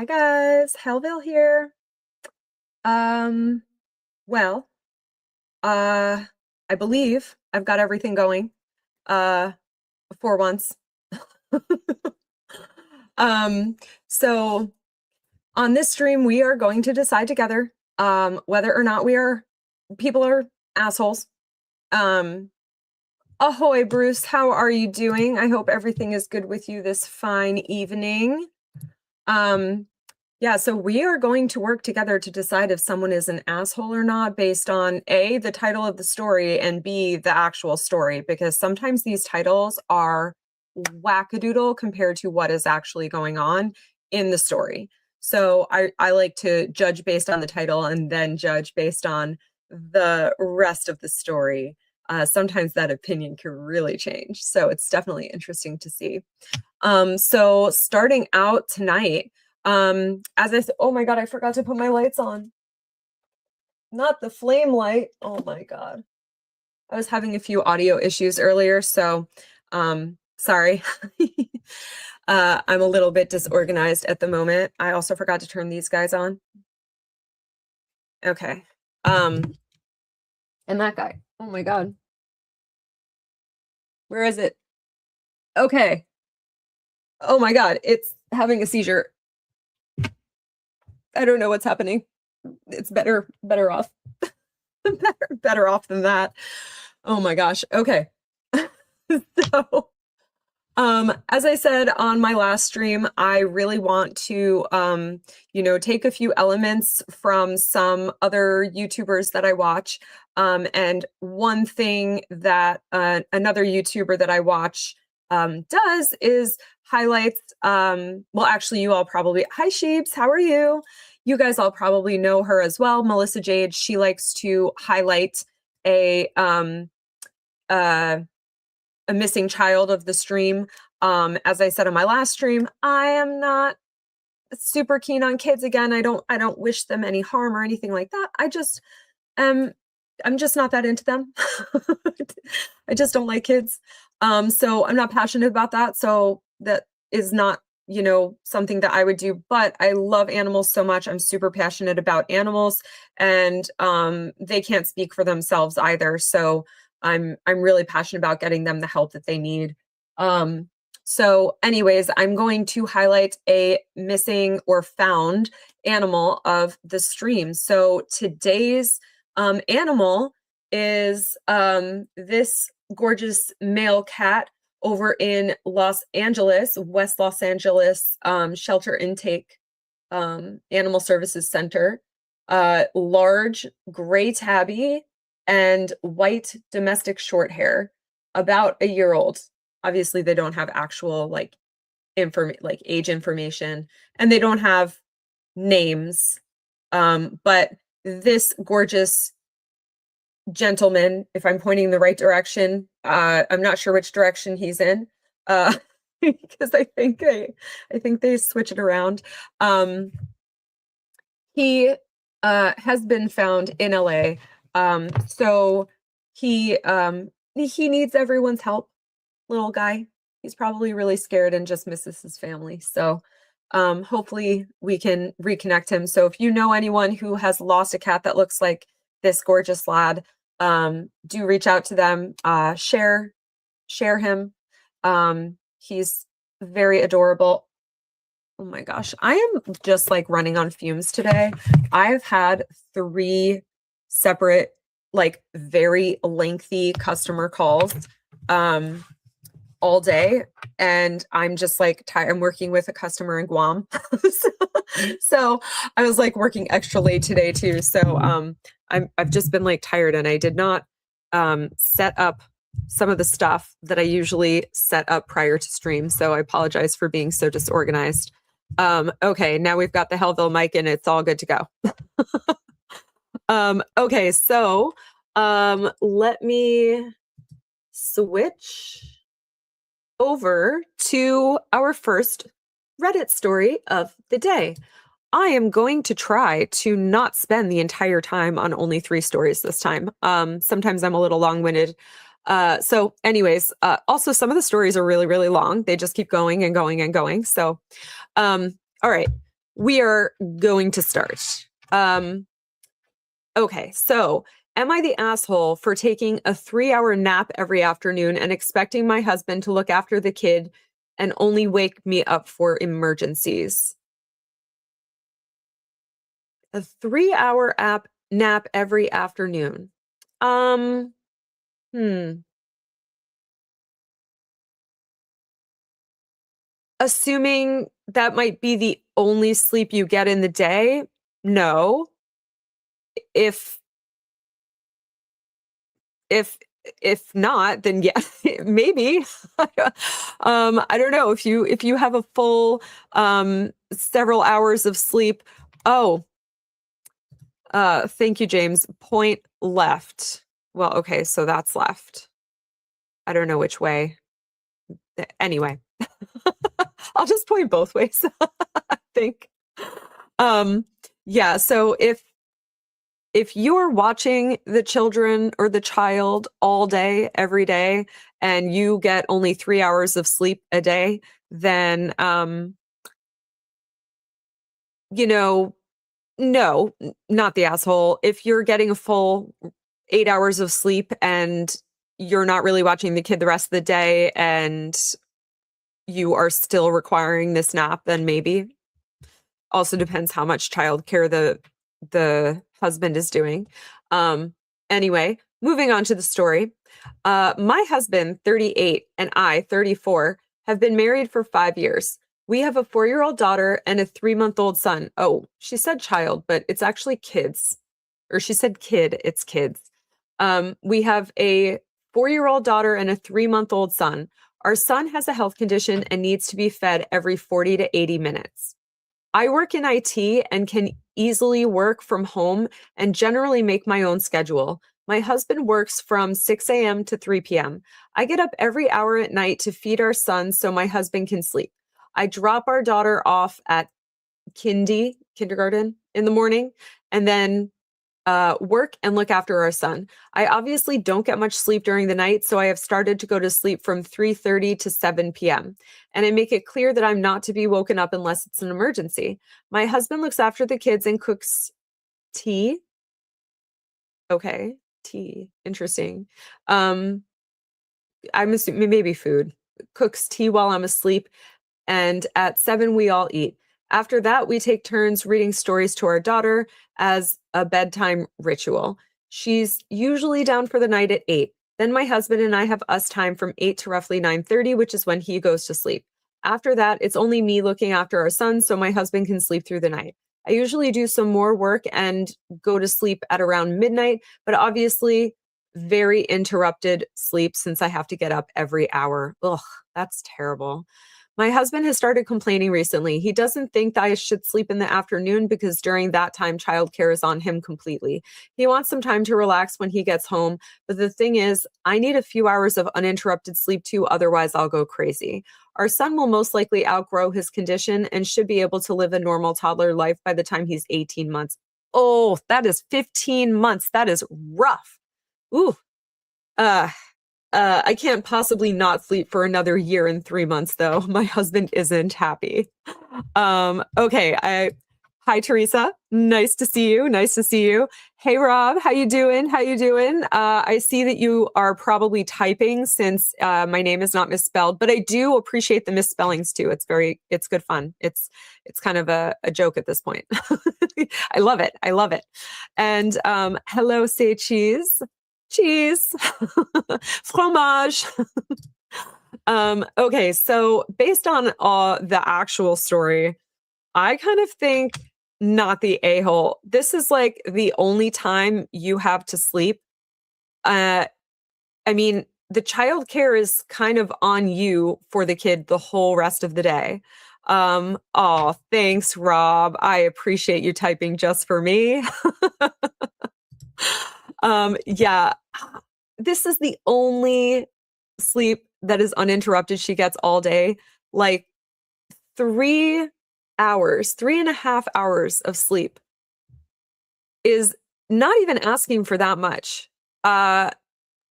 Hi guys, Hellville here. Um, well, uh, I believe I've got everything going, uh, for once. Um, so on this stream, we are going to decide together, whether or not people are assholes. Um, Ahoy, Bruce, how are you doing? I hope everything is good with you this fine evening. Um, Yeah, so we are going to work together to decide if someone is an asshole or not based on A, the title of the story, and B, the actual story, because sometimes these titles are wackadoodle compared to what is actually going on in the story. So I like to judge based on the title and then judge based on the rest of the story. Sometimes that opinion can really change. So it's definitely interesting to see. So starting out tonight, as I said, oh my God, I forgot to put my lights on. Not the flame light. Oh my God. I was having a few audio issues earlier, so sorry. I'm a little bit disorganized at the moment. I also forgot to turn these guys on. Okay. And that guy. Oh my God. Where is it? Okay. Oh my God, it's having a seizure. I don't know what's happening. It's better off. better off than that. Oh my gosh. Okay. So, as I said on my last stream, I really want to, take a few elements from some other YouTubers that I watch. And one thing that another YouTuber that I watch does is highlights, well, actually, you all probably, hi Sheeps, how are you? You guys all probably know her as well, Melissa Jade. She likes to highlight uh, a missing child of the stream. As I said on my last stream, I am not super keen on kids again. I don't wish them any harm or anything like that. Um I'm just not that into them. I just don't like kids. So I'm not passionate about that. So that is not, something that I would do, but I love animals so much. I'm super passionate about animals, and they can't speak for themselves either. So I'm really passionate about getting them the help that they need. So anyways, I'm going to highlight a missing or found animal of the stream. So today's animal is this gorgeous male cat over in Los Angeles, West Los Angeles Shelter Intake Animal Services Center. Large gray tabby and white domestic short hair, about a year old. Obviously, they don't have actual like age information, and they don't have names. But this gorgeous gentleman, if I'm pointing in the right direction, I'm not sure which direction he's in, because I think they switch it around. He has been found in LA. So he needs everyone's help, little guy. He's probably really scared and just misses his family. So hopefully we can reconnect him. So if you know anyone who has lost a cat that looks like this gorgeous lad, do reach out to them, share him. He's very adorable. Oh my gosh, I am just like running on fumes today. I've had 3 separate, like very lengthy customer calls all day, and I'm just like tired. I'm working with a customer in Guam. So I was like working extra late today too. So I've just been like tired, and I did not set up some of the stuff that I usually set up prior to stream. So I apologize for being so disorganized. Okay, now we've got the Hellville mic and it's all good to go. Okay, so let me switch over to our first Reddit story of the day. I am going to try to not spend the entire time on only 3 stories this time. Sometimes I'm a little long-winded. So anyways, also some of the stories are really, really long. They just keep going and going and going. So, all right. we are going to start. Okay, so am I the asshole for taking a 3-hour nap every afternoon and expecting my husband to look after the kid and only wake me up for emergencies? A 3-hour nap every afternoon. Um, hmm. Assuming that might be the only sleep you get in the day, no. If if if not, then yeah, maybe. I don't know if you have a full several hours of sleep. Oh, thank you, James. Point left. Well, okay, so that's left. I don't know which way. Anyway, I'll just point both ways, I think. Um, yeah, so if you're watching the children or the child all day, every day, and you get only 3 hours of sleep a day, then, you know, no, not the asshole. If you're getting a full 8 hours of sleep and you're not really watching the kid the rest of the day and you are still requiring this nap, then maybe. Also depends how much childcare the husband is doing. Um, anyway, moving on to the story. My husband, 38, and I, 34, have been married for 5 years. We have a 4-year-old daughter and a 3-month-old son. Oh, she said child, but it's actually kids. Or she said kid, it's kids. We have a 4-year-old daughter and a 3-month-old son. Our son has a health condition and needs to be fed every 40 to 80 minutes. I work in IT and can easily work from home and generally make my own schedule. My husband works from 6 a.m. to 3 p.m. I get up every hour at night to feed our son so my husband can sleep. I drop our daughter off at kindergarten in the morning, and then work and look after our son. I obviously don't get much sleep during the night, so I have started to go to sleep from 3:30 to 7 p.m. And I make it clear that I'm not to be woken up unless it's an emergency. My husband looks after the kids and cooks tea. Okay, tea. Interesting. Um, I'm assuming maybe food. Cooks tea while I'm asleep, and at 7 we all eat. After that, we take turns reading stories to our daughter as a bedtime ritual. She's usually down for the night at 8. Then my husband and I have us time from 8 to roughly 9:30, which is when he goes to sleep. After that, it's only me looking after our son so my husband can sleep through the night. I usually do some more work and go to sleep at around midnight, but obviously very interrupted sleep since I have to get up every hour. Ugh, that's terrible. My husband has started complaining recently. He doesn't think that I should sleep in the afternoon because during that time, childcare is on him completely. He wants some time to relax when he gets home. But the thing is, I need a few hours of uninterrupted sleep too, otherwise, I'll go crazy. Our son will most likely outgrow his condition and should be able to live a normal toddler life by the time he's 18 months. Oh, that is 15 months. That is rough. Ooh. Uh, I can't possibly not sleep for another year and 3 months, though. My husband isn't happy. Okay. Hi, Teresa. Nice to see you. Nice to see you. Hey, Rob. How you doing? How you doing? I see that you are probably typing since my name is not misspelled, but I do appreciate the misspellings too. It's good fun. It's kind of a joke at this point. I love it. I love it. And hello, say cheese. Cheese, fromage. Okay, so based on the actual story, I kind of think not the a-hole. This is like the only time you have to sleep. Uh, I mean, the childcare is kind of on you for the kid the whole rest of the day. Oh, thanks, Rob. I appreciate you typing just for me. Yeah, this is the only sleep that is uninterrupted she gets all day. Like 3 hours, 3.5 hours of sleep is not even asking for that much. The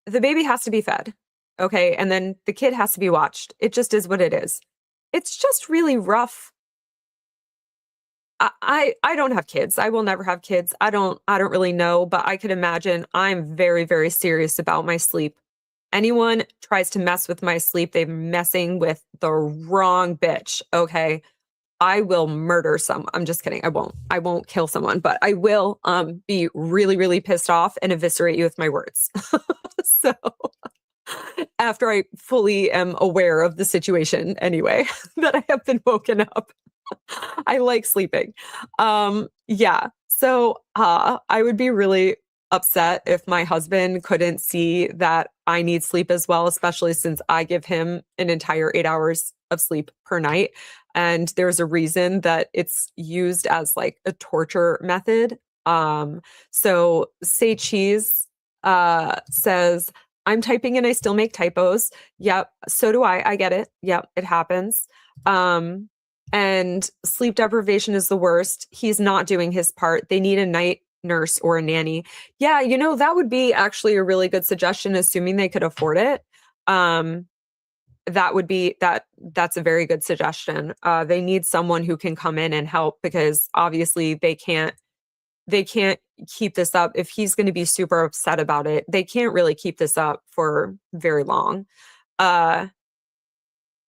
baby has to be fed. Okay. And then the kid has to be watched. It just is what it is. It's just really rough. I don't have kids. I will never have kids. I don't really know, but I could imagine I'm very, very serious about my sleep. Anyone tries to mess with my sleep, they're messing with the wrong bitch, okay? I will murder some. I'm just kidding. I won't. I won't kill someone, but I will be really, really pissed off and eviscerate you with my words. So after I fully am aware of the situation anyway, that I have been woken up. I like sleeping. Yeah. So I would be really upset if my husband couldn't see that I need sleep as well, especially since I give him an entire 8 hours of sleep per night. And there's a reason that it's used as like a torture method. So Say Cheese says, I'm typing and I still make typos. Yep. So do I. I get it. Yep. It happens. Um, and sleep deprivation is the worst. He's not doing his part. They need a night nurse or a nanny. Yeah, that would be actually a really good suggestion, assuming they could afford it. That would be that's a very good suggestion. They need someone who can come in and help because obviously they can't keep this up. If he's going to be super upset about it, they can't really keep this up for very long.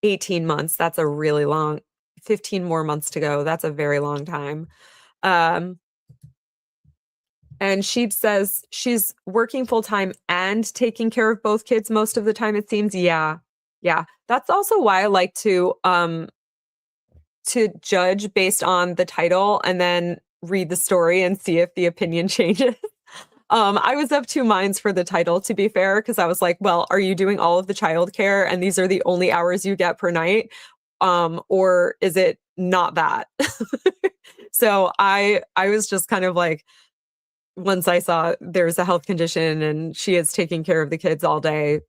18 months, that's a really long 15 more months to go. That's a very long time. And she says she's working full time and taking care of both kids most of the time, it seems. Yeah. Yeah. That's also why I like to judge based on the title and then read the story and see if the opinion changes. I was of two minds for the title, to be fair, because I was like, well, are you doing all of the childcare and these are the only hours you get per night? Or is it not that? So I was just kind of like, once I saw there's a health condition and she is taking care of the kids all day,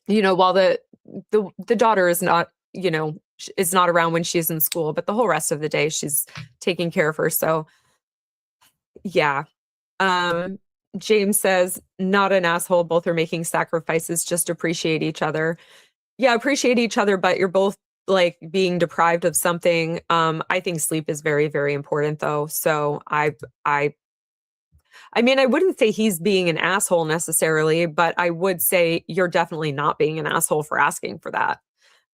while the daughter is not, is not around when she's in school, but the whole rest of the day she's taking care of her. So yeah. Um, James says, not an asshole. Both are making sacrifices. Just appreciate each other. Yeah, appreciate each other, but you're both like being deprived of something. I think sleep is very, very important though. So I mean, I wouldn't say he's being an asshole necessarily, but I would say you're definitely not being an asshole for asking for that.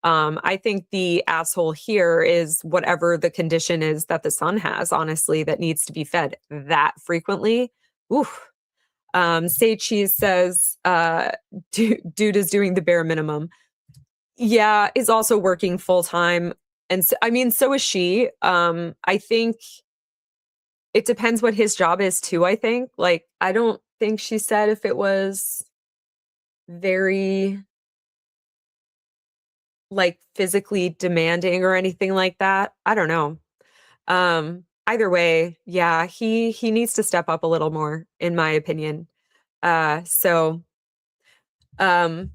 I think the asshole here is whatever the condition is that the son has, honestly, that needs to be fed that frequently. Oof. Say Cheese says, dude is doing the bare minimum. Yeah, is also working full time. And so, I mean, so is she. I think it depends what his job is too, I think. Like, I don't think she said if it was very like physically demanding or anything like that. I don't know. Either way, yeah, he needs to step up a little more, in my opinion. So um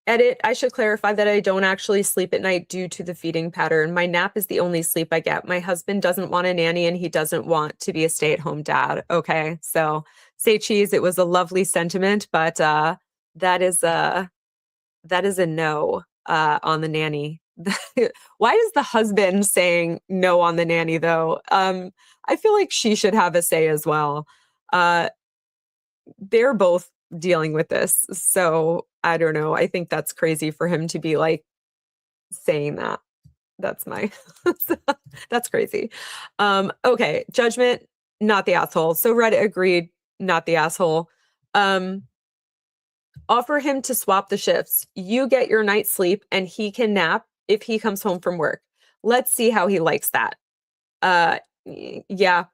Edit, I should clarify that I don't actually sleep at night due to the feeding pattern. My nap is the only sleep I get. My husband doesn't want a nanny and he doesn't want to be a stay-at-home dad. Okay. So Say Cheese, it was a lovely sentiment, but that is a no on the nanny. Why is the husband saying no on the nanny though? I feel like she should have a say as well. They're both dealing with this. So I don't know. I think that's crazy for him to be like saying that. That's my that's crazy. Okay, judgment, not the asshole. So Reddit agreed, not the asshole. Offer him to swap the shifts. You get your night's sleep and he can nap if he comes home from work. Let's see how he likes that. Yeah.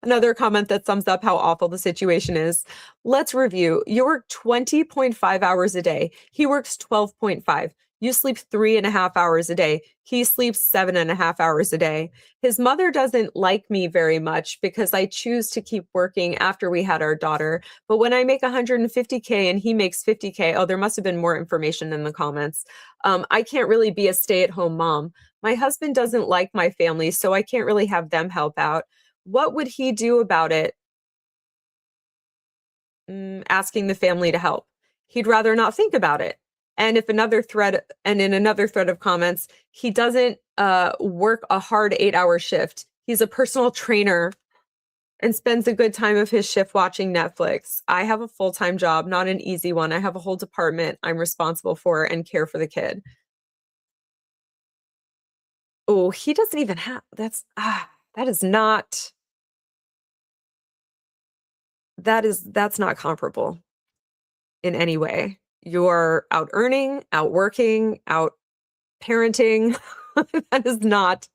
Another comment that sums up how awful the situation is. Let's review. You work 20.5 hours a day. He works 12.5. You sleep 3.5 hours a day. He sleeps 7.5 hours a day. His mother doesn't like me very much because I choose to keep working after we had our daughter. But when I make 150K and he makes 50K, oh, there must have been more information in the comments. I can't really be a stay-at-home mom. My husband doesn't like my family, so I can't really have them help out. What would he do about it? Asking the family to help. He'd rather not think about it. And in another thread of comments, he doesn't work a hard 8-hour shift. He's a personal trainer and spends a good time of his shift watching Netflix. I have a full-time job, not an easy one. I have a whole department I'm responsible for and care for the kid. Oh, he doesn't even have, that is not, that's not comparable in any way. You're out earning, out working, out parenting. That is not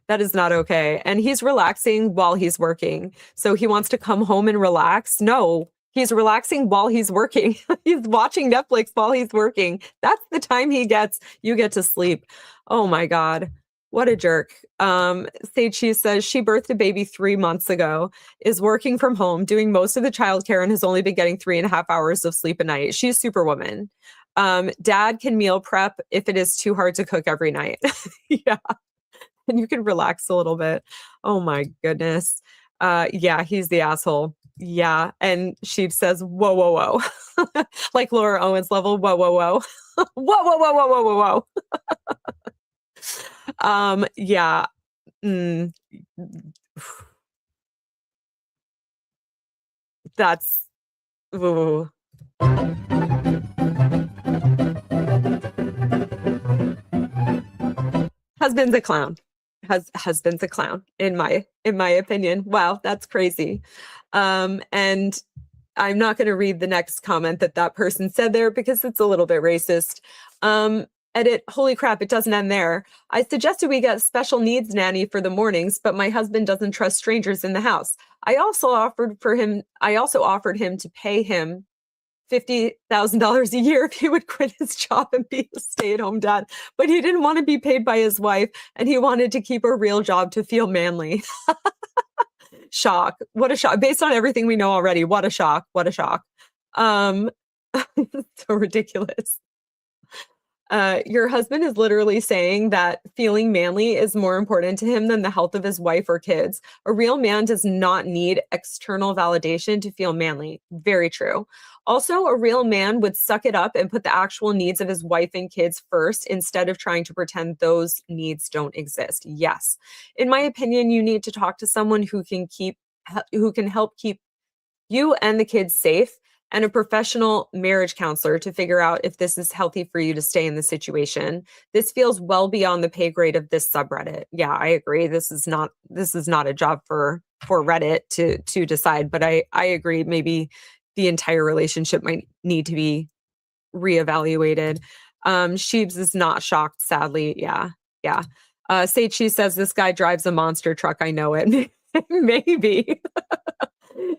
That is not okay. And he's relaxing while he's working. So he wants to come home and relax. No, he's relaxing while he's working. He's watching Netflix while he's working. That's the time you get to sleep. Oh my God. What a jerk. Sage She says she birthed a baby 3 months ago, is working from home, doing most of the childcare, and has only been getting 3.5 hours of sleep a night. She's superwoman. Dad can meal prep if it is too hard to cook every night. Yeah. And you can relax a little bit. Oh my goodness. Yeah, he's the asshole. Yeah. And she says, whoa, whoa, whoa. Like Laura Owens level, whoa, whoa, whoa. Whoa, whoa, whoa, whoa, whoa, whoa, whoa. Yeah. Mm, that's, ooh. Husband's a clown. Husband's a clown in my opinion. Wow, that's crazy. And I'm not going to read the next comment that person said there because it's a little bit racist. Edit, holy crap, it doesn't end there. I suggested we get special needs nanny for the mornings, but my husband doesn't trust strangers in the house. I also offered him to pay him $50,000 a year if he would quit his job and be a stay-at-home dad. But he didn't want to be paid by his wife, and he wanted to keep a real job to feel manly. Shock. What a shock. Based on everything we know already, what a shock. What a shock. So ridiculous. Your husband is literally saying that feeling manly is more important to him than the health of his wife or kids. A real man does not need external validation to feel manly. Very true. Also, a real man would suck it up and put the actual needs of his wife and kids first instead of trying to pretend those needs don't exist. Yes. In my opinion, you need to talk to someone who can help keep you and the kids safe, and a professional marriage counselor to figure out if this is healthy for you to stay in the situation. This feels well beyond the pay grade of this subreddit. Yeah, I agree. This is not a job for Reddit to decide, but I agree. Maybe the entire relationship might need to be reevaluated. Sheebs is not shocked, sadly. Yeah. Sage She says this guy drives a monster truck. I know it. Maybe.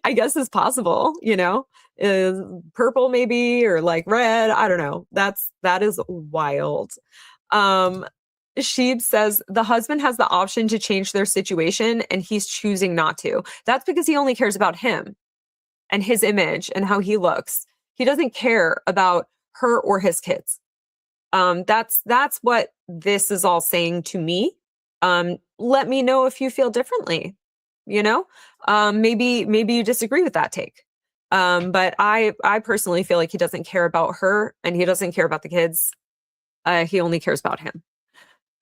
I guess it's possible, is purple maybe, or like red. I don't know. That is wild. Sheeb says the husband has the option to change their situation and he's choosing not to. That's because he only cares about him and his image and how he looks. He doesn't care about her or his kids. That's what this is all saying to me. Let me know if you feel differently. Maybe you disagree with that take. But I personally feel like he doesn't care about her and he doesn't care about the kids. He only cares about him.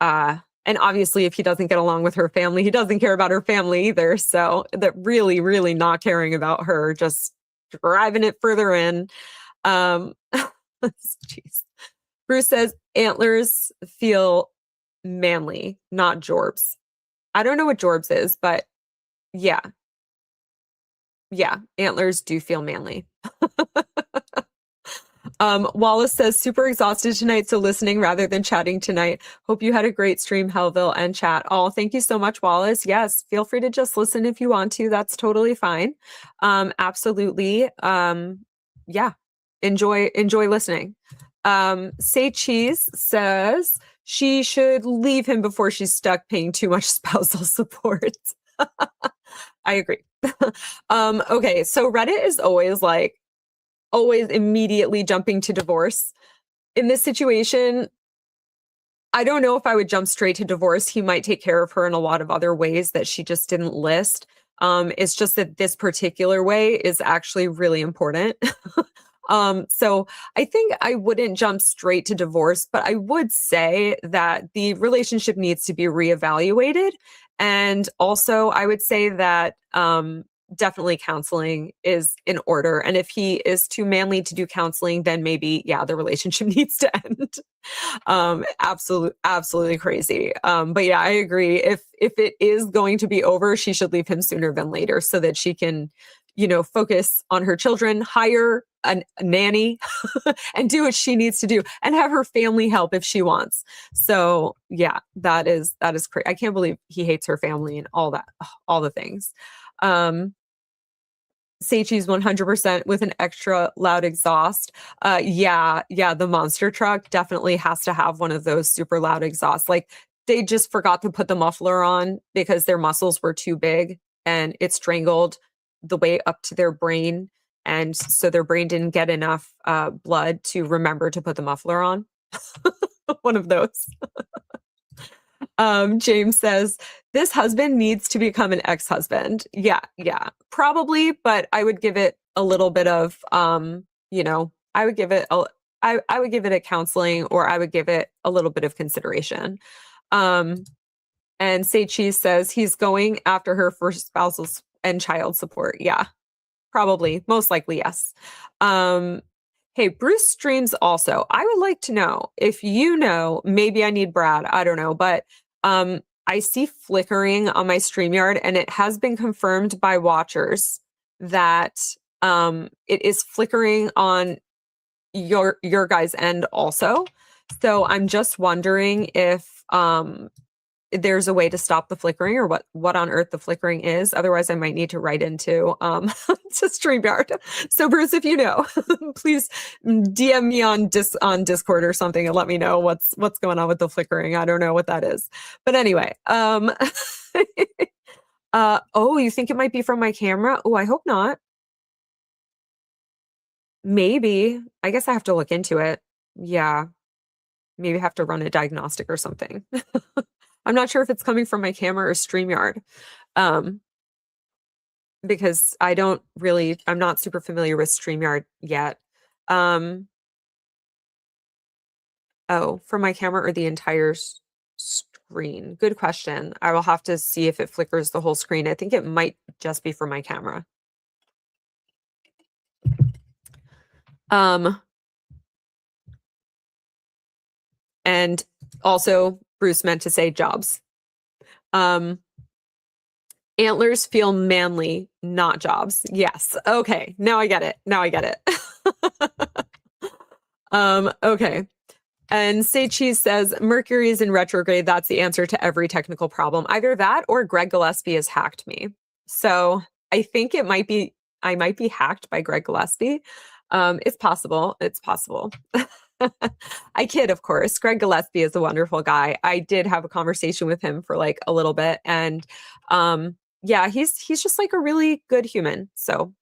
And obviously if he doesn't get along with her family, he doesn't care about her family either. So that really, really not caring about her, just driving it further in. Jeez. Bruce says antlers feel manly, not Jorbs. I don't know what Jorbs is, but yeah, antlers do feel manly. Wallace says, super exhausted tonight, so listening rather than chatting tonight. Hope you had a great stream, Hellville, and chat. Oh, thank you so much, Wallace. Yes, feel free to just listen if you want to. That's totally fine. Absolutely. Yeah, enjoy listening. Say Cheese says she should leave him before she's stuck paying too much spousal support. I agree. Okay, so Reddit is always immediately jumping to divorce. In this situation, I don't know if I would jump straight to divorce. He might take care of her in a lot of other ways that she just didn't list. It's just that this particular way is actually really important. So I think I wouldn't jump straight to divorce, but I would say that the relationship needs to be reevaluated. And also, I would say that definitely counseling is in order. And if he is too manly to do counseling, then maybe, yeah, the relationship needs to end. Absolutely crazy. But yeah, I agree. If it is going to be over, she should leave him sooner than later so that she can, focus on her children, hire a nanny and do what she needs to do and have her family help if she wants. So yeah, that is crazy. I can't believe he hates her family and all that, all the things. Seichi's 100% with an extra loud exhaust. Yeah, the monster truck definitely has to have one of those super loud exhausts. Like they just forgot to put the muffler on because their muscles were too big and it strangled the way up to their brain. And so their brain didn't get enough blood to remember to put the muffler on. One of those. James says, this husband needs to become an ex-husband. Yeah, probably, but I would give it a little bit of, I would give it I would give it a counseling, or I would give it a little bit of consideration. And Seichi says he's going after her for spousal and child support. Yeah, probably, most likely, yes. Hey, Bruce streams also. I would like to know if you know, maybe I need Brad, I don't know, but I see flickering on my StreamYard, and it has been confirmed by watchers that it is flickering on your guys' end also. So I'm just wondering if there's a way to stop the flickering, or what on earth the flickering is. Otherwise, I might need to write into to StreamYard. So Bruce, if you know, please DM me on Discord or something and let me know what's going on with the flickering. I don't know what that is. But anyway, oh, you think it might be from my camera? Oh, I hope not. Maybe. I guess I have to look into it. Yeah. Maybe have to run a diagnostic or something. I'm not sure if it's coming from my camera or StreamYard, because I'm not super familiar with StreamYard yet. Oh, from my camera or the entire screen? Good question. I will have to see if it flickers the whole screen. I think it might just be for my camera. And also Bruce meant to say jobs. Antlers feel manly, not jobs. Yes. Okay. Now I get it. Okay. And Seichi says Mercury is in retrograde. That's the answer to every technical problem. Either that or Greg Gillespie has hacked me. So I think I might be hacked by Greg Gillespie. It's possible. I kid, of course. Greg Gillespie is a wonderful guy. I did have a conversation with him for like a little bit, and yeah, he's just like a really good human. So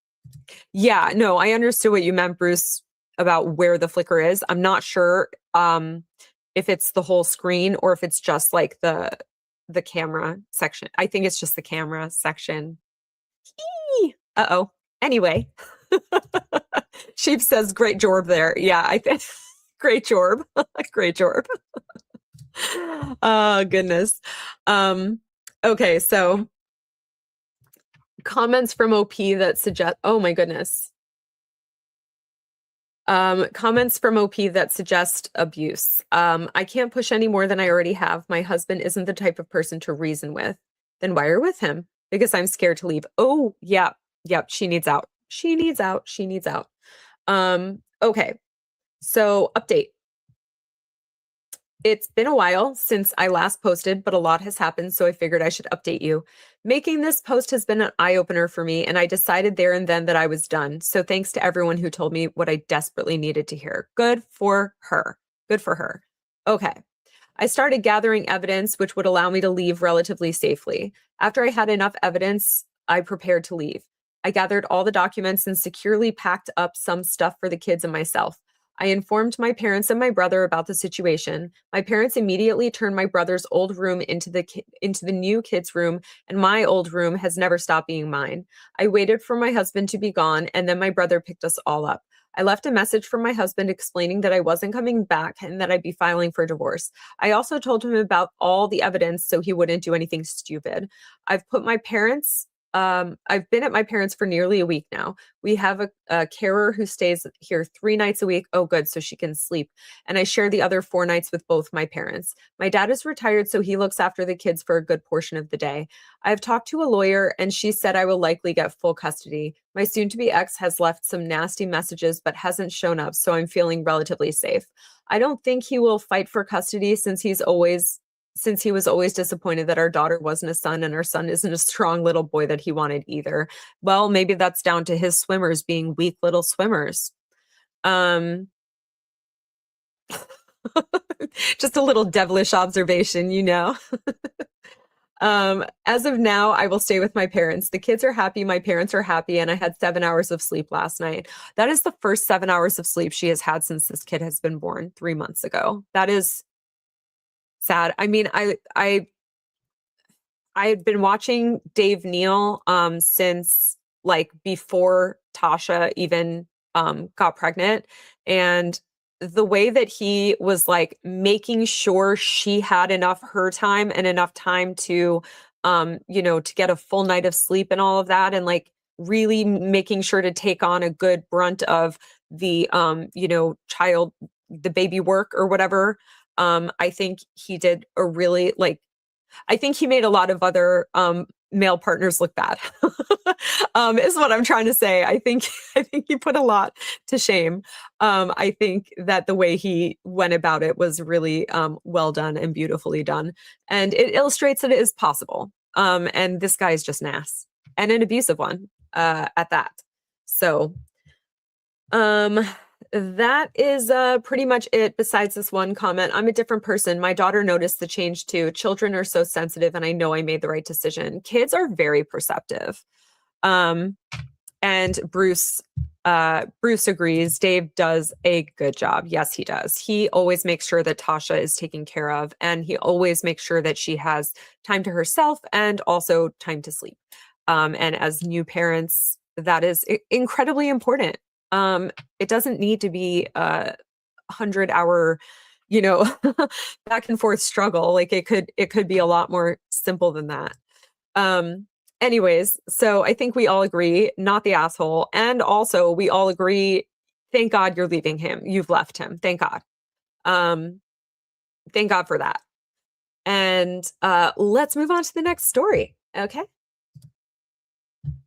yeah, no, I understood what you meant, Bruce, about where the flicker is. I'm not sure if it's the whole screen or if it's just like the camera section. I think it's just the camera section. Uh-oh. Anyway. Sheep says great jorb there. Yeah, I think great jorb. Great jorb. Oh, goodness. Okay, so comments from OP that suggest, oh my goodness. Comments from OP that suggest abuse. I can't push any more than I already have. My husband isn't the type of person to reason with. Then why are you with him? Because I'm scared to leave. Oh, yeah. Yep, she needs out. Okay. So update. It's been a while since I last posted, but a lot has happened, so I figured I should update you. Making this post has been an eye-opener for me, and I decided there and then that I was done. So thanks to everyone who told me what I desperately needed to hear. Good for her. Okay. I started gathering evidence which would allow me to leave relatively safely. After I had enough evidence, I prepared to leave. I gathered all the documents and securely packed up some stuff for the kids and myself. I informed my parents and my brother about the situation. My parents immediately turned my brother's old room into the new kids' room, and my old room has never stopped being mine. I waited for my husband to be gone, and then my brother picked us all up. I left a message from my husband explaining that I wasn't coming back and that I'd be filing for divorce. I also told him about all the evidence so he wouldn't do anything stupid. I've been at my parents for nearly a week now. We have a carer who stays here 3 nights a week. Oh, good. So she can sleep. And I share the other 4 nights with both my parents. My dad is retired, so he looks after the kids for a good portion of the day. I've talked to a lawyer, and she said I will likely get full custody. My soon to be ex has left some nasty messages, but hasn't shown up, so I'm feeling relatively safe. I don't think he will fight for custody since he was always disappointed that our daughter wasn't a son and our son isn't a strong little boy that he wanted either. Well, maybe that's down to his swimmers being weak little swimmers. Um, just a little devilish observation, you know. As of now, I will stay with my parents. The kids are happy, my parents are happy, and I had 7 hours of sleep last night. That is the first 7 hours of sleep she has had since this kid has been born 3 months ago. That is sad. I mean, I had been watching Dave Neal since like before Tasha even got pregnant, and the way that he was like making sure she had enough her time and enough time to to get a full night of sleep and all of that, and like really making sure to take on a good brunt of the child, the baby work or whatever. I think he did a really like I think he made a lot of other male partners look bad. Is what I'm trying to say. I think he put a lot to shame. I think that the way he went about it was really well done and beautifully done, and it illustrates that it is possible. And this guy is just an ass and an abusive one at that. So that is pretty much it. Besides this one comment, I'm a different person. My daughter noticed the change too. Children are so sensitive, and I know I made the right decision. Kids are very perceptive. And Bruce agrees. Dave does a good job. Yes, he does. He always makes sure that Tasha is taken care of, and he always makes sure that she has time to herself and also time to sleep. And as new parents, that is incredibly important. It doesn't need to be a 100-hour, back and forth struggle. Like it could be a lot more simple than that. Anyways, so I think we all agree, not the asshole. And also we all agree, thank God you're leaving him. You've left him. Thank God. Thank God for that. And let's move on to the next story. Okay.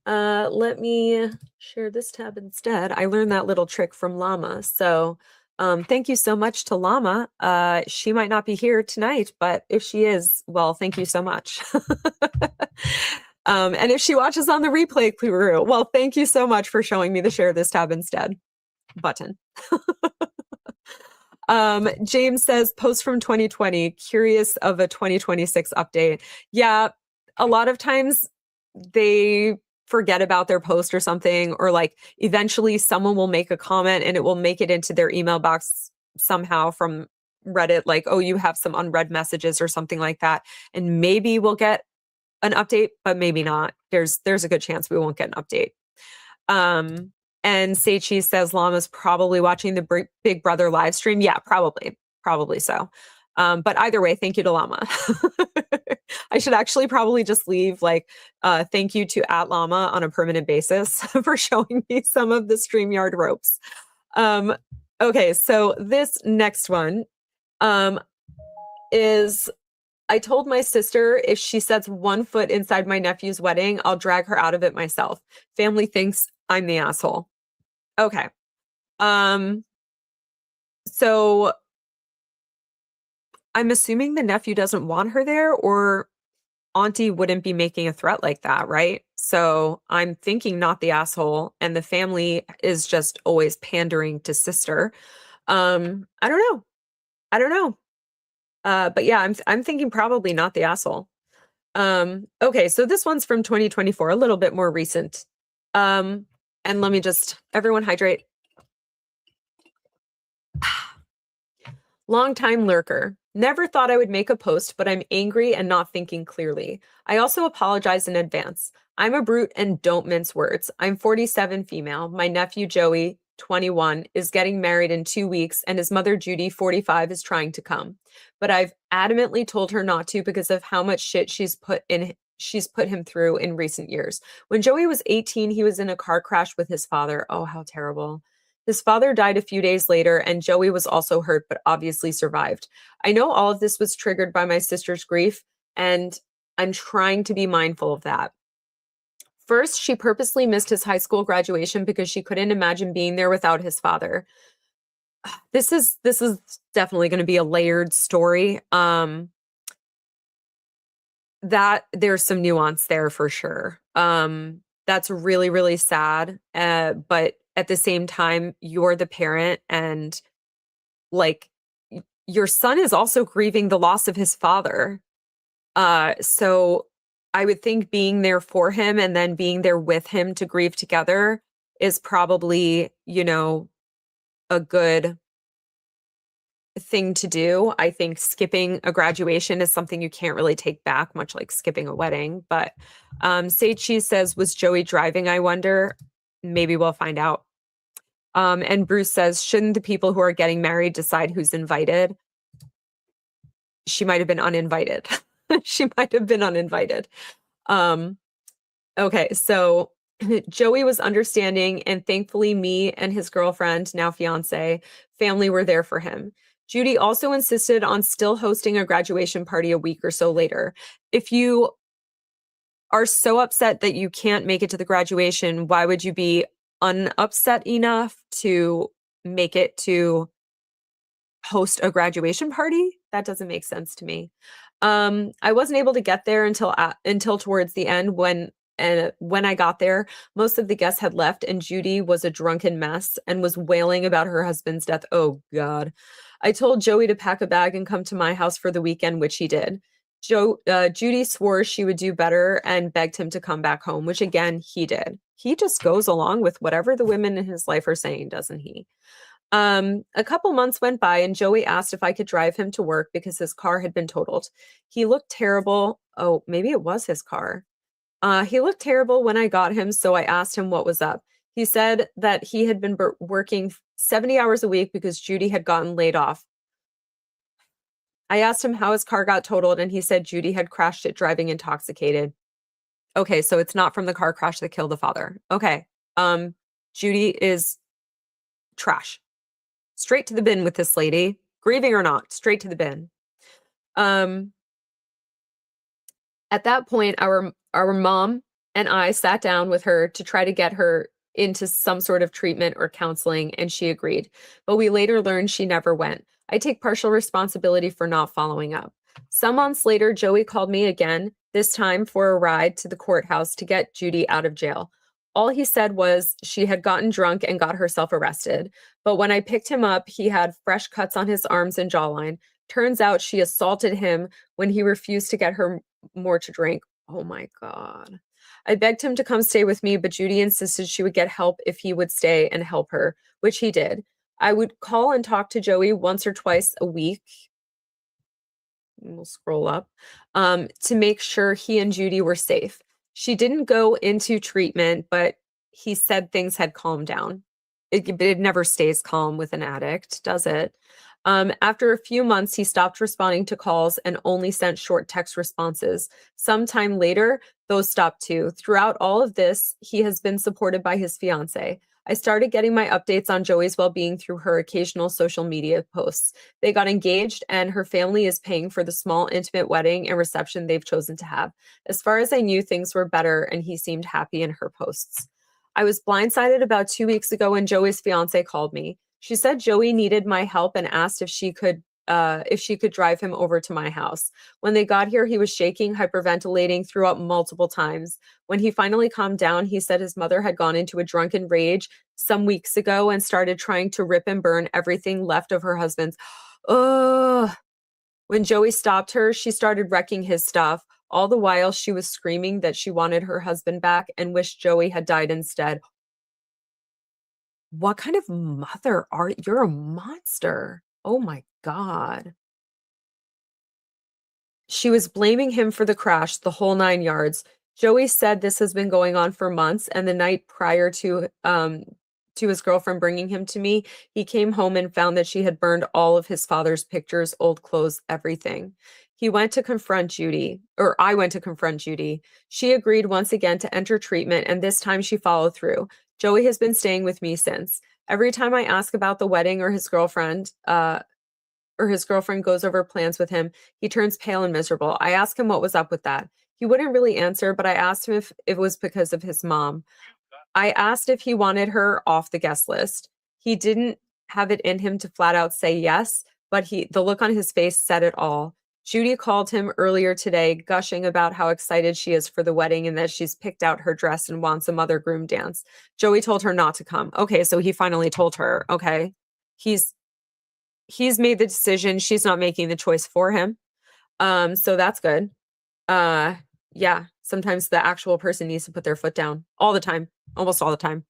Let me share this tab instead. I learned that little trick from Llama. So thank you so much to Llama. She might not be here tonight, but if she is, well, thank you so much. And if she watches on the replay, Cluroo, well, thank you so much for showing me the share this tab instead button. James says, post from 2020, curious of a 2026 update. Yeah, a lot of times they forget about their post or something, or like eventually someone will make a comment and it will make it into their email box somehow from Reddit, like, oh, you have some unread messages or something like that. And maybe we'll get an update, but maybe not. There's a good chance we won't get an update. And Seichi says Llama's probably watching the Big Brother live stream. Yeah, probably so. But either way, thank you to Llama. I should actually probably just leave like thank you to @Llama on a permanent basis for showing me some of the StreamYard ropes. Okay, so this next one is, I told my sister if she sets 1 foot inside my nephew's wedding, I'll drag her out of it myself. Family thinks I'm the asshole. Okay. So I'm assuming the nephew doesn't want her there, or Auntie wouldn't be making a threat like that, right? So I'm thinking not the asshole, and the family is just always pandering to sister. I don't know. But yeah, I'm thinking probably not the asshole. Okay, so this one's from 2024, a little bit more recent. And let me just, everyone hydrate. Longtime lurker. Never thought I would make a post, but I'm angry and not thinking clearly. I also apologize in advance. I'm a brute and don't mince words. I'm 47 female. My nephew Joey 21, is getting married in 2 weeks, and his mother, Judy, 45, is trying to come. But I've adamantly told her not to because of how much shit she's put him through in recent years. When Joey was 18, he was in a car crash with his father. Oh, how terrible. His father died a few days later, and Joey was also hurt, but obviously survived. I know all of this was triggered by my sister's grief, and I'm trying to be mindful of that. First, she purposely missed his high school graduation because she couldn't imagine being there without his father. This is definitely going to be a layered story. That there's some nuance there for sure. That's really, really sad. But at the same time, you're the parent, and like your son is also grieving the loss of his father. So I would think being there for him and then being there with him to grieve together is probably, a good thing to do. I think skipping a graduation is something you can't really take back, much like skipping a wedding. But Sage Cheese says, was Joey driving, I wonder? Maybe we'll find out. And Bruce says, shouldn't the people who are getting married decide who's invited? She might have been uninvited. She might have been uninvited. Okay, so Joey was understanding, and thankfully me and his girlfriend, now fiance, family were there for him. Judy also insisted on still hosting a graduation party a week or so later. If you are so upset that you can't make it to the graduation, why would you be unupset enough to make it to host a graduation party? That doesn't make sense to me. I wasn't able to get there until towards the end when I got there, most of the guests had left and Judy was a drunken mess and was wailing about her husband's death. Oh God. I told Joey to pack a bag and come to my house for the weekend, which he did. Judy swore she would do better and begged him to come back home, which again, he did. He just goes along with whatever the women in his life are saying, doesn't he? A couple months went by and Joey asked if I could drive him to work because his car had been totaled. He looked terrible. Oh, maybe it was his car. He looked terrible when I got him, so I asked him what was up. He said that he had been working 70 hours a week because Judy had gotten laid off. I asked him how his car got totaled, and he said Judy had crashed it driving intoxicated. Okay, so it's not from the car crash that killed the father. Okay. Judy is trash. Straight to the bin with this lady, grieving or not, straight to the bin. At that point, our mom and I sat down with her to try to get her into some sort of treatment or counseling, and she agreed. But we later learned she never went. I take partial responsibility for not following up. Some months later, Joey called me again, this time for a ride to the courthouse to get Judy out of jail. All he said was she had gotten drunk and got herself arrested. But when I picked him up, he had fresh cuts on his arms and jawline. Turns out she assaulted him when he refused to get her more to drink. Oh my God. I begged him to come stay with me, but Judy insisted she would get help if he would stay and help her, which he did. I would call and talk to Joey once or twice a week. We'll scroll up to make sure he and Judy were safe. She didn't go into treatment, but he said things had calmed down. It never stays calm with an addict, does it? After a few months, he stopped responding to calls and only sent short text responses. Sometime later, those stopped too. Throughout all of this, he has been supported by his fiance. I started getting my updates on Joey's well-being through her occasional social media posts. They got engaged, and her family is paying for the small, intimate wedding and reception they've chosen to have. As far as I knew, things were better, and he seemed happy in her posts. I was blindsided about 2 weeks ago when Joey's fiance called me. She said Joey needed my help and asked if she could drive him over to my house. When they got here, he was shaking, hyperventilating, threw up multiple times. When he finally calmed down, he said his mother had gone into a drunken rage some weeks ago and started trying to rip and burn everything left of her husband's. Ugh. When Joey stopped her, she started wrecking his stuff. All the while, she was screaming that she wanted her husband back and wished Joey had died instead. What kind of mother are you? You're a monster. Oh my God. She was blaming him for the crash, the whole 9 yards. Joey said this has been going on for months, and the night prior to to his girlfriend bringing him to me, he came home and found that she had burned all of his father's pictures, old clothes, everything. He went to confront Judy, or I went to confront Judy. She agreed once again to enter treatment, and this time she followed through. Joey has been staying with me since. Every time I ask about the wedding or his girlfriend goes over plans with him, he turns pale and miserable. I ask him what was up with that. He wouldn't really answer, but I asked him if it was because of his mom. I asked if he wanted her off the guest list. He didn't have it in him to flat out say yes, but the look on his face said it all. Judy called him earlier today, gushing about how excited she is for the wedding and that she's picked out her dress and wants a mother groom dance. Joey told her not to come. Okay, so he finally told her, okay. He's made the decision. She's not making the choice for him. So that's good. Yeah, sometimes the actual person needs to put their foot down all the time, almost all the time.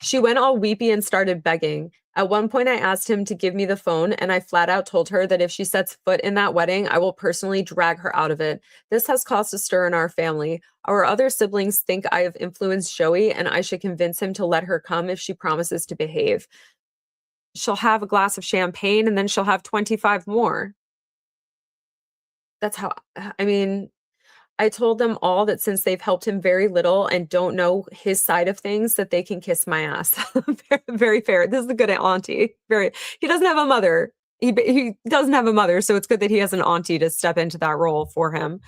She went all weepy and started begging. At one point, I asked him to give me the phone, and I flat out told her that if she sets foot in that wedding, I will personally drag her out of it. This has caused a stir in our family. Our other siblings think I have influenced Joey, and I should convince him to let her come if she promises to behave. She'll have a glass of champagne, and then she'll have 25 more. That's how, I mean, I told them all that since they've helped him very little and don't know his side of things, that they can kiss my ass. Very, very fair. This is a good auntie. He doesn't have a mother. He doesn't have a mother, so it's good that he has an auntie to step into that role for him.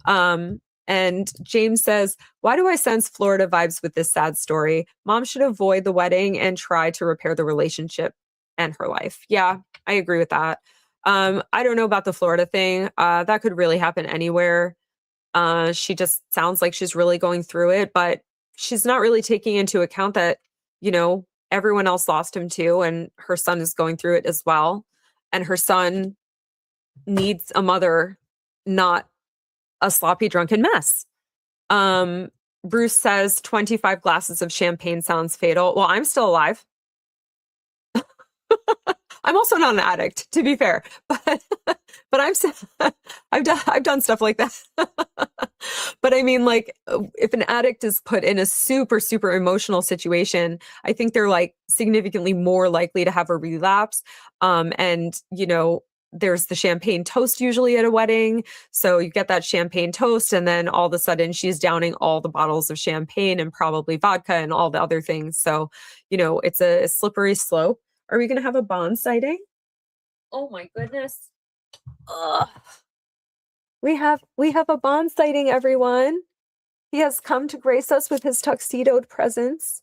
And James says, why do I sense Florida vibes with this sad story? Mom should avoid the wedding and try to repair the relationship and her life. Yeah, I agree with that. I don't know about the Florida thing. That could really happen anywhere. She just sounds like she's really going through it, but she's not really taking into account that, everyone else lost him too, and her son is going through it as well. And her son needs a mother, not a sloppy, drunken mess. Bruce says 25 glasses of champagne sounds fatal. Well, I'm still alive. I'm also not an addict, to be fair, but I've done stuff like that. But I mean, like, if an addict is put in a super, super emotional situation, I think they're like significantly more likely to have a relapse. And there's the champagne toast usually at a wedding. So you get that champagne toast, and then all of a sudden she's downing all the bottles of champagne and probably vodka and all the other things. So, it's a slippery slope. Are we going to have a bond sighting? Oh my goodness. Ugh. We have a bond sighting, everyone. He has come to grace us with his tuxedoed presence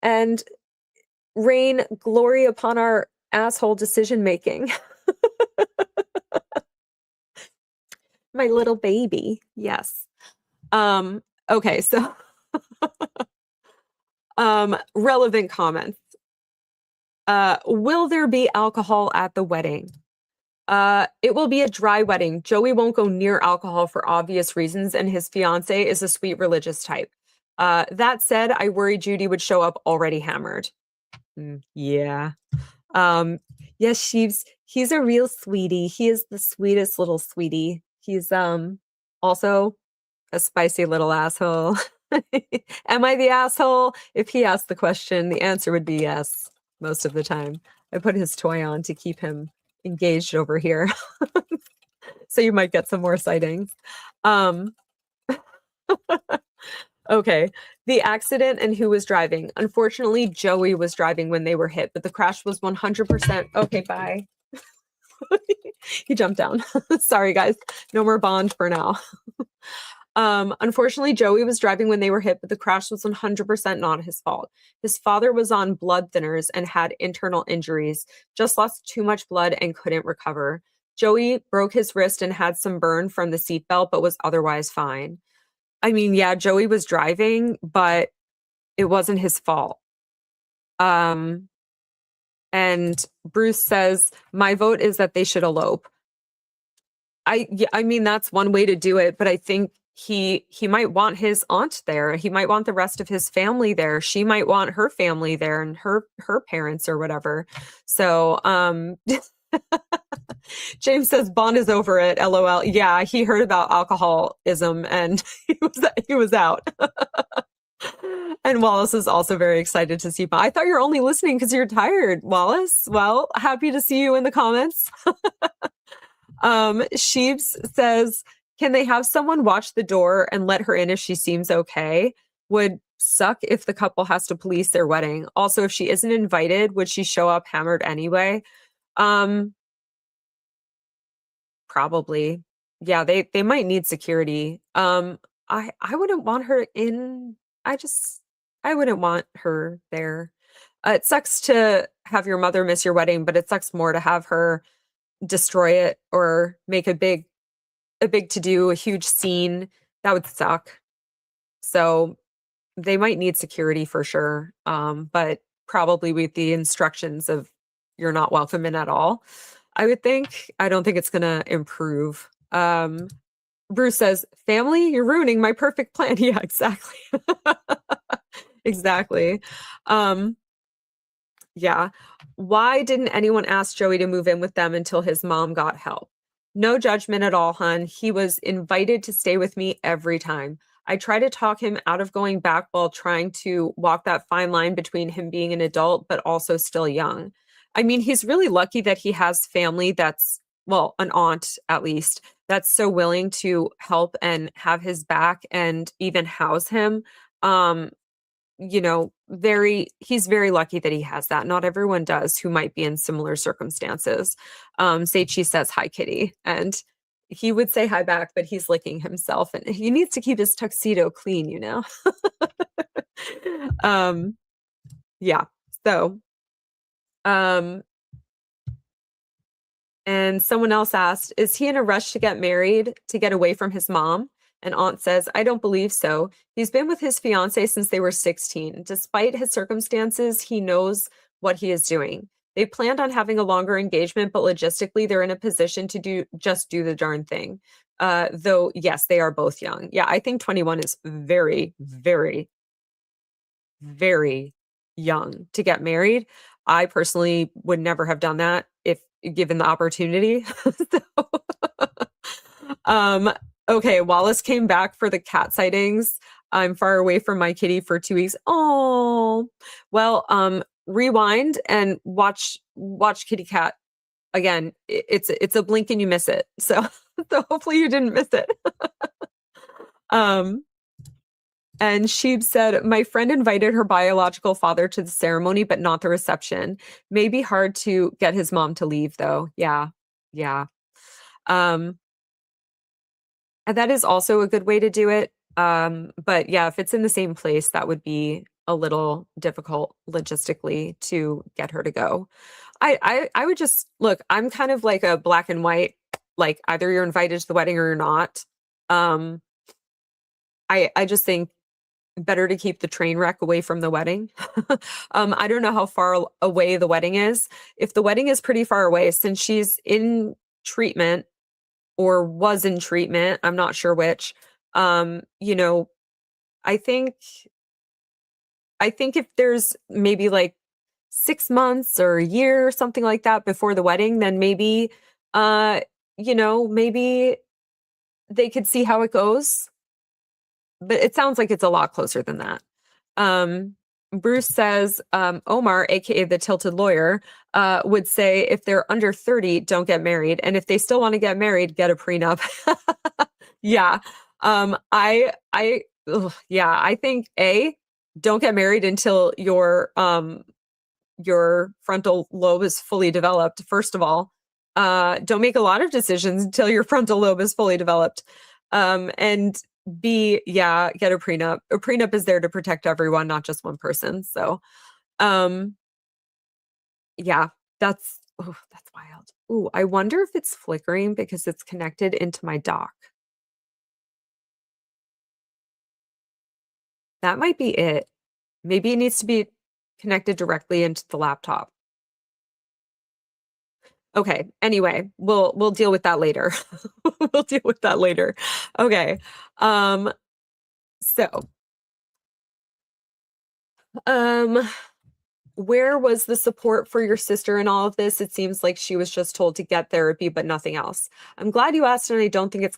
and rain glory upon our asshole decision making. My little baby. Yes. Okay, so relevant comments. Will there be alcohol at the wedding? It will be a dry wedding. Joey won't go near alcohol for obvious reasons, and his fiance is a sweet religious type. That said, I worry Judy would show up already hammered. Yeah. Yes, he's a real sweetie. He is the sweetest little sweetie. He's also a spicy little asshole. Am I the asshole? If he asked the question, the answer would be yes. Most of the time. I put his toy on to keep him engaged over here. So you might get some more sightings. Okay. The accident and who was driving. Unfortunately, Joey was driving when they were hit, but the crash was 100%. Okay, bye. He jumped down. Sorry, guys. No more bond for now. Unfortunately, Joey was driving when they were hit, but the crash was 100% not his fault. His father was on blood thinners and had internal injuries, just lost too much blood and couldn't recover. Joey broke his wrist and had some burn from the seatbelt, but was otherwise fine. I mean, yeah, Joey was driving, but it wasn't his fault. And Bruce says, my vote is that they should elope. I mean, that's one way to do it, but I think he might want his aunt there. He might want the rest of his family there. She might want her family there and her parents or whatever. So, James says Bond is over it. LOL. Yeah, he heard about alcoholism and he was out. And Wallace is also very excited to see. I thought you were only listening because you're tired, Wallace. Well, happy to see you in the comments. Sheebs says, can they have someone watch the door and let her in if she seems okay? Would suck if the couple has to police their wedding. Also, if she isn't invited, would she show up hammered anyway? Probably. Yeah, they might need security. I wouldn't want her in. I wouldn't want her there. It sucks to have your mother miss your wedding, but it sucks more to have her destroy it or make a big to do, a huge scene. That would suck. So they might need security for sure. But probably with the instructions of you're not welcome in at all. I would think. I don't think it's gonna improve. Bruce says, family, you're ruining my perfect plan. Yeah, exactly. Exactly. Yeah. Why didn't anyone ask Joey to move in with them until his mom got help? No judgment at all, hun. He was invited to stay with me every time. I try to talk him out of going back while trying to walk that fine line between him being an adult but also still young. I mean, he's really lucky that he has family that's, well, an aunt at least, that's so willing to help and have his back and even house him. He's very lucky that he has that. Not everyone does who might be in similar circumstances. Seichi says hi, Kitty, and he would say hi back, but he's licking himself and he needs to keep his tuxedo clean, you know. Yeah. So and someone else asked, is he in a rush to get married to get away from his mom? And Aunt says, I don't believe so. He's been with his fiance since they were 16. Despite his circumstances, he knows what he is doing. They planned on having a longer engagement, but logistically, they're in a position to do the darn thing. Though, yes, they are both young. Yeah, I think 21 is very, very, very young to get married. I personally would never have done that if given the opportunity. Okay, Wallace came back for the cat sightings. I'm far away from my kitty for 2 weeks. Oh, well, rewind and watch Kitty Cat again. It's a blink and you miss it. So hopefully you didn't miss it. And Sheeb said, my friend invited her biological father to the ceremony, but not the reception. Maybe hard to get his mom to leave, though. Yeah. And that is also a good way to do it. But yeah, if it's in the same place, that would be a little difficult logistically to get her to go. I would just look, I'm kind of like a black and white, like either you're invited to the wedding or you're not. I just think better to keep the train wreck away from the wedding. I don't know how far away the wedding is. If the wedding is pretty far away, since she's in treatment or was in treatment, I'm not sure which, I think if there's maybe like 6 months or a year or something like that before the wedding, then maybe, maybe they could see how it goes. But it sounds like it's a lot closer than that. Bruce says, Omar, aka the tilted lawyer, would say if they're under 30, don't get married. And if they still want to get married, get a prenup. Yeah. I think don't get married until your frontal lobe is fully developed. First of all, don't make a lot of decisions until your frontal lobe is fully developed. And B, yeah, get a prenup. A prenup is there to protect everyone, not just one person. So, yeah, that's wild. Ooh, I wonder if it's flickering because it's connected into my dock. That might be it. Maybe it needs to be connected directly into the laptop. Okay. Anyway, we'll deal with that later. We'll deal with that later. Okay. So, where was the support for your sister in all of this? It seems like she was just told to get therapy, but nothing else. I'm glad you asked, and I don't think it's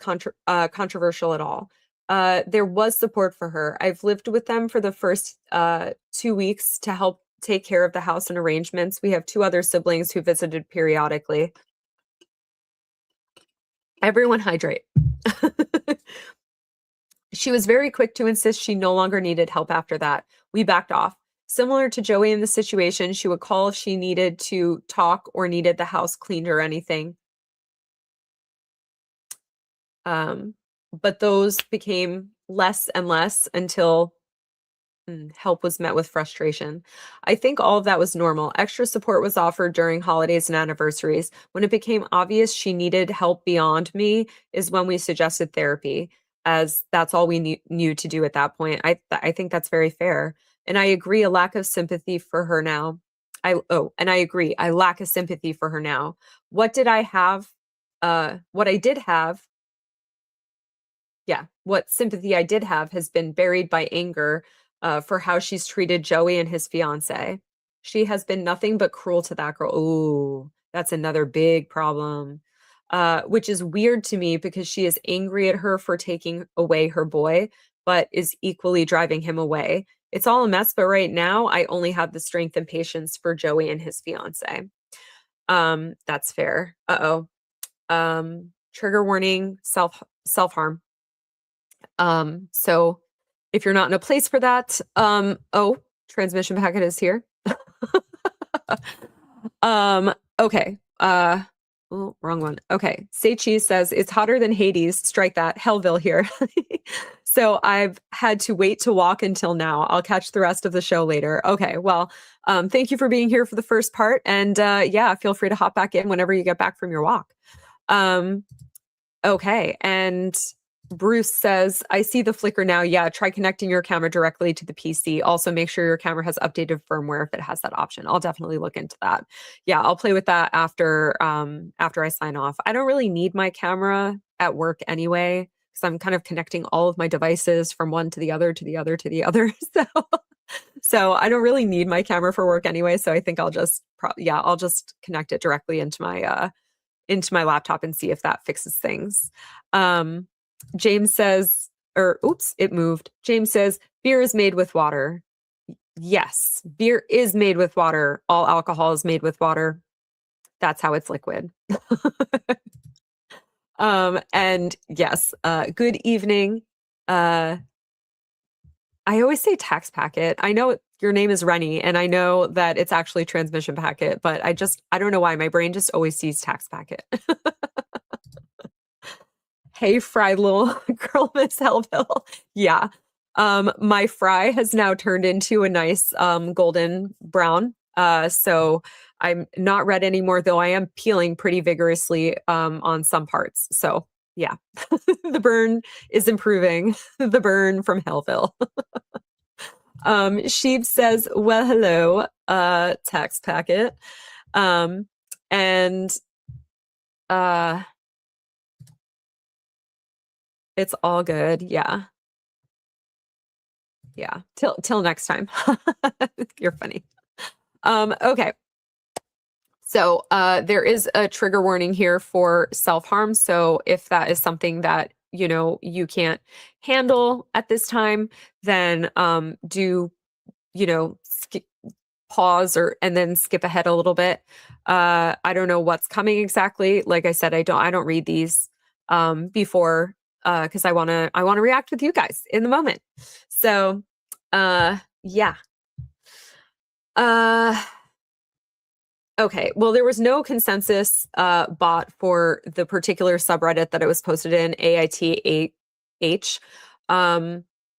controversial at all. There was support for her. I've lived with them for the first 2 weeks to help take care of the house and arrangements. We have two other siblings who visited periodically. Everyone hydrate. She was very quick to insist she no longer needed help after that. We backed off. Similar to Joey in the situation, she would call if she needed to talk or needed the house cleaned or anything. But those became less and less until help was met with frustration. I think all of that was normal. Extra support was offered during holidays and anniversaries. When it became obvious she needed help beyond me is when we suggested therapy, as that's all we knew to do at that point. I think that's very fair. And I agree, a lack of sympathy for her now. And I agree, I lack a sympathy for her now. What did I have? What I did have, what sympathy I did have has been buried by anger for how she's treated Joey and his fiance. She has been nothing but cruel to that girl. Ooh, that's another big problem. Which is weird to me because she is angry at her for taking away her boy, but is equally driving him away. It's all a mess, but right now I only have the strength and patience for Joey and his fiance. That's fair. Uh-oh. Trigger warning, self-harm. So if you're not in a place for that, transmission packet is here. Okay. Wrong one. Okay. Say Cheese says it's hotter than Hades. Strike that. Hellville here. So I've had to wait to walk until now. I'll catch the rest of the show later. Okay. Well, thank you for being here for the first part. And feel free to hop back in whenever you get back from your walk. Okay. And Bruce says, I see the flicker now. Yeah, try connecting your camera directly to the PC. Also, make sure your camera has updated firmware if it has that option. I'll definitely look into that. Yeah, I'll play with that after I sign off. I don't really need my camera at work anyway, because I'm kind of connecting all of my devices from one to the other, to the other, to the other. So I don't really need my camera for work anyway. So I think I'll just connect it directly into my laptop and see if that fixes things. James says, it moved. James says, beer is made with water. Yes, beer is made with water. All alcohol is made with water. That's how it's liquid. And yes, good evening. I always say tax packet. I know your name is Rennie, and I know that it's actually transmission packet, but I don't know why my brain just always sees tax packet. Hey, fry little girl, Miss Hellville. Yeah. My fry has now turned into a nice golden brown. So I'm not red anymore, though I am peeling pretty vigorously on some parts. So yeah, the burn is improving. The burn from Hellville. Sheep says, well, hello, tax packet. It's all good. Yeah. Yeah. Till next time. You're funny. Okay. So, there is a trigger warning here for self-harm. So if that is something that, you can't handle at this time, then, pause and then skip ahead a little bit. I don't know what's coming exactly. Like I said, I don't read these, before, because I want to react with you guys in the moment. So, yeah. Okay. Well, there was no consensus bot for the particular subreddit that it was posted in, AITH.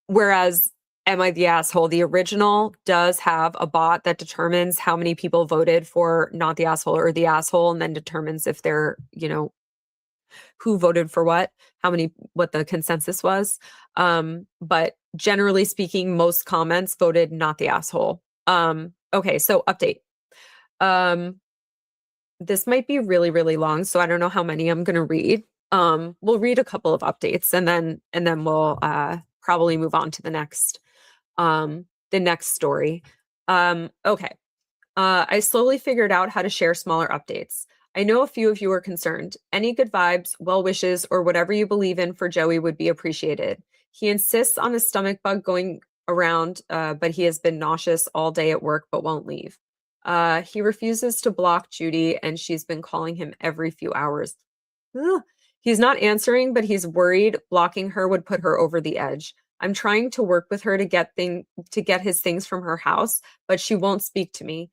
Whereas Am I the Asshole, the original does have a bot that determines how many people voted for not the asshole or the asshole, and then determines if they're, who voted for what the consensus was. But generally speaking, most comments voted not the asshole. Okay, so update. This might be really, really long, so I don't know how many I'm going to read. We'll read a couple of updates and then we'll probably move on to the next story. Okay. I slowly figured out how to share smaller updates. I know a few of you are concerned. Any good vibes, well wishes, or whatever you believe in for Joey would be appreciated. He insists on a stomach bug going around, but he has been nauseous all day at work but won't leave. He refuses to block Judy, and she's been calling him every few hours. Ugh. He's not answering, but he's worried blocking her would put her over the edge. I'm trying to work with her to get his things from her house, but she won't speak to me.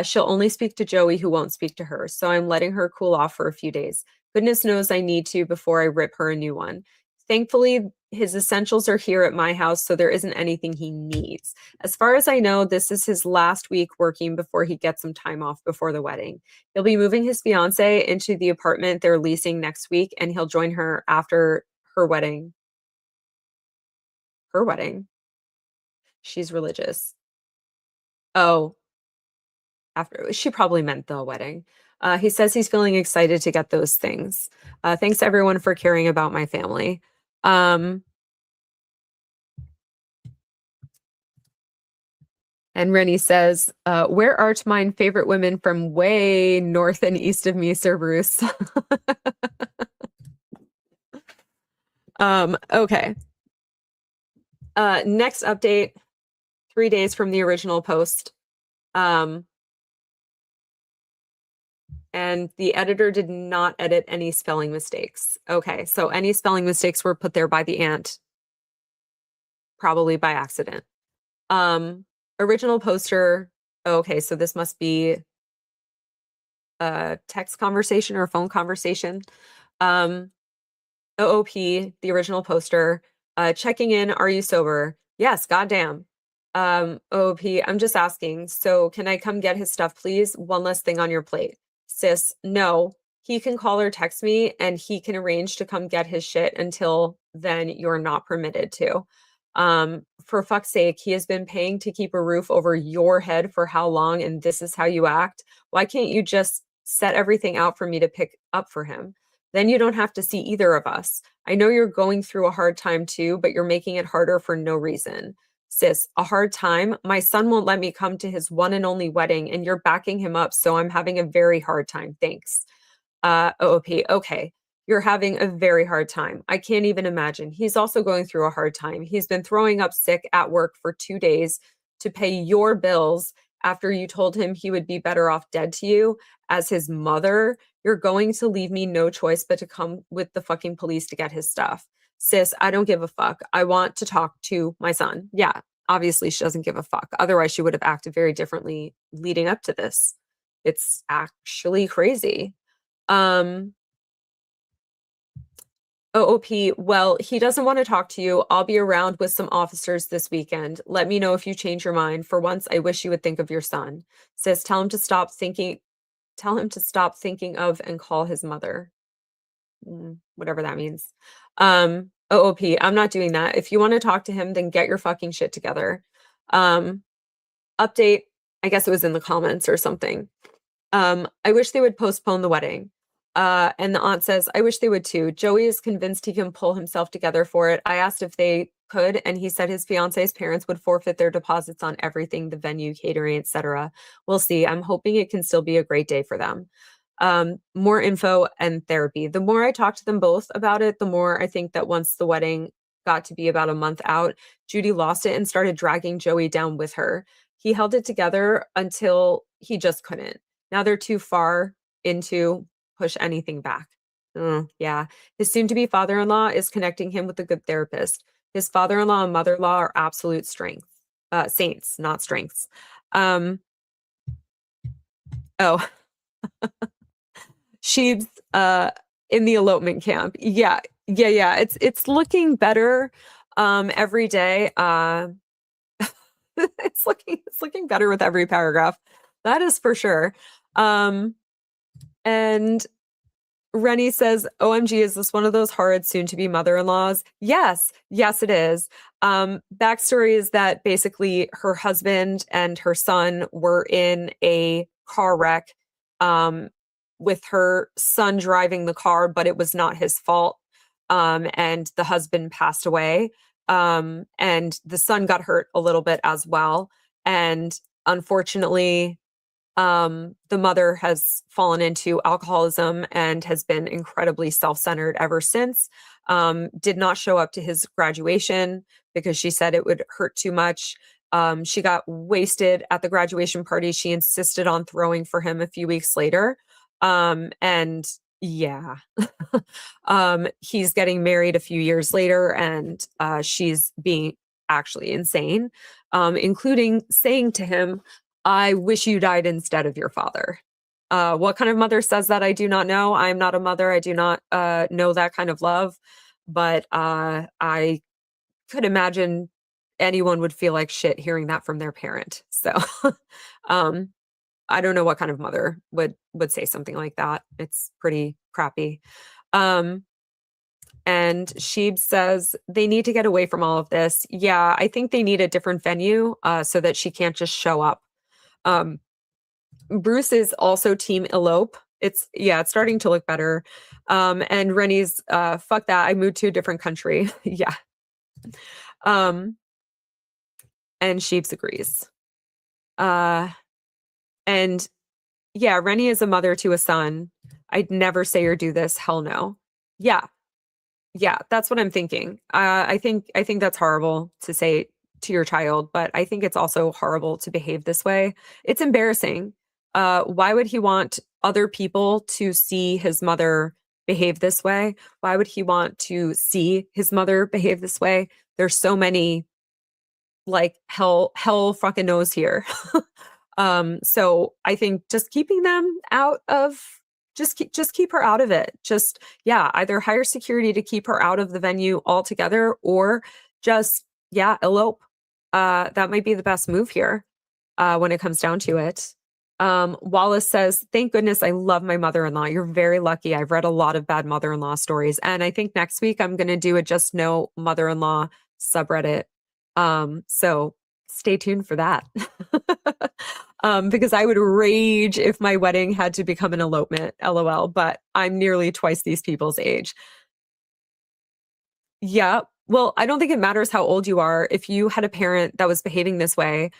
She'll only speak to Joey, who won't speak to her. So I'm letting her cool off for a few days. Goodness knows I need to before I rip her a new one. Thankfully, his essentials are here at my house, so there isn't anything he needs. As far as I know, this is his last week working before he gets some time off before the wedding. He'll be moving his fiance into the apartment they're leasing next week, and he'll join her after her wedding. Her wedding. She's religious. Oh, after she probably meant the wedding. He says he's feeling excited to get those things. Thanks everyone for caring about my family. And Rennie says, where art mine favorite women from way north and east of me, Sir Bruce? Okay. Next update, 3 days from the original post. And the editor did not edit any spelling mistakes. Okay, so any spelling mistakes were put there by the aunt, probably by accident. Original poster. Okay, so this must be a text conversation or a phone conversation. OOP, the original poster. Checking in, are you sober? Yes, goddamn. OOP, I'm just asking. So can I come get his stuff, please? One less thing on your plate. Sis, no. He can call or text me and he can arrange to come get his shit. Until then, you're not permitted to. For fuck's sake, he has been paying to keep a roof over your head for how long, and this is how you act? Why can't you just set everything out for me to pick up for him? Then you don't have to see either of us. I know you're going through a hard time too, but you're making it harder for no reason. Sis, a hard time? My son won't let me come to his one and only wedding, and you're backing him up, so I'm having a very hard time. Thanks. OOP, okay. You're having a very hard time. I can't even imagine. He's also going through a hard time. He's been throwing up sick at work for 2 days to pay your bills after you told him he would be better off dead to you. As his mother, you're going to leave me no choice but to come with the fucking police to get his stuff. Sis, I don't give a fuck. I want to talk to my son. Yeah, obviously she doesn't give a fuck. Otherwise, she would have acted very differently leading up to this. It's actually crazy. OOP, well, he doesn't want to talk to you. I'll be around with some officers this weekend. Let me know if you change your mind. For once, I wish you would think of your son. Sis, tell him to stop thinking of and call his mother. Whatever that means. OOP, I'm not doing that. If you want to talk to him, then get your fucking shit together. Update, I guess it was in the comments or something. I wish they would postpone the wedding. And the aunt says, I wish they would too. Joey is convinced he can pull himself together for it. I asked if they could, and he said his fiance's parents would forfeit their deposits on everything, the venue, catering, etc. We'll see. I'm hoping it can still be a great day for them. More info and therapy. The more I talk to them both about it, the more I think that once the wedding got to be about a month out, Judy lost it and started dragging Joey down with her. He held it together until he just couldn't. Now they're too far into push anything back. Yeah. His soon-to-be father-in-law is connecting him with a good therapist. His father-in-law and mother-in-law are absolute saints, not strengths. Oh, she's in the elopement camp. Yeah. It's looking better every day. It's looking better with every paragraph. That is for sure. And Rennie says, OMG, is this one of those horrid soon-to-be mother-in-laws? Yes, it is. Backstory is that basically her husband and her son were in a car wreck with her son driving the car, but it was not his fault. And the husband passed away. And the son got hurt a little bit as well. And unfortunately, the mother has fallen into alcoholism and has been incredibly self-centered ever since. did not show up to his graduation because she said it would hurt too much. She got wasted at the graduation party. She insisted on throwing for him a few weeks later. And yeah, he's getting married a few years later, and she's being actually insane, including saying to him, I wish you died instead of your father. What kind of mother says that? I do not know. I am not a mother. I do not know that kind of love, but I could imagine anyone would feel like shit hearing that from their parent. So um, I don't know what kind of mother would say something like that. It's pretty crappy. And Sheeb says they need to get away from all of this. Yeah, I think they need a different venue so that she can't just show up. Bruce is also team elope. It's starting to look better. And Rennie's fuck that. I moved to a different country. Yeah. And Sheeps agrees. And yeah, Rennie is a mother to a son. I'd never say or do this. Hell no. Yeah. Yeah, that's what I'm thinking. I think that's horrible to say to your child, but I think it's also horrible to behave this way. It's embarrassing. Why would he want other people to see his mother behave this way? Why would he want to see his mother behave this way? There's so many like hell fucking knows here. So I think just keeping them out of just keep her out of it. Just either hire security to keep her out of the venue altogether, or just elope. That might be the best move here when it comes down to it. Wallace says, thank goodness I love my mother-in-law. You're very lucky. I've read a lot of bad mother-in-law stories. And I think next week I'm going to do a just no mother-in-law subreddit. So stay tuned for that. Because I would rage if my wedding had to become an elopement, LOL, but I'm nearly twice these people's age. Yeah. Well, I don't think it matters how old you are. If you had a parent that was behaving this way,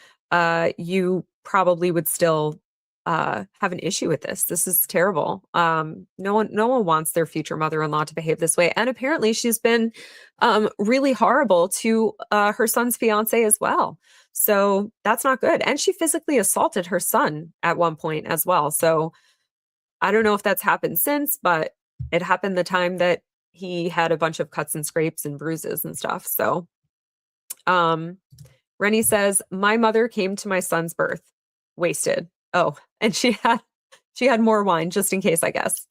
you probably would still have an issue with this. This is terrible. No one wants their future mother-in-law to behave this way. And apparently she's been really horrible to her son's fiance as well. So that's not good. And she physically assaulted her son at one point as well. So I don't know if that's happened since, but it happened the time that he had a bunch of cuts and scrapes and bruises and stuff. So Rennie says, my mother came to my son's birth wasted. Oh, and she had more wine just in case, I guess.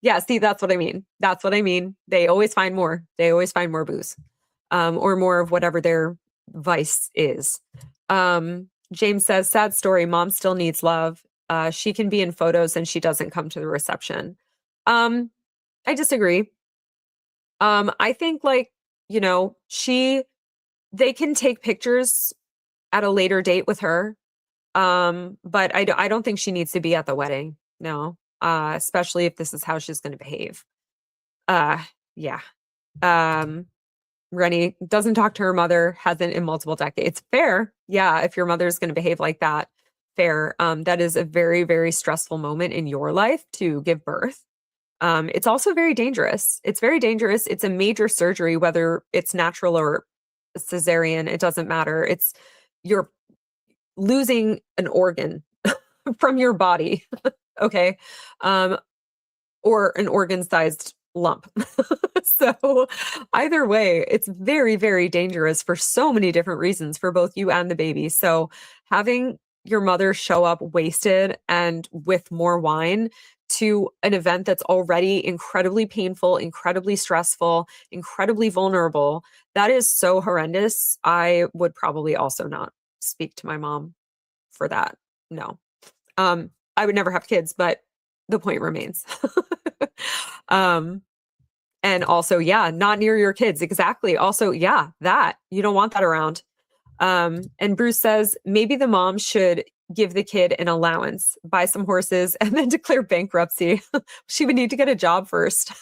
Yeah, see, that's what I mean. That's what I mean. They always find more. They always find more booze. Or more of whatever their vice is. James says, sad story. Mom still needs love. She can be in photos and she doesn't come to the reception. I disagree. I think they can take pictures at a later date with her. But I don't think she needs to be at the wedding. No. Especially if this is how she's going to behave. Yeah. Rennie doesn't talk to her mother, hasn't in multiple decades. Fair. Yeah. If your mother's going to behave like that, fair. That is a very, very stressful moment in your life to give birth. It's also very dangerous. It's very dangerous. It's a major surgery, whether it's natural or cesarean, it doesn't matter. You're losing an organ from your body. Okay. Or an organ-sized lump. So either way, it's very, very dangerous for so many different reasons for both you and the baby. So having your mother show up wasted and with more wine to an event that's already incredibly painful, incredibly stressful, incredibly vulnerable, that is so horrendous. I would probably also not speak to my mom for that. No. I would never have kids, but the point remains. And also, not near your kids. Exactly. Also, that you don't want that around. And Bruce says maybe the mom should give the kid an allowance, buy some horses, and then declare bankruptcy. She would need to get a job first.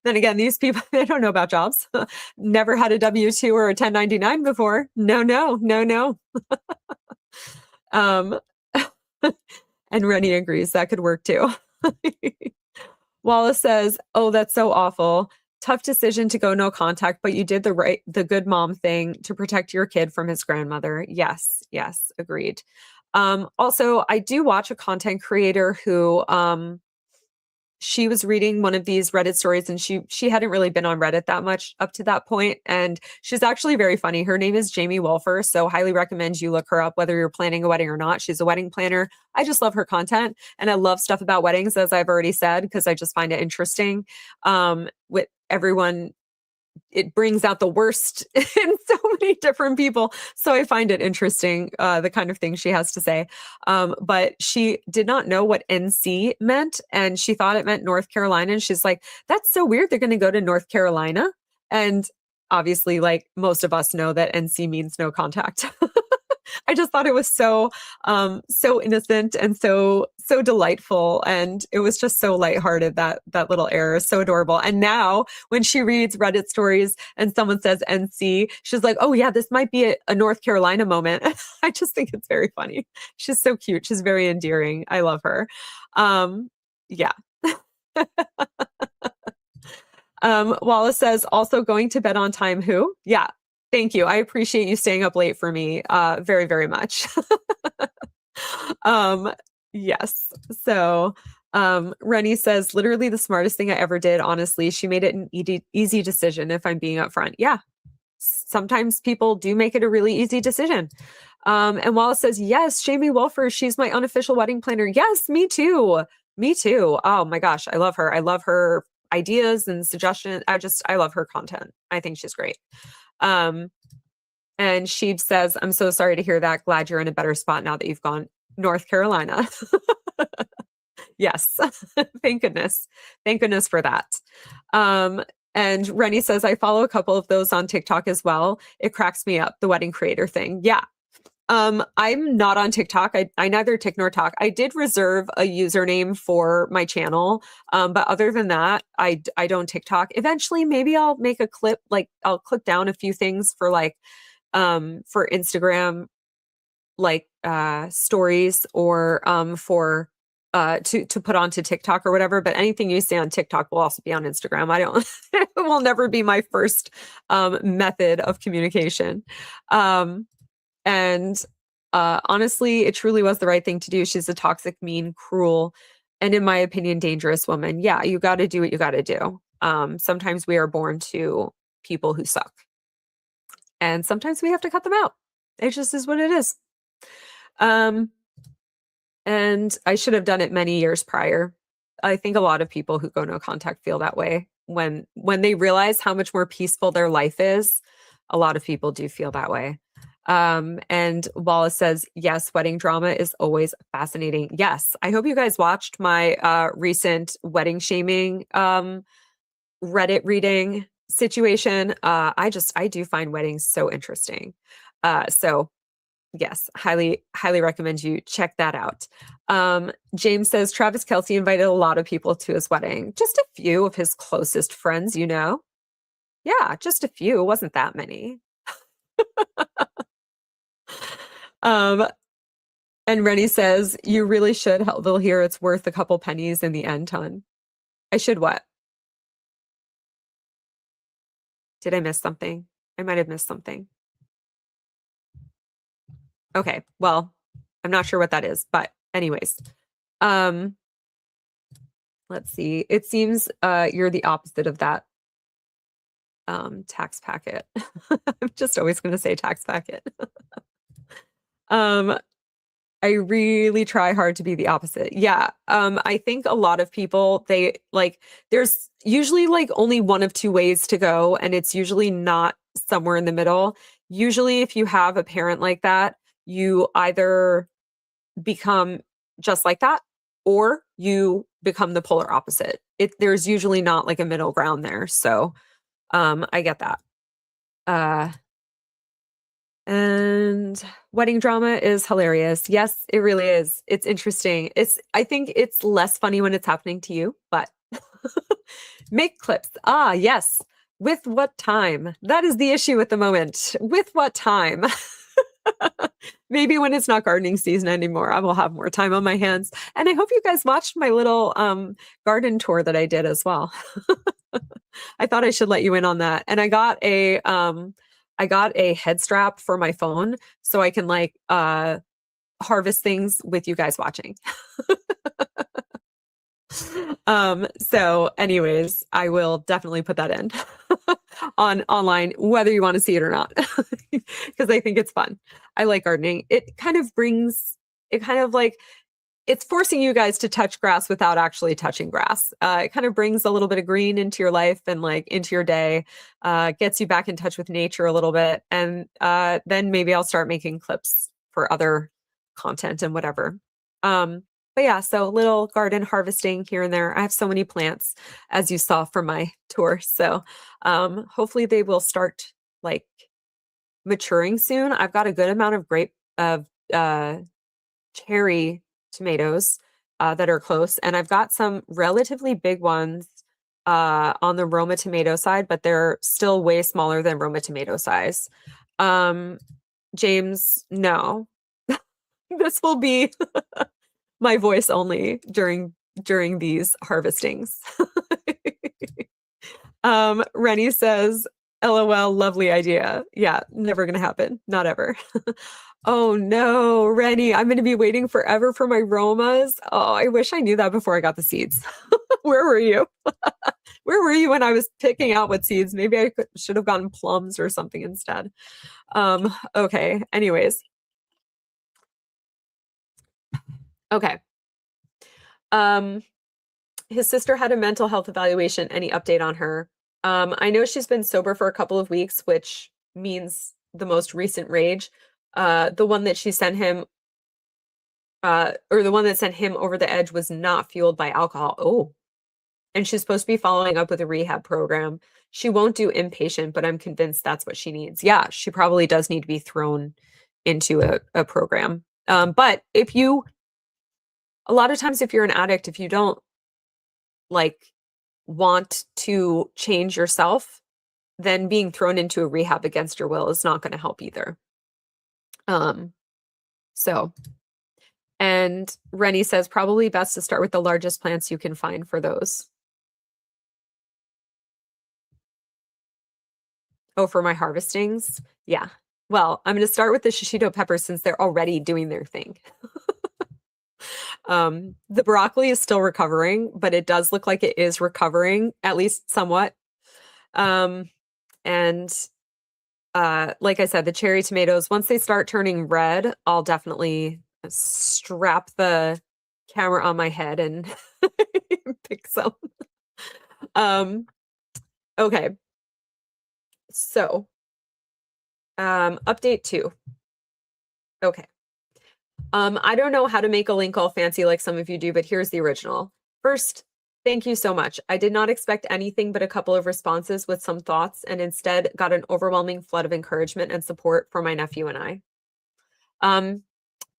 Then again, these people, they don't know about jobs. Never had a W-2 or a 1099 before. No. And Rennie agrees that could work too. Wallace says, oh, that's so awful. Tough decision to go no contact, but you did the good mom thing to protect your kid from his grandmother. Yes, yes, agreed. Also, I do watch a content creator who she was reading one of these Reddit stories, and she hadn't really been on Reddit that much up to that point, and she's actually very funny. Her name is Jamie Wolfer, so highly recommend you look her up whether you're planning a wedding or not. She's a wedding planner. I just love her content, and I love stuff about weddings, as I've already said, because I just find it interesting. With everyone, it brings out the worst in so many different people. So I find it interesting, the kind of thing she has to say. But she did not know what NC meant, and she thought it meant North Carolina. And she's like, that's so weird. They're going to go to North Carolina. And obviously, like most of us know that NC means no contact. I just thought it was so innocent and so delightful, and it was just so lighthearted. That little error is so adorable. And now when she reads Reddit stories and someone says NC, she's like, oh yeah, this might be a North Carolina moment. I just think it's very funny. She's so cute. She's very endearing. I love her. Yeah. Wallace says, also going to bed on time. Who? Yeah. Thank you. I appreciate you staying up late for me very, very much. Yes. So Rennie says, literally the smartest thing I ever did. Honestly, she made it an easy decision, if I'm being upfront. Yeah. Sometimes people do make it a really easy decision. And Wallace says, yes, Jamie Wolfer, she's my unofficial wedding planner. Yes, me too. Me too. Oh my gosh. I love her. I love her ideas and suggestions. I love her content. I think she's great. And Sheeb says, I'm so sorry to hear that. Glad you're in a better spot now that you've gone North Carolina. Yes. Thank goodness. Thank goodness for that. And Rennie says, I follow a couple of those on TikTok as well. It cracks me up, the wedding creator thing. Yeah. I'm not on TikTok. I neither tick nor talk. I did reserve a username for my channel. But other than that, I don't TikTok. Eventually, maybe I'll make a clip, like I'll click down a few things for like, for Instagram, like, stories, or, for, to put onto TikTok or whatever. But anything you say on TikTok will also be on Instagram. It will never be my first, method of communication. And honestly, it truly was the right thing to do. She's a toxic, mean, cruel, and in my opinion, dangerous woman. Yeah, you got to do what you got to do. Sometimes we are born to people who suck, and sometimes we have to cut them out. It just is what it is. And I should have done it many years prior. I think a lot of people who go no contact feel that way when they realize how much more peaceful their life is. A lot of people do feel that way. And Wallace says, yes, wedding drama is always fascinating. Yes. I hope you guys watched my recent wedding shaming Reddit reading situation. I do find weddings so interesting. So yes, highly recommend you check that out. James says, Travis Kelce invited a lot of people to his wedding. Just a few of his closest friends, you know? Yeah, just a few. It wasn't that many. And Rennie says, you really should Hellville here. It's worth a couple pennies in the end, ton. I should what? Did I miss something? I might have missed something. Okay, well, I'm not sure what that is, but anyways. Let's see. It seems you're the opposite of that tax packet. I'm just always going to say tax packet. I really try hard to be the opposite. Yeah. I think a lot of people, they like, there's usually like only one of two ways to go, and it's usually not somewhere in the middle. Usually if you have a parent like that, you either become just like that or you become the polar opposite. There's usually not like a middle ground there. So, I get that. And wedding drama is hilarious. Yes, it really is. It's interesting. I think it's less funny when it's happening to you, but make clips. Ah, yes. With what time? That is the issue at the moment. With what time? Maybe when it's not gardening season anymore, I will have more time on my hands. And I hope you guys watched my little garden tour that I did as well. I thought I should let you in on that. And I got a head strap for my phone so I can like harvest things with you guys watching. So anyways, I will definitely put that in on online, whether you want to see it or not, because I think it's fun. I like gardening. It kind of like, it's forcing you guys to touch grass without actually touching grass. It kind of brings a little bit of green into your life and like into your day, gets you back in touch with nature a little bit. And then maybe I'll start making clips for other content and whatever. But yeah, so a little garden harvesting here and there. I have so many plants, as you saw from my tour. So hopefully they will start like maturing soon. I've got a good amount of cherry tomatoes that are close, and I've got some relatively big ones on the Roma tomato side, but they're still way smaller than Roma tomato size. Um, James, no, this will be my voice only during these harvestings. Rennie says, LOL, lovely idea. Yeah, never gonna happen. Not ever. Oh no, Rennie, I'm gonna be waiting forever for my Romas. Oh, I wish I knew that before I got the seeds. Where were you? Where were you when I was picking out what seeds? Maybe should have gotten plums or something instead. Okay, anyways. Okay. His sister had a mental health evaluation. Any update on her? I know she's been sober for a couple of weeks, which means the most recent rage. The one that she sent him, or the one that sent him over the edge was not fueled by alcohol. Oh, and she's supposed to be following up with a rehab program. She won't do inpatient, but I'm convinced that's what she needs. Yeah, she probably does need to be thrown into a program. But a lot of times, if you're an addict, if you don't like want to change yourself, then being thrown into a rehab against your will is not going to help either. Um, so, and Rennie says probably best to start with the largest plants you can find for those. Oh, for my harvestings? Yeah. Well, I'm going to start with the shishito peppers since they're already doing their thing. The broccoli is still recovering, but it does look like it is recovering, at least somewhat. And like I said, the cherry tomatoes, once they start turning red, I'll definitely strap the camera on my head and pick some. Okay. So, update 2. Okay. I don't know how to make a link all fancy like some of you do, but here's the original. First, thank you so much. I did not expect anything but a couple of responses with some thoughts, and instead got an overwhelming flood of encouragement and support for my nephew and I.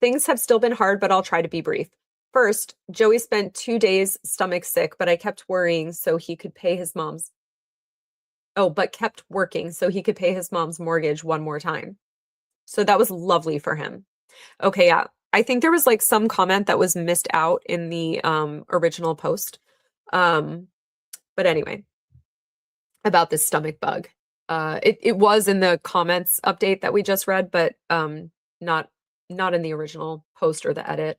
Things have still been hard, but I'll try to be brief. First, Joey spent 2 days stomach sick, but I kept worrying so he could pay his mom's. Oh, but kept working so he could pay his mom's mortgage one more time. So that was lovely for him. Okay, yeah. I think there was like some comment that was missed out in the original post. But anyway, about this stomach bug. It was in the comments update that we just read, but not in the original post or the edit.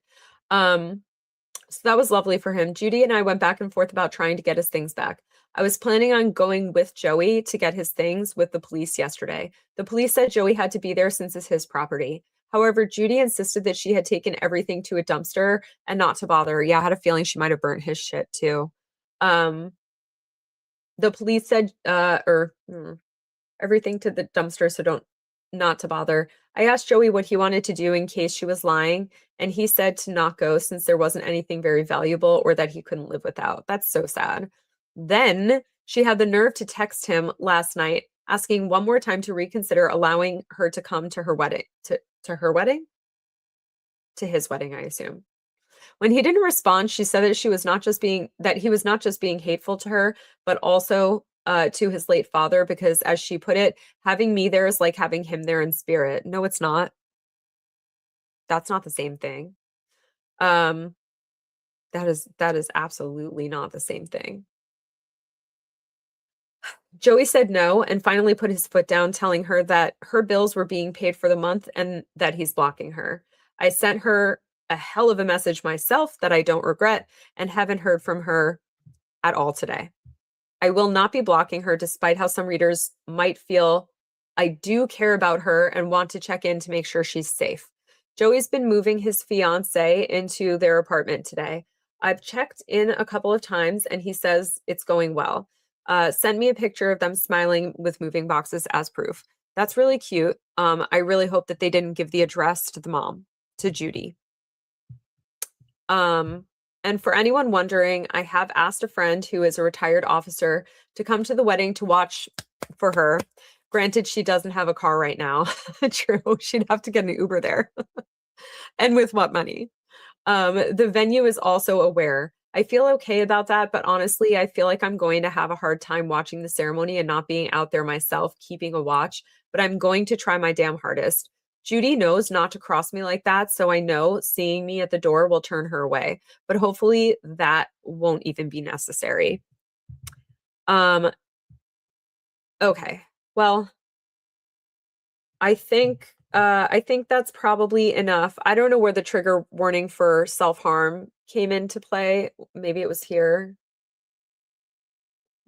So that was lovely for him. Judy and I went back and forth about trying to get his things back. I was planning on going with Joey to get his things with the police yesterday. The police said Joey had to be there since it's his property. However, Judy insisted that she had taken everything to a dumpster and not to bother. Yeah, I had a feeling she might have burnt his shit too. The police said, everything to the dumpster, so not to bother. I asked Joey what he wanted to do in case she was lying, and he said to not go since there wasn't anything very valuable or that he couldn't live without. That's so sad. Then she had the nerve to text him last night asking one more time to reconsider allowing her to come to her wedding. To her wedding? To his wedding, I assume. When he didn't respond, she said that he was not just being hateful to her, but also to his late father, because as she put it, having me there is like having him there in spirit. No, it's not. That's not the same thing. That is absolutely not the same thing. Joey said no and finally put his foot down, telling her that her bills were being paid for the month and that he's blocking her. I sent her a hell of a message myself that I don't regret and haven't heard from her at all today. I will not be blocking her despite how some readers might feel. I do care about her and want to check in to make sure she's safe. Joey's been moving his fiance into their apartment today. I've checked in a couple of times and he says it's going well. Send me a picture of them smiling with moving boxes as proof. That's really cute. I really hope that they didn't give the address to the mom, to Judy. And for anyone wondering, I have asked a friend who is a retired officer to come to the wedding to watch for her. Granted, she doesn't have a car right now. True, she'd have to get an Uber there. And with what money? The venue is also aware. I feel okay about that, but honestly, I feel like I'm going to have a hard time watching the ceremony and not being out there myself, keeping a watch, but I'm going to try my damn hardest. Judy knows not to cross me like that, so I know seeing me at the door will turn her away, but hopefully that won't even be necessary. Okay. Well, I think that's probably enough. I don't know where the trigger warning for self-harm came into play. Maybe it was here.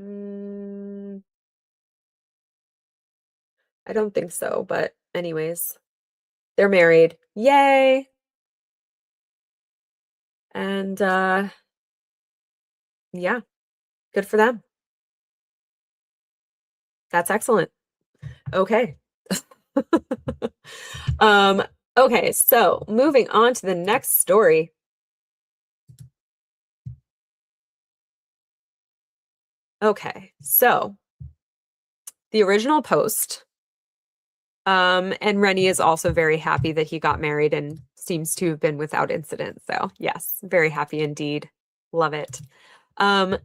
Mm, I don't think so, but anyways, they're married. Yay! And yeah, good for them. That's excellent. Okay. Um, okay, so moving on to the next story. Okay, so the original post, and Rennie is also very happy that he got married and seems to have been without incident. So yes, very happy indeed. Love it. Um,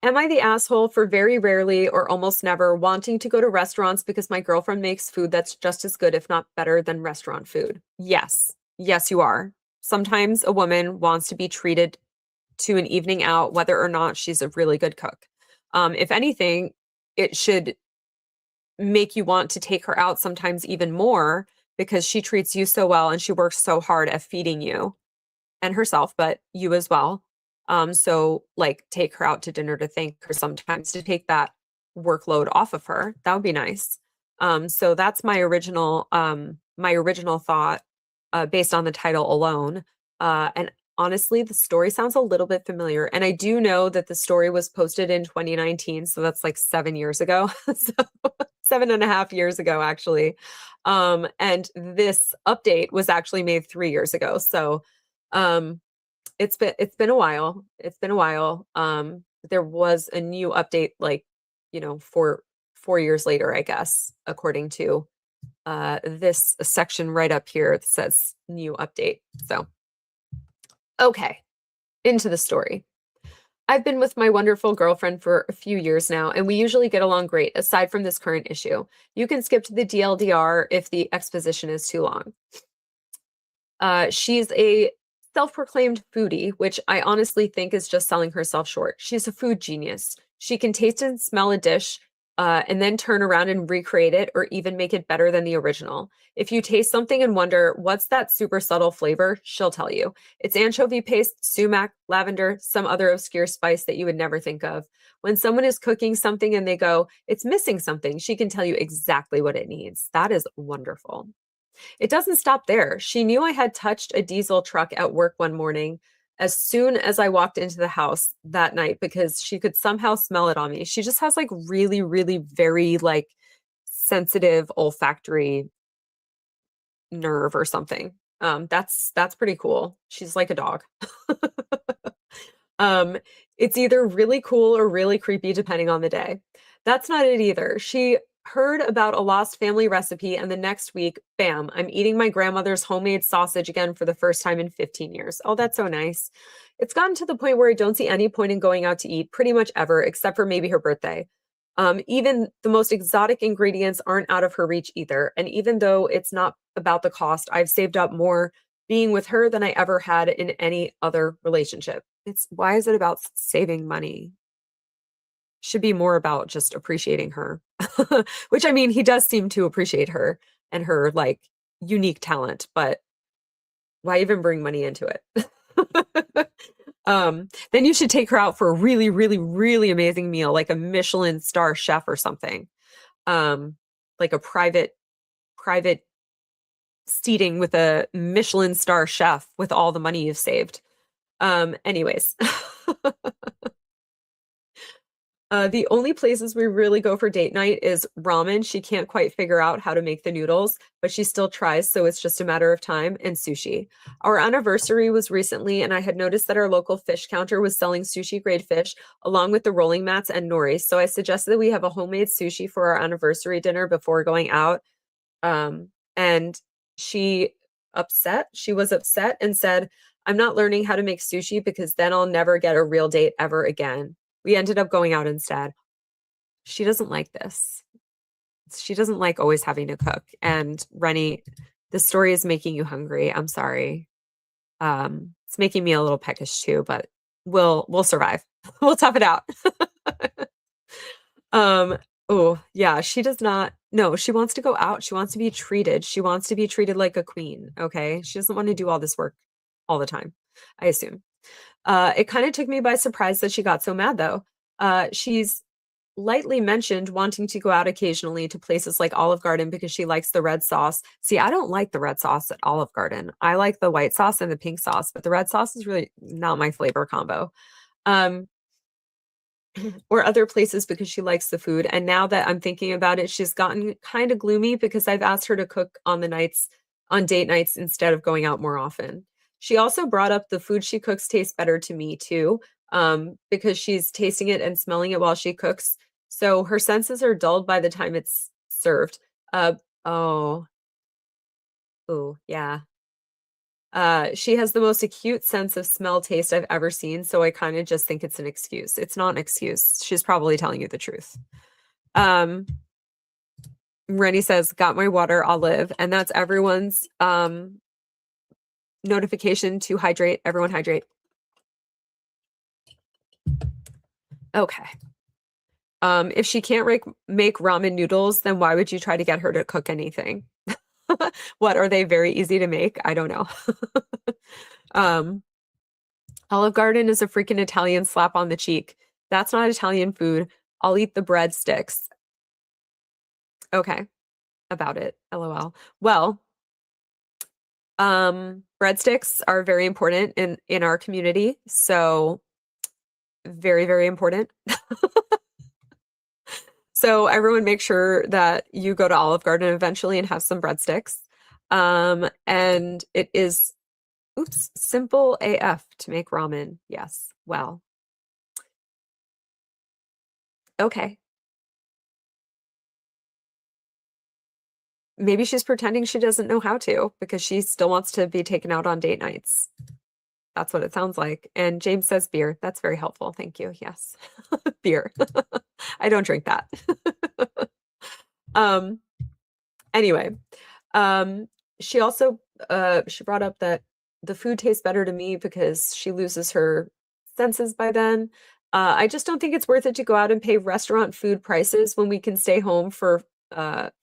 Am I the asshole for very rarely or almost never wanting to go to restaurants because my girlfriend makes food that's just as good, if not better, than restaurant food? Yes. Yes, you are. Sometimes a woman wants to be treated to an evening out, whether or not she's a really good cook. If anything, it should make you want to take her out sometimes even more because she treats you so well and she works so hard at feeding you and herself, but you as well. So like take her out to dinner to thank her sometimes to take that workload off of her. That would be nice. So that's my original thought based on the title alone. And honestly, the story sounds a little bit familiar. And I do know that the story was posted in 2019, so that's like 7 years ago. So 7.5 years ago, actually. And this update was actually made 3 years ago. So um it's been a while. It's been a while. There was a new update, like, 4 years later, I guess, according to this section right up here that says new update. So, okay, into the story. I've been with my wonderful girlfriend for a few years now, and we usually get along great, aside from this current issue. You can skip to the DLDR if the exposition is too long. She's a self-proclaimed foodie, which I honestly think is just selling herself short. She's a food genius. She can taste and smell a dish, and then turn around and recreate it or even make it better than the original. If you taste something and wonder, what's that super subtle flavor? She'll tell you. It's anchovy paste, sumac, lavender, some other obscure spice that you would never think of. When someone is cooking something and they go, it's missing something, she can tell you exactly what it needs. That is wonderful. It doesn't stop there. She knew I had touched a diesel truck at work one morning as soon as I walked into the house that night because she could somehow smell it on me. She just has like really, really very like sensitive olfactory nerve or something. That's pretty cool. She's like a dog. Um, it's either really cool or really creepy depending on the day. That's not it either. She heard about a lost family recipe, and the next week, bam, I'm eating my grandmother's homemade sausage again for the first time in 15 years. Oh, that's so nice. It's gotten to the point where I don't see any point in going out to eat pretty much ever, except for maybe her birthday. Even the most exotic ingredients aren't out of her reach either. And even though it's not about the cost, I've saved up more being with her than I ever had in any other relationship. It's why is it about saving money? should be more about just appreciating her. Which I mean, he does seem to appreciate her and her like unique talent, but why even bring money into it? Then you should take her out for a really, really, really amazing meal, like a Michelin star chef or something. Um, like a private seating with a Michelin star chef with all the money you've saved. Anyways. The only places we really go for date night is ramen. She can't quite figure out how to make the noodles, but she still tries, so it's just a matter of time, and sushi. Our anniversary was recently, and I had noticed that our local fish counter was selling sushi grade fish along with the rolling mats and nori. So I suggested that we have a homemade sushi for our anniversary dinner before going out. And she was upset and said, I'm not learning how to make sushi because then I'll never get a real date ever again. We ended up going out instead. She doesn't like this. She doesn't like always having to cook. And Rennie, the story is making you hungry. I'm sorry. It's making me a little peckish too, but we'll survive. We'll tough it out. Oh, yeah, she does not. No, she wants to go out. She wants to be treated. She wants to be treated like a queen, okay? She doesn't want to do all this work all the time, I assume. It kind of took me by surprise that she got so mad, though. She's lightly mentioned wanting to go out occasionally to places like Olive Garden because she likes the red sauce. See, I don't like the red sauce at Olive Garden. I like the white sauce and the pink sauce, but the red sauce is really not my flavor combo. Um, or other places because she likes the food. And now that I'm thinking about it, she's gotten kind of gloomy because I've asked her to cook on date nights instead of going out more often. She also brought up the food she cooks tastes better to me too, because she's tasting it and smelling it while she cooks. So her senses are dulled by the time it's served. Uh, oh, oh, yeah. She has the most acute sense of smell taste I've ever seen, so I kind of just think it's an excuse. It's not an excuse. She's probably telling you the truth. Um, Rennie says, got my water, I'll live. And that's everyone's notification to hydrate. Everyone hydrate. Okay. If she can't make ramen noodles, then why would you try to get her to cook anything? What, are they very easy to make? I don't know. Olive Garden is a freaking Italian slap on the cheek. That's not Italian food. I'll eat the breadsticks. Okay, about it. LOL. Well, breadsticks are very important in our community. So very, very important. So everyone make sure that you go to Olive Garden eventually and have some breadsticks. And it is, oops, simple AF to make ramen. Yes. Well. Okay. Maybe she's pretending she doesn't know how to because she still wants to be taken out on date nights. That's what it sounds like. And James says beer. That's very helpful. Thank you. Yes. Beer. I don't drink that. Anyway, she also she brought up that the food tastes better to me because she loses her senses by then. I just don't think it's worth it to go out and pay restaurant food prices when we can stay home for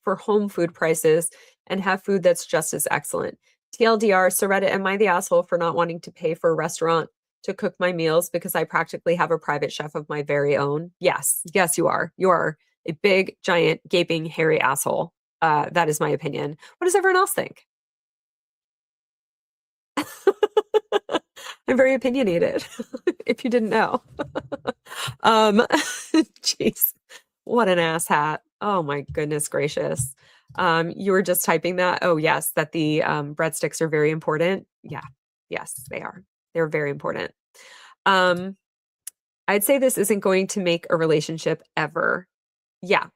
home food prices and have food that's just as excellent. TLDR, Soretta, am I the asshole for not wanting to pay for a restaurant to cook my meals because I practically have a private chef of my very own? Yes, yes, you are. You are a big, giant, gaping, hairy asshole. That is my opinion. What does everyone else think? I'm very opinionated, if you didn't know. Jeez, what an ass hat. Oh my goodness gracious. You were just typing that. Oh yes, that the breadsticks are very important. Yeah, yes, they are. They're very important. I'd say this isn't going to make a relationship ever. Yeah.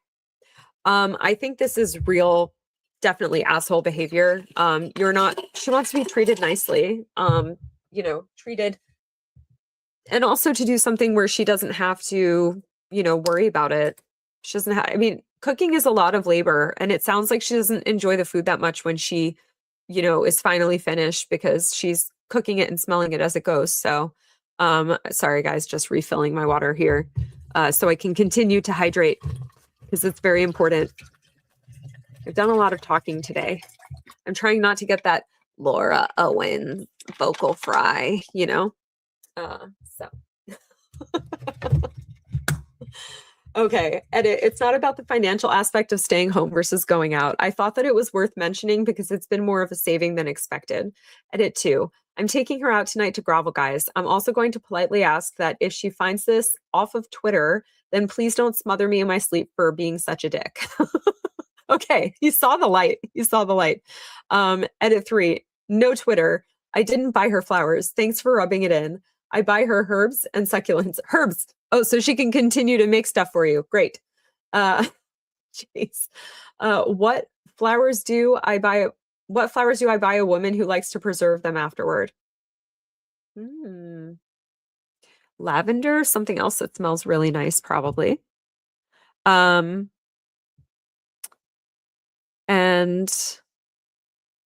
I think this is real, definitely asshole behavior. She wants to be treated nicely, treated, and also to do something where she doesn't have to, worry about it. She doesn't have, I mean, cooking is a lot of labor, and it sounds like she doesn't enjoy the food that much when she, is finally finished because she's cooking it and smelling it as it goes. So, sorry guys, just refilling my water here. so I can continue to hydrate because it's very important. I've done a lot of talking today. I'm trying not to get that Laura Owens vocal fry, you know? So. Okay, edit. It's not about the financial aspect of staying home versus going out. I thought that it was worth mentioning because it's been more of a saving than expected. Edit 2. I'm taking her out tonight to grovel, guys. I'm also going to politely ask that if she finds this off of Twitter, then please don't smother me in my sleep for being such a dick. Okay, you saw the light. You saw the light. Edit 3. No Twitter. I didn't buy her flowers. Thanks for rubbing it in. I buy her herbs and succulents. Herbs. Oh, so she can continue to make stuff for you. Great. Jeez. What flowers do I buy? What flowers do I buy a woman who likes to preserve them afterward? Lavender, something else that smells really nice, probably. And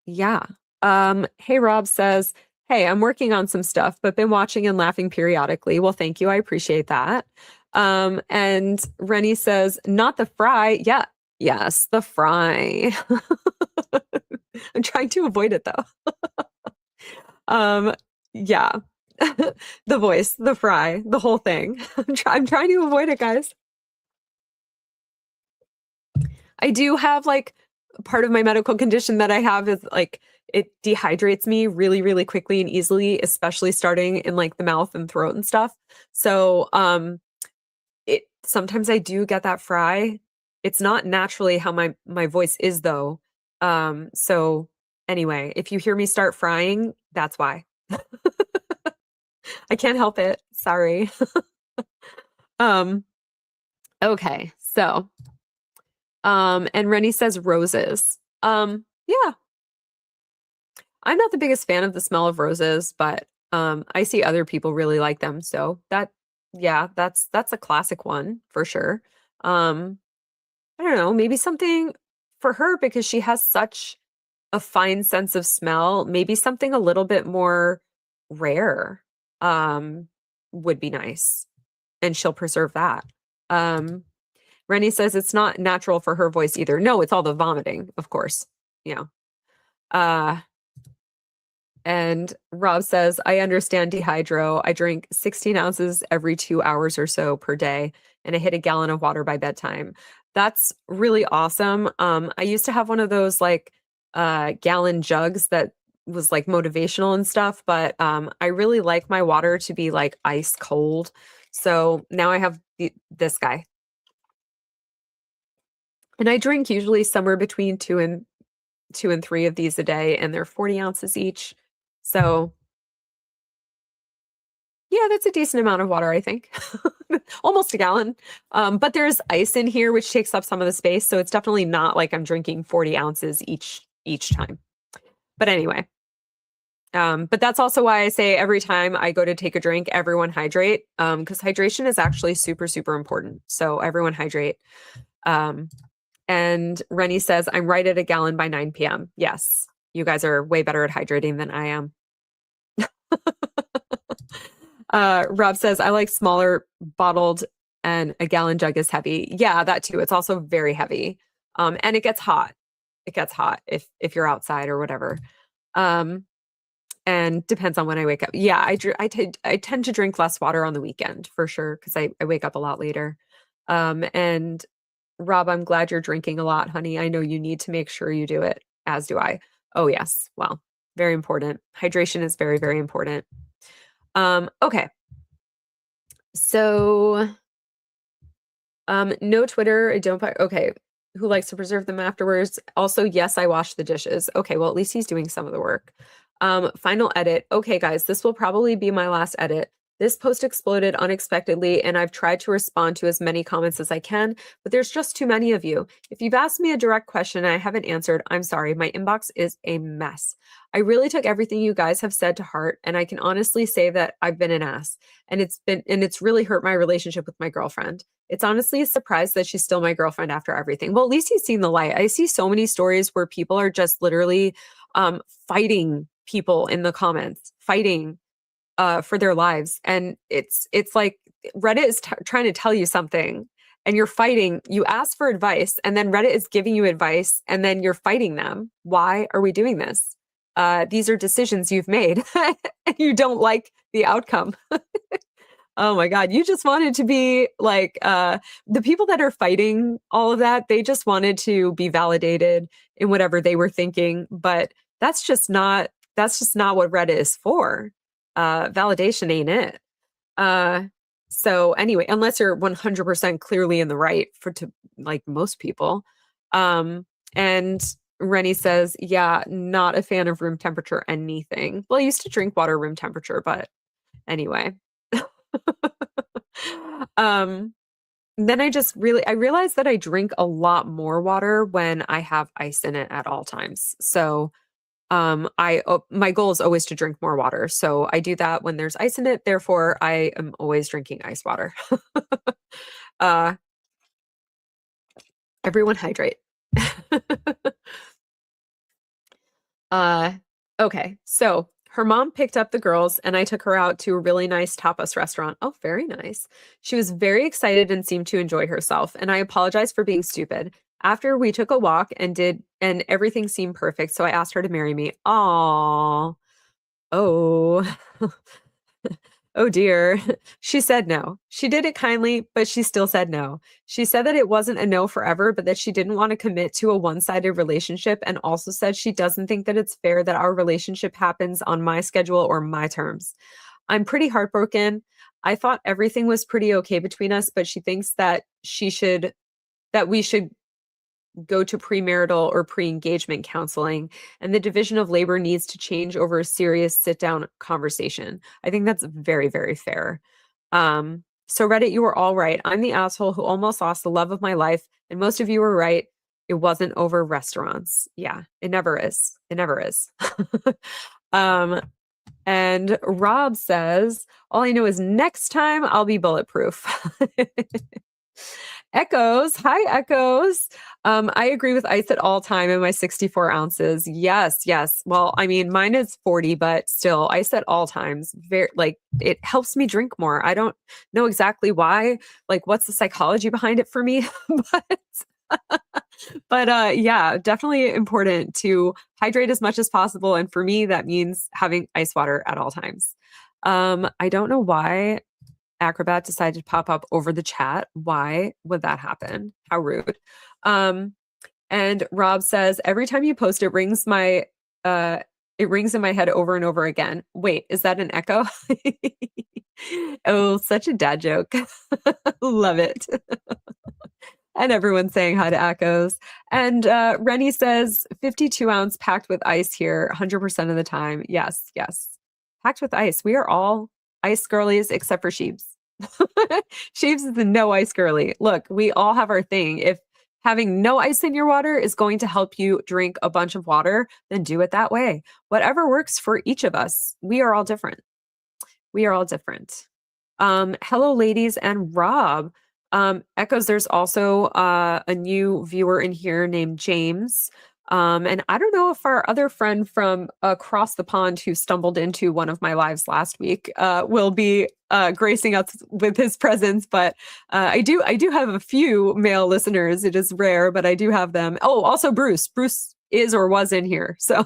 yeah. Hey, Rob says, hey, I'm working on some stuff, but been watching and laughing periodically. Well, thank you. I appreciate that. And Rennie says, not the fry. Yeah. Yes, the fry. I'm trying to avoid it though. Yeah. The voice, the fry, the whole thing. I'm trying to avoid it, guys. I do have like part of my medical condition that I have is like it dehydrates me really, really quickly and easily, especially starting in like the mouth and throat and stuff. So it sometimes I do get that fry. It's not naturally how my voice is though. So anyway, if you hear me start frying, that's why. I can't help it. Sorry. Okay, so and Rennie says roses. Yeah. I'm not the biggest fan of the smell of roses, but I see other people really like them. So yeah, that's a classic one for sure. I don't know, maybe something for her because she has such a fine sense of smell, maybe something a little bit more rare would be nice. And she'll preserve that. Rennie says it's not natural for her voice either. No, it's all the vomiting, of course. Yeah. And Rob says, I understand dehydro. I drink 16 ounces every 2 hours or so per day, and I hit a gallon of water by bedtime. That's really awesome. I used to have one of those like gallon jugs that was like motivational and stuff, but I really like my water to be like ice cold. So now I have this guy. And I drink usually somewhere between two and 3 of these a day, and they're 40 ounces each. So yeah, that's a decent amount of water, I think. Almost a gallon. But there's ice in here, which takes up some of the space. So it's definitely not like I'm drinking 40 ounces each time. But anyway. But that's also why I say every time I go to take a drink, everyone hydrate. Because hydration is actually super, super important. So everyone hydrate. And Rennie says, I'm right at a gallon by 9 p.m. Yes, you guys are way better at hydrating than I am. Rob says, I like smaller bottled and a gallon jug is heavy. Yeah, that too. It's also very heavy. And it gets hot. It gets hot if you're outside or whatever. And depends on when I wake up. Yeah, I tend to drink less water on the weekend for sure because I wake up a lot later. And Rob, I'm glad you're drinking a lot, honey. I know you need to make sure you do it, as do I. Oh, yes. Well, very important. Hydration is very, very important. Okay. So, no Twitter. I don't. Okay. Who likes to preserve them afterwards? Also, yes, I wash the dishes. Okay. Well, at least he's doing some of the work. Final edit. Okay, guys, this will probably be my last edit. This post exploded unexpectedly, and I've tried to respond to as many comments as I can, but there's just too many of you. If you've asked me a direct question and I haven't answered, I'm sorry. My inbox is a mess. I really took everything you guys have said to heart, and I can honestly say that I've been an ass, and it's really hurt my relationship with my girlfriend. It's honestly a surprise that she's still my girlfriend after everything. Well, at least you've seen the light. I see so many stories where people are just literally fighting people in the comments, fighting for their lives. And it's like Reddit is trying to tell you something and you're fighting. You ask for advice and then Reddit is giving you advice and then you're fighting them. Why are we doing this? These are decisions you've made and you don't like the outcome. Oh my God. You just wanted to be like the people that are fighting all of that, they just wanted to be validated in whatever they were thinking. But that's just not what Reddit is for. Validation ain't it. So anyway, unless you're 100% clearly in the right to like most people. And Rennie says, yeah, not a fan of room temperature anything. Well, I used to drink water room temperature, but anyway. Then I realized that I drink a lot more water when I have ice in it at all times. So my goal is always to drink more water. So I do that when there's ice in it. Therefore, I am always drinking ice water. Everyone hydrate. Okay. So her mom picked up the girls and I took her out to a really nice tapas restaurant. Oh, very nice. She was very excited and seemed to enjoy herself, and I apologized for being stupid. After we took a walk and everything seemed perfect, so I asked her to marry me. Aww. Oh. Oh dear. She said no. She did it kindly, but she still said no. She said that it wasn't a no forever, but that she didn't want to commit to a one-sided relationship, and also said she doesn't think that it's fair that our relationship happens on my schedule or my terms. I'm pretty heartbroken. I thought everything was pretty okay between us, but she thinks that we should go to premarital or pre-engagement counseling, and the division of labor needs to change over a serious sit-down conversation. I think that's very, very fair. So Reddit, you were all right. I'm the asshole who almost lost the love of my life, and most of you were right. It wasn't over restaurants. Yeah, it never is. It never is. And Rob says, all I know is next time I'll be bulletproof. Echoes. Hi, Echoes. I agree with ice at all time in my 64 ounces. Yes, yes. Well, I mean, mine is 40, but still ice at all times. Very like it helps me drink more. I don't know exactly why, like what's the psychology behind it for me, but yeah, definitely important to hydrate as much as possible. And for me, that means having ice water at all times. I don't know why Acrobat decided to pop up over the chat. Why would that happen? How rude. And Rob says, every time you post, it rings in my head over and over again. Wait, is that an echo? Oh, such a dad joke. Love it. And everyone's saying hi to Echoes. And Rennie says 52-ounce packed with ice here 100% of the time. Yes, yes. Packed with ice. We are all ice girlies except for Sheebs. Sheebs is the no ice girly. Look, we all have our thing. If having no ice in your water is going to help you drink a bunch of water, then do it that way. Whatever works for each of us. We are all different. We are all different. Hello, ladies and Rob. Echoes, there's also a new viewer in here named James. And I don't know if our other friend from across the pond who stumbled into one of my lives last week will be gracing us with his presence, but I do have a few male listeners. It is rare, but I do have them. Oh, also Bruce. Bruce is or was in here. So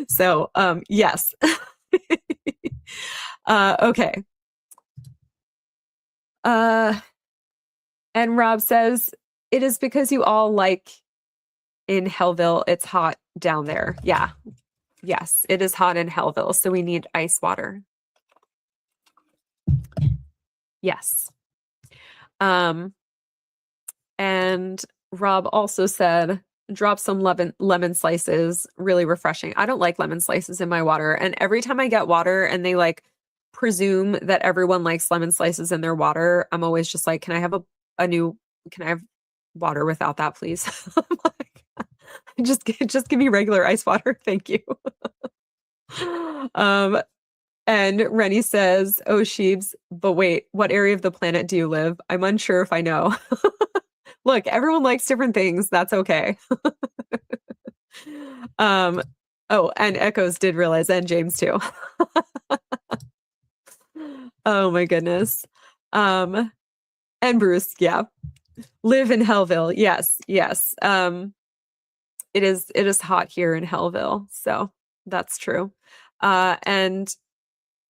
so yes. Okay. And Rob says, it is because you all like in Hellville, it's hot down there. Yeah. Yes, it is hot in Hellville, so we need ice water. Yes. And Rob also said, drop some lemon slices, really refreshing. I don't like lemon slices in my water. And every time I get water and they like presume that everyone likes lemon slices in their water, I'm always just like, can I have can I have water without that, please? Just give me regular ice water. Thank you. And Rennie says, oh, Sheebs, but wait, what area of the planet do you live? I'm unsure if I know. Look, everyone likes different things. That's okay. Oh, and Echoes did realize, and James too. Oh my goodness. Um, and Bruce, yeah. Live in Hellville. Yes, yes. It is hot here in Hellville, so that's true. And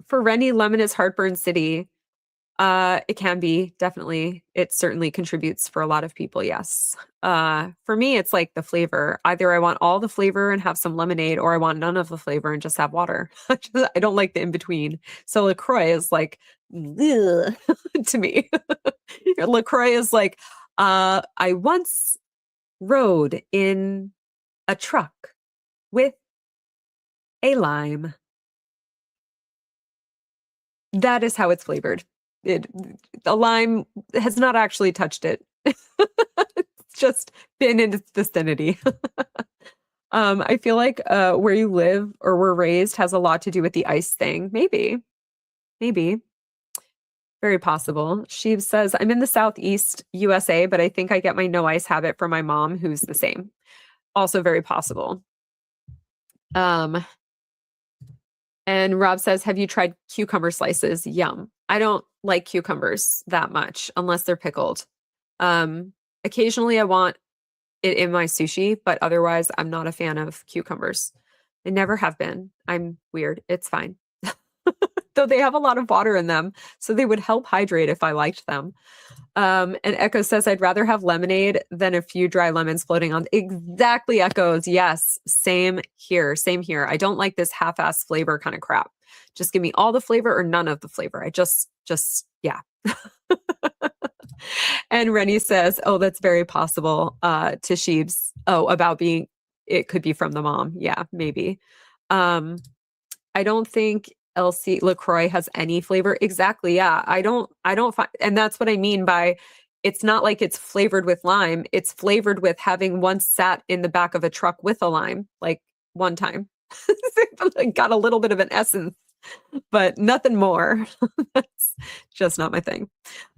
for Rennie, lemon is heartburn city. It can be, definitely. It certainly contributes for a lot of people, yes. For me, it's like the flavor. Either I want all the flavor and have some lemonade, or I want none of the flavor and just have water. I don't like the in between. So LaCroix is like, ugh, to me. LaCroix is like, I once rode in a truck with a lime. That is how it's flavored. It The lime has not actually touched it. It's just been in its vicinity. I feel like where you live or were raised has a lot to do with the ice thing. Maybe, maybe. Very possible. She says, I'm in the Southeast USA, but I think I get my no ice habit from my mom, who's the same. Also very possible. And Rob says, have you tried cucumber slices? Yum. I don't like cucumbers that much unless they're pickled. Occasionally I want it in my sushi, but otherwise I'm not a fan of cucumbers. I never have been. I'm weird. It's fine. Though they have a lot of water in them, so they would help hydrate if I liked them. And Echo says, I'd rather have lemonade than a few dry lemons floating on. Exactly, Echoes. Yes, same here. Same here. I don't like this half-ass flavor kind of crap. Just give me all the flavor or none of the flavor. I just, yeah. And Rennie says, oh, that's very possible. To Sheebs. Oh, about being, it could be from the mom. Yeah, maybe. I don't think Elsie LaCroix has any flavor. Exactly. Yeah. I don't find, and that's what I mean by it's not like it's flavored with lime. It's flavored with having once sat in the back of a truck with a lime, like one time. Got a little bit of an essence, but nothing more. That's just not my thing.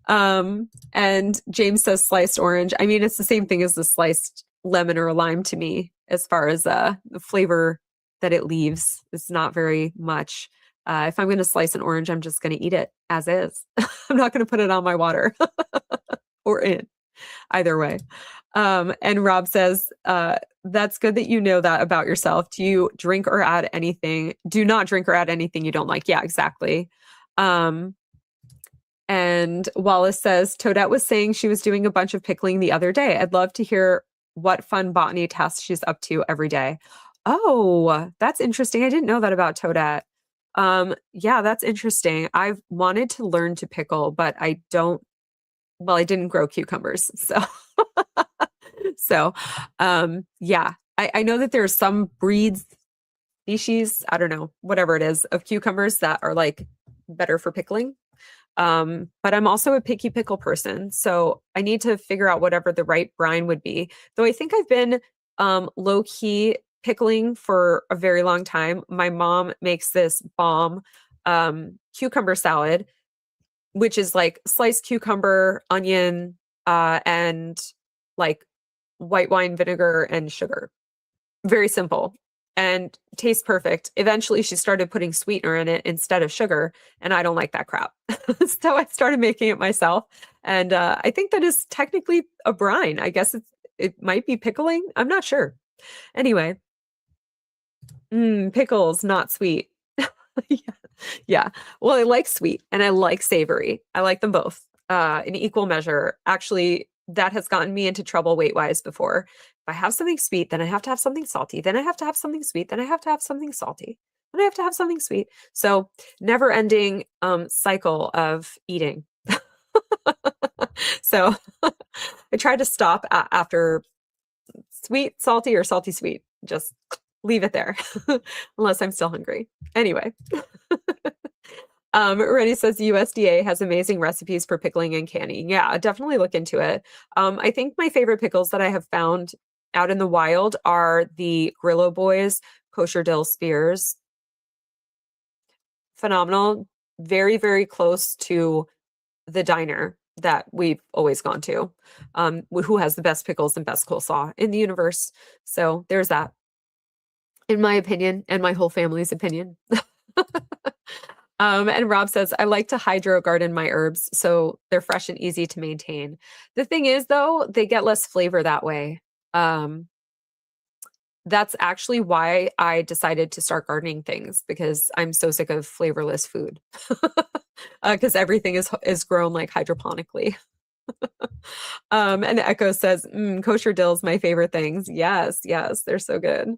And James says sliced orange. I mean, it's the same thing as the sliced lemon or lime to me, as far as the flavor that it leaves. It's not very much. If I'm going to slice an orange, I'm just going to eat it as is. I'm not going to put it on my water or in, either way. And Rob says, that's good that you know that about yourself. Do you drink or add anything? Do not drink or add anything you don't like. Yeah, exactly. And Wallace says, Toadette was saying she was doing a bunch of pickling the other day. I'd love to hear what fun botany tasks she's up to every day. Oh, that's interesting. I didn't know that about Toadette. Yeah, that's interesting. I've wanted to learn to pickle, but I didn't grow cucumbers. So, yeah, I know that there's some species, I don't know, whatever it is, of cucumbers that are like better for pickling. But I'm also a picky pickle person, so I need to figure out whatever the right brine would be. Though I think I've been low key pickling for a very long time. My mom makes this bomb cucumber salad, which is like sliced cucumber, onion, and like white wine vinegar and sugar. Very simple and tastes perfect. Eventually, she started putting sweetener in it instead of sugar, and I don't like that crap. So I started making it myself, and I think that is technically a brine. I guess it might be pickling. I'm not sure. Anyway, pickles, not sweet. Yeah. Yeah. Well, I like sweet and I like savory. I like them both in equal measure. Actually, that has gotten me into trouble weight-wise before. If I have something sweet, then I have to have something salty. Then I have to have something sweet. Then I have to have something salty. Then I have to have something sweet. So never-ending cycle of eating. So I try to stop after sweet, salty, or salty, sweet. Just leave it there unless I'm still hungry. Anyway. Rennie says USDA has amazing recipes for pickling and canning. Yeah, definitely look into it. I think my favorite pickles that I have found out in the wild are the Grillo Boys kosher dill spears. Phenomenal. Very, very close to the diner that we've always gone to, who has the best pickles and best coleslaw in the universe. So there's that, in my opinion, and my whole family's opinion. And Rob says, I like to hydro garden my herbs so they're fresh and easy to maintain. The thing is, though, they get less flavor that way. Um, that's actually why I decided to start gardening things because I'm so sick of flavorless food. Because everything is grown like hydroponically. And Echo says, kosher dill is my favorite things. Yes, yes, they're so good.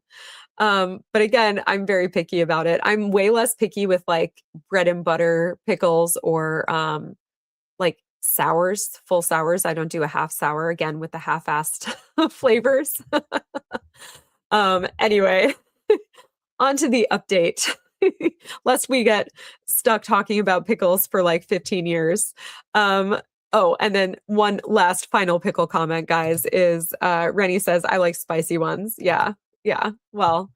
But again, I'm very picky about it. I'm way less picky with like bread and butter pickles or like sours, full sours. I don't do a half sour again with the half-assed flavors. Anyway, on to the update. Lest we get stuck talking about pickles for like 15 years. Oh, and then one last final pickle comment, guys, is Rennie says, I like spicy ones. Yeah, yeah. Well,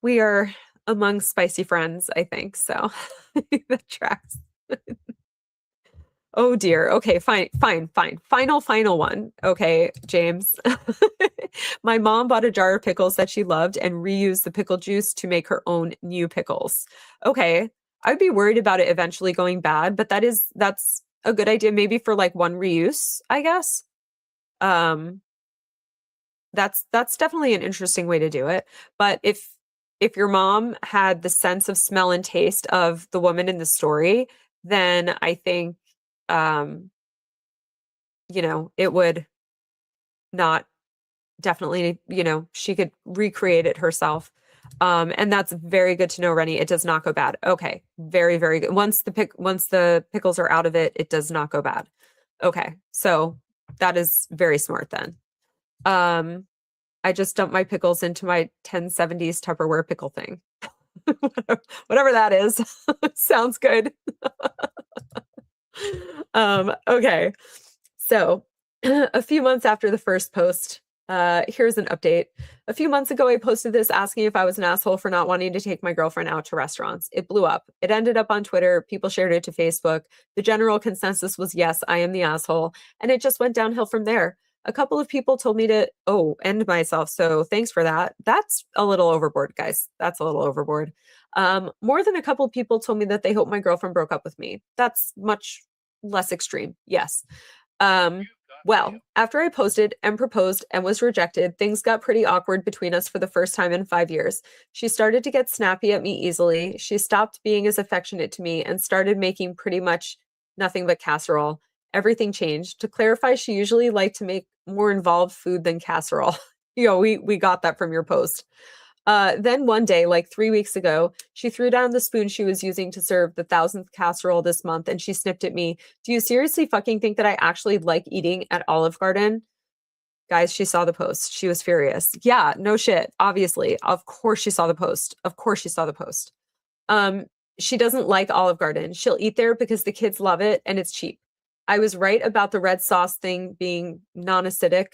we are among spicy friends, I think. So that tracks. Oh dear. Okay, fine, fine, fine. Final one. Okay, James. My mom bought a jar of pickles that she loved and reused the pickle juice to make her own new pickles. Okay. I'd be worried about it eventually going bad, but that's a good idea maybe for like one reuse, I guess. Um that's definitely an interesting way to do it. But if your mom had the sense of smell and taste of the woman in the story, then I think um it would not definitely, she could recreate it herself. And that's very good to know, Rennie. It does not go bad. Okay. Very, very good. Once the pickles are out of it, it does not go bad. Okay. So that is very smart then. I just dumped my pickles into my 1070s Tupperware pickle thing. Whatever that is. Sounds good. Okay. So a few months after the first post, here's an update. A few months ago, I posted this asking if I was an asshole for not wanting to take my girlfriend out to restaurants. It blew up. It ended up on Twitter. People shared it to Facebook. The general consensus was, yes, I am the asshole. And it just went downhill from there. A couple of people told me to, end myself. So thanks for that. That's a little overboard, guys. That's a little overboard. More than a couple of people told me that they hope my girlfriend broke up with me. That's much less extreme. Yes. Well, after I posted and proposed and was rejected, things got pretty awkward between us for the first time in 5 years. She started to get snappy at me easily. She stopped being as affectionate to me and started making pretty much nothing but casserole. Everything changed. To clarify, she usually liked to make more involved food than casserole. We got that from your post. Then one day, like 3 weeks ago, she threw down the spoon she was using to serve the 1,000th casserole this month, and she snipped at me. Do you seriously fucking think that I actually like eating at Olive Garden? Guys, she saw the post. She was furious. Yeah, no shit. Obviously. Of course she saw the post. Of course she saw the post. She doesn't like Olive Garden. She'll eat there because the kids love it and it's cheap. I was right about the red sauce thing being non-acidic.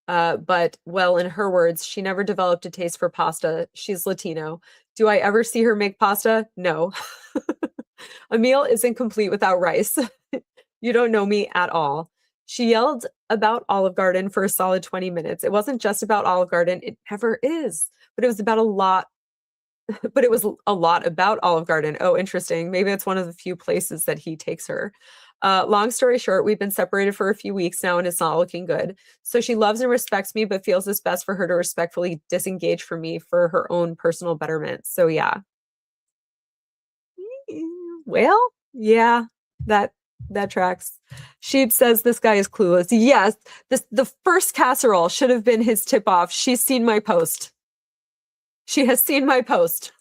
But, well, in her words, she never developed a taste for pasta. She's Latino. Do I ever see her make pasta? No. A meal isn't complete without rice. You don't know me at all. She yelled about Olive Garden for a solid 20 minutes. It wasn't just about Olive Garden. It never is. But it was about a lot. But it was a lot about Olive Garden. Oh, interesting. Maybe it's one of the few places that he takes her. Long story short, we've been separated for a few weeks now and it's not looking good. So she loves and respects me, but feels it's best for her to respectfully disengage from me for her own personal betterment. So yeah. Well, yeah, that tracks. Sheep says this guy is clueless. Yes, the first casserole should have been his tip off. She's seen my post. She has seen my post.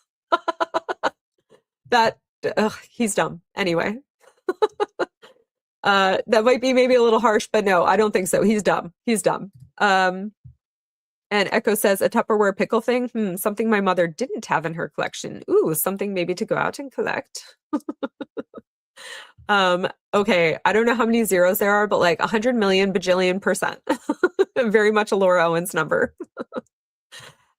He's dumb. Anyway. That might be maybe a little harsh, but no, I don't think so. He's dumb. He's dumb. And Echo says a Tupperware pickle thing. Something my mother didn't have in her collection. Ooh, something maybe to go out and collect. Okay, I don't know how many zeros there are, but like 100 million bajillion %. Very much a Laura Owens number.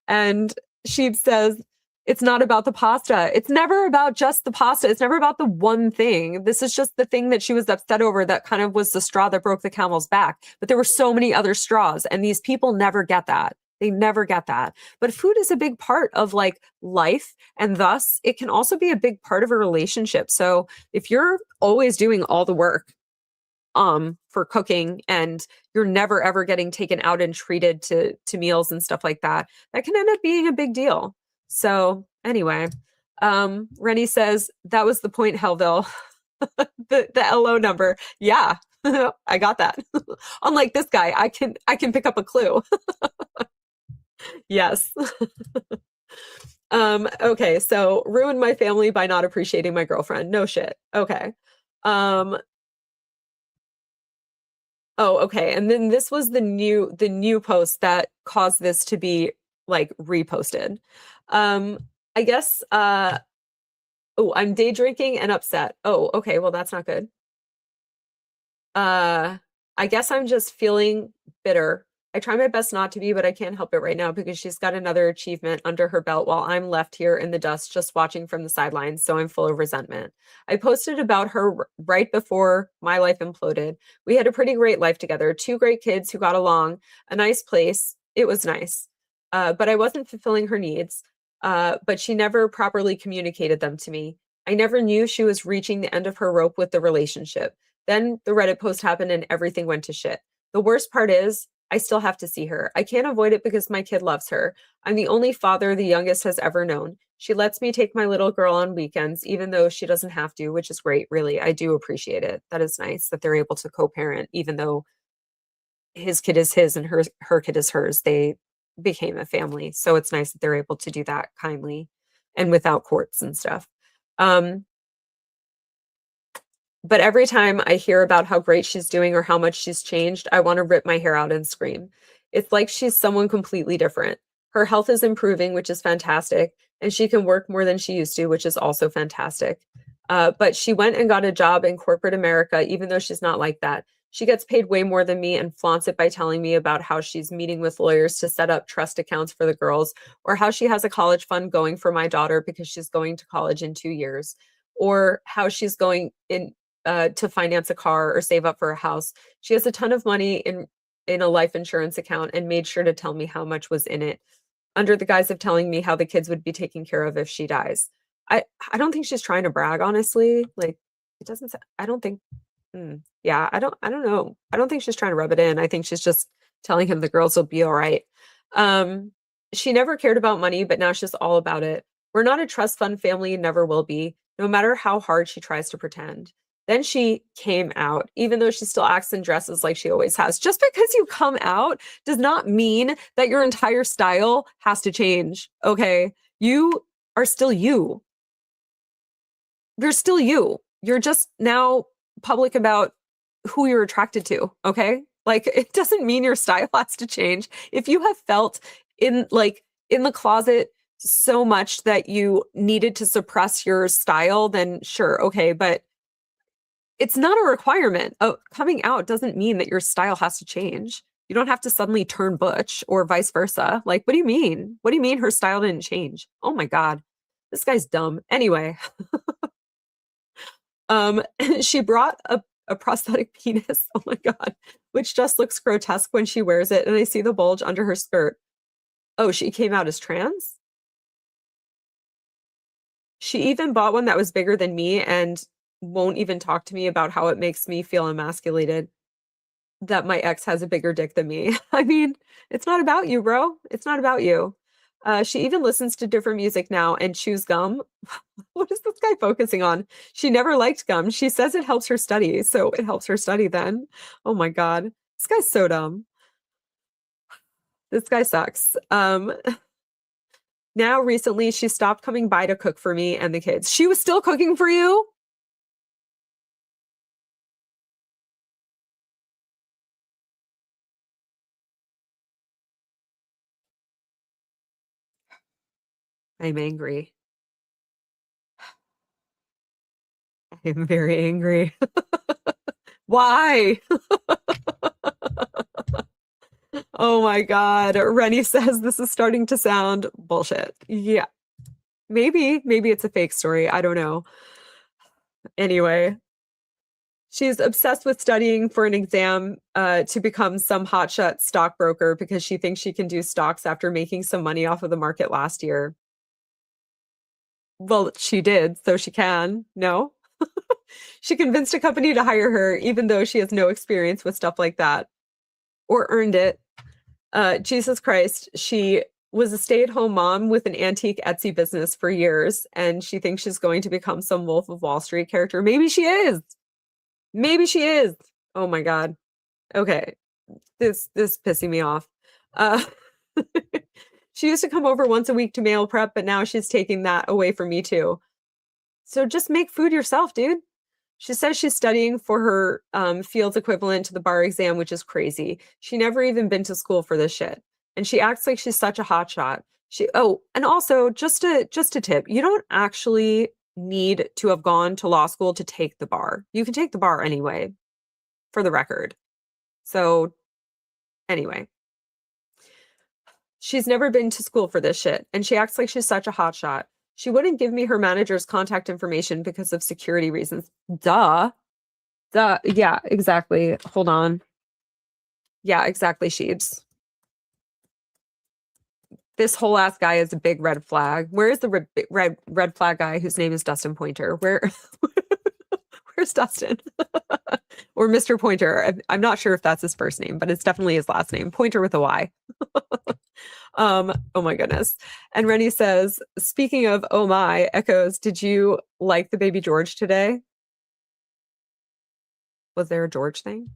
And she says, it's not about the pasta. It's never about just the pasta. It's never about the one thing. This is just the thing that she was upset over that kind of was the straw that broke the camel's back. But there were so many other straws, and these people never get that. They never get that. But food is a big part of like life, and thus it can also be a big part of a relationship. So if you're always doing all the work for cooking and you're never ever getting taken out and treated to meals and stuff like that, that can end up being a big deal. So anyway, Rennie says that was the point, Hellville. The LO number. Yeah. I got that. Unlike this guy, I can pick up a clue. Yes. Okay, so ruined my family by not appreciating my girlfriend. No shit. Okay. Um, oh, okay. And then this was the new post that caused this to be like reposted. Um, I guess oh, I'm day drinking and upset. Oh, okay, well that's not good. Uh, I guess I'm just feeling bitter. I try my best not to be, but I can't help it right now because she's got another achievement under her belt while I'm left here in the dust just watching from the sidelines, so I'm full of resentment. I posted about her right before my life imploded. We had a pretty great life together, two great kids who got along, a nice place. It was nice. But I wasn't fulfilling her needs. But she never properly communicated them to me. I never knew she was reaching the end of her rope with the relationship. Then the Reddit post happened and everything went to shit. The worst part is, I still have to see her. I can't avoid it because my kid loves her. I'm the only father the youngest has ever known. She lets me take my little girl on weekends, even though she doesn't have to, which is great, really. I do appreciate it. That is nice that they're able to co-parent, even though his kid is his and her kid is hers. They became a family. So it's nice that they're able to do that kindly and without courts and stuff. Um, but every time I hear about how great she's doing or how much she's changed, I want to rip my hair out and scream. It's like she's someone completely different. Her health is improving, which is fantastic, and she can work more than she used to, which is also fantastic. But she went and got a job in corporate America, even though she's not like that. She gets paid way more than me and flaunts it by telling me about how she's meeting with lawyers to set up trust accounts for the girls, or how she has a college fund going for my daughter because she's going to college in 2 years, or how she's going in to finance a car or save up for a house. She has a ton of money in a life insurance account and made sure to tell me how much was in it under the guise of telling me how the kids would be taken care of if she dies. I don't think she's trying to brag, honestly. Like it doesn't I don't think yeah, I don't know. I don't think she's trying to rub it in. I think she's just telling him the girls will be all right. Um she never cared about money, but now she's all about it. We're not a trust fund family, never will be, no matter how hard she tries to pretend. Then she came out, even though she still acts and dresses like she always has. Just because you come out does not mean that your entire style has to change. Okay. You are still you. You're still you. You're just now public about who you're attracted to. Okay. Like it doesn't mean your style has to change. If you have felt in the closet so much that you needed to suppress your style, then sure. Okay. But it's not a requirement. Oh, coming out doesn't mean that your style has to change. You don't have to suddenly turn butch or vice versa. Like, what do you mean? What do you mean her style didn't change? Oh my God. This guy's dumb. Anyway, um, she brought a prosthetic penis. Oh my God. Which just looks grotesque when she wears it. And I see the bulge under her skirt. Oh, she came out as trans? She even bought one that was bigger than me and won't even talk to me about how it makes me feel emasculated that my ex has a bigger dick than me. I mean, it's not about you, bro. It's not about you. She even listens to different music now and chews gum. What is this guy focusing on? She never liked gum. She says it helps her study, so it helps her study then. Oh my God. This guy's so dumb. This guy sucks. Now recently she stopped coming by to cook for me and the kids. She was still cooking for you? I'm angry. I'm very angry. Why? Oh my God. Rennie says this is starting to sound bullshit. Yeah, maybe it's a fake story. I don't know. Anyway, She's obsessed with studying for an exam to become some hotshot stockbroker because she thinks she can do stocks after making some money off of the market last year. Well, she did, so she can. No? She convinced a company to hire her, even though she has no experience with stuff like that or earned it. Jesus Christ, she was a stay-at-home mom with an antique Etsy business for years, and she thinks she's going to become some Wolf of Wall Street character. Maybe she is. Maybe she is. Oh my God. Okay. This pissing me off. Uh she used to come over once a week to meal prep, but now she's taking that away from me too. So just make food yourself, dude. She says she's studying for her fields equivalent to the bar exam, which is crazy. She never even been to school for this shit. And she acts like she's such a hotshot. And also just a tip, you don't actually need to have gone to law school to take the bar. You can take the bar anyway, for the record. So anyway, she's never been to school for this shit, and she acts like she's such a hotshot. She wouldn't give me her manager's contact information because of security reasons. Duh. Duh. Yeah, exactly. Hold on. Yeah, exactly, Sheebs. This whole ass guy is a big red flag. Where is the red flag guy whose name is Dustin Pointer? Where's Dustin? Or Mr. Pointer. I'm not sure if that's his first name, but it's definitely his last name. Pointer with a Y. Oh my goodness. And Rennie says, speaking of oh my, echoes, did you like the baby George today? Was there a George thing?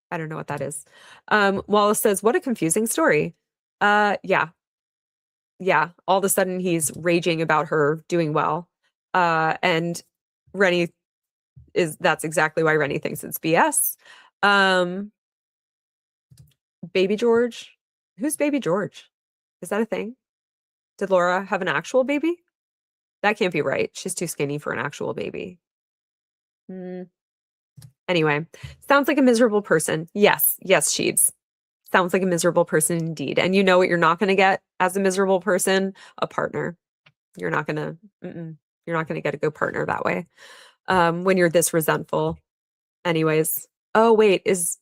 I don't know what that is. Wallace says, what a confusing story. Yeah. Yeah. All of a sudden he's raging about her doing well. And Rennie that's exactly why Rennie thinks it's BS. Baby George. Who's Baby George? Is that a thing? Did Laura have an actual baby? That can't be right. She's too skinny for an actual baby. Anyway, sounds like a miserable person. Yes, Sheeds. Sounds like a miserable person indeed. And you know what you're not going to get as a miserable person? A partner. You're not going to get a good partner that way. When you're this resentful. Anyways. Oh, wait, is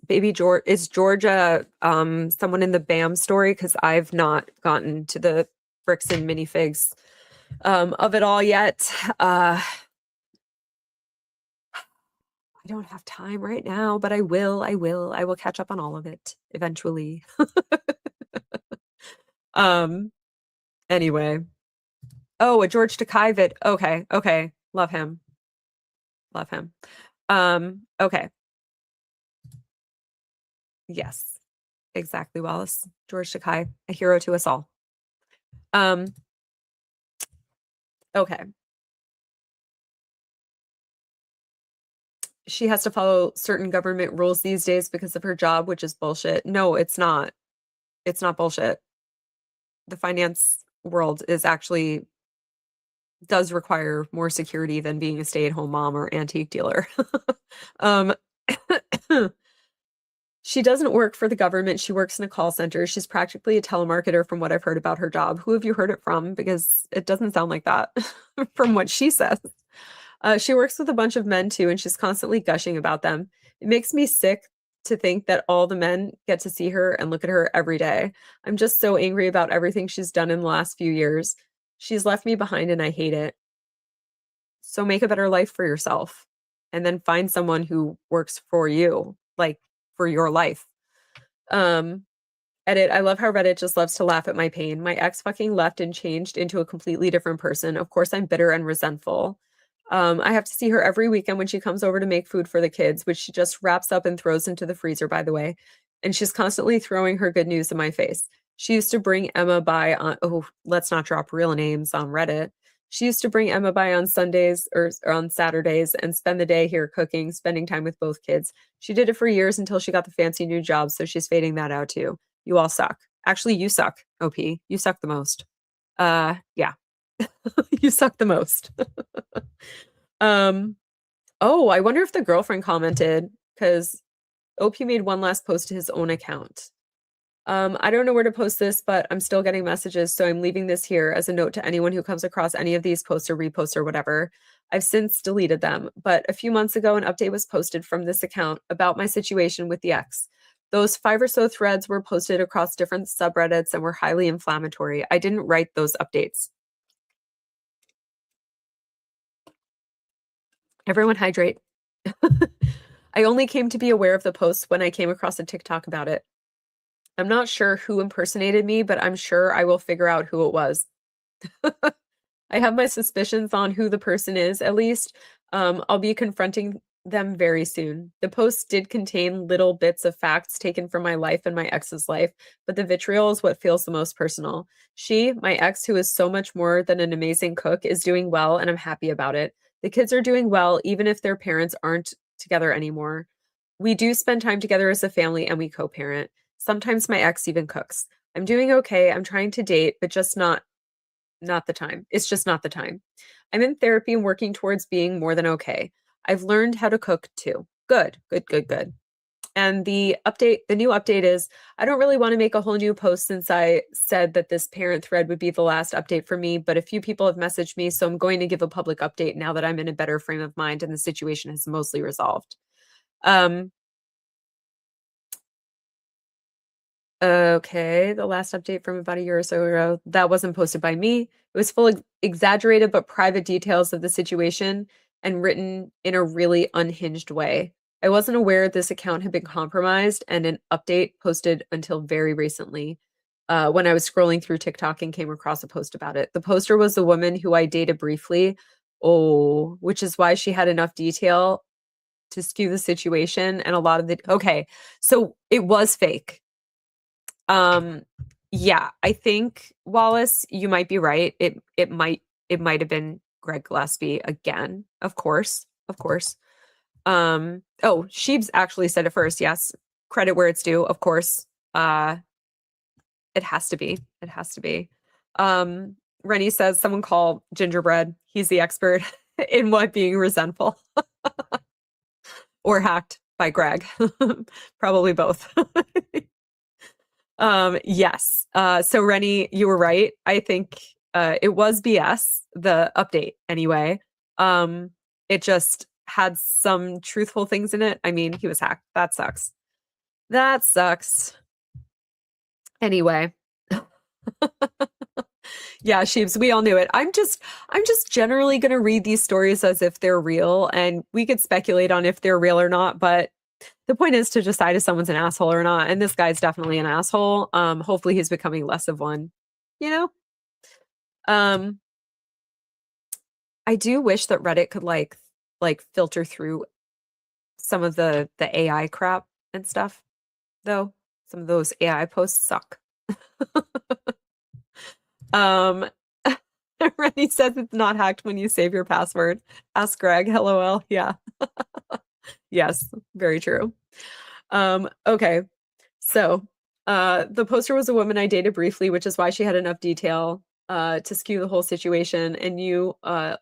Georgia someone in the BAM story? Because I've not gotten to the bricks and minifigs of it all yet. I don't have time right now, but I will. I will catch up on all of it eventually. Anyway. Oh, a George Takei. Okay. Love him. Okay. Yes, exactly, Wallace. George Takei, a hero to us all. Okay. She has to follow certain government rules these days because of her job, which is bullshit. No, it's not. It's not bullshit. The finance world does require more security than being a stay-at-home mom or antique dealer. She doesn't work for the government. She works in a call center. She's practically a telemarketer from what I've heard about her job. Who have you heard it from? Because it doesn't sound like that from what she says. She works with a bunch of men too, and she's constantly gushing about them. It makes me sick to think that all the men get to see her and look at her every day. I'm just so angry about everything she's done in the last few years. She's left me behind and I hate it. So make a better life for yourself and then find someone who works for you, like for your life. Edit, I love how Reddit just loves to laugh at my pain. My ex fucking left and changed into a completely different person. Of course, I'm bitter and resentful. I have to see her every weekend when she comes over to make food for the kids, which she just wraps up and throws into the freezer, by the way. And she's constantly throwing her good news in my face. She used to bring Emma by on, let's not drop real names on Reddit. She used to bring Emma by on Sundays or on Saturdays and spend the day here cooking, spending time with both kids. She did it for years until she got the fancy new job, so she's fading that out too. You all suck. Actually, you suck, OP. You suck the most. Yeah. You suck the most. Oh, I wonder if the girlfriend commented because OP made one last post to his own account. I don't know where to post this, but I'm still getting messages, so I'm leaving this here as a note to anyone who comes across any of these posts or reposts or whatever. I've since deleted them, but a few months ago, an update was posted from this account about my situation with the ex. Those 5 or so threads were posted across different subreddits and were highly inflammatory. I didn't write those updates. Everyone hydrate. I only came to be aware of the posts when I came across a TikTok about it. I'm not sure who impersonated me, but I'm sure I will figure out who it was. I have my suspicions on who the person is, at least. I'll be confronting them very soon. The post did contain little bits of facts taken from my life and my ex's life, but the vitriol is what feels the most personal. She, my ex, who is so much more than an amazing cook, is doing well, and I'm happy about it. The kids are doing well, even if their parents aren't together anymore. We do spend time together as a family, and we co-parent. Sometimes my ex even cooks. I'm doing okay. I'm trying to date, but just not the time. It's just not the time. I'm in therapy and working towards being more than okay. I've learned how to cook too. Good, good, good, good. And the new update is I don't really want to make a whole new post since I said that this parent thread would be the last update for me, but a few people have messaged me, so I'm going to give a public update now that I'm in a better frame of mind and the situation has mostly resolved. Okay, the last update from about a year or so ago, that wasn't posted by me. It was full of exaggerated but private details of the situation and written in a really unhinged way. I wasn't aware this account had been compromised and an update posted until very recently, when I was scrolling through TikTok and came across a post about it. The poster was the woman who I dated briefly. Oh, which is why she had enough detail to skew the situation and a lot of the okay, so it was fake. Yeah, I think Wallace, you might be right. It might have been Greg Gillespie again, of course. Of course. Oh, Sheebs actually said it first. Yes. Credit where it's due, of course. It has to be. It has to be. Rennie says someone call Gingerbread. He's the expert in what being resentful or hacked by Greg. Probably both. Yes. So Rennie, you were right. I think it was BS, the update anyway. It just had some truthful things in it. I mean, he was hacked. That sucks. That sucks. Anyway. Yeah, Sheeps, we all knew it. I'm just generally gonna read these stories as if they're real, and we could speculate on if they're real or not, but the point is to decide if someone's an asshole or not, and this guy's definitely an asshole. Hopefully he's becoming less of one, you know? I do wish that Reddit could like filter through some of the AI crap and stuff, though. Some of those AI posts suck. Rennie says it's not hacked when you save your password. Ask Greg. LOL. Yeah. Yes, very true. Okay. So, the poster was a woman I dated briefly, which is why she had enough detail to skew the whole situation. And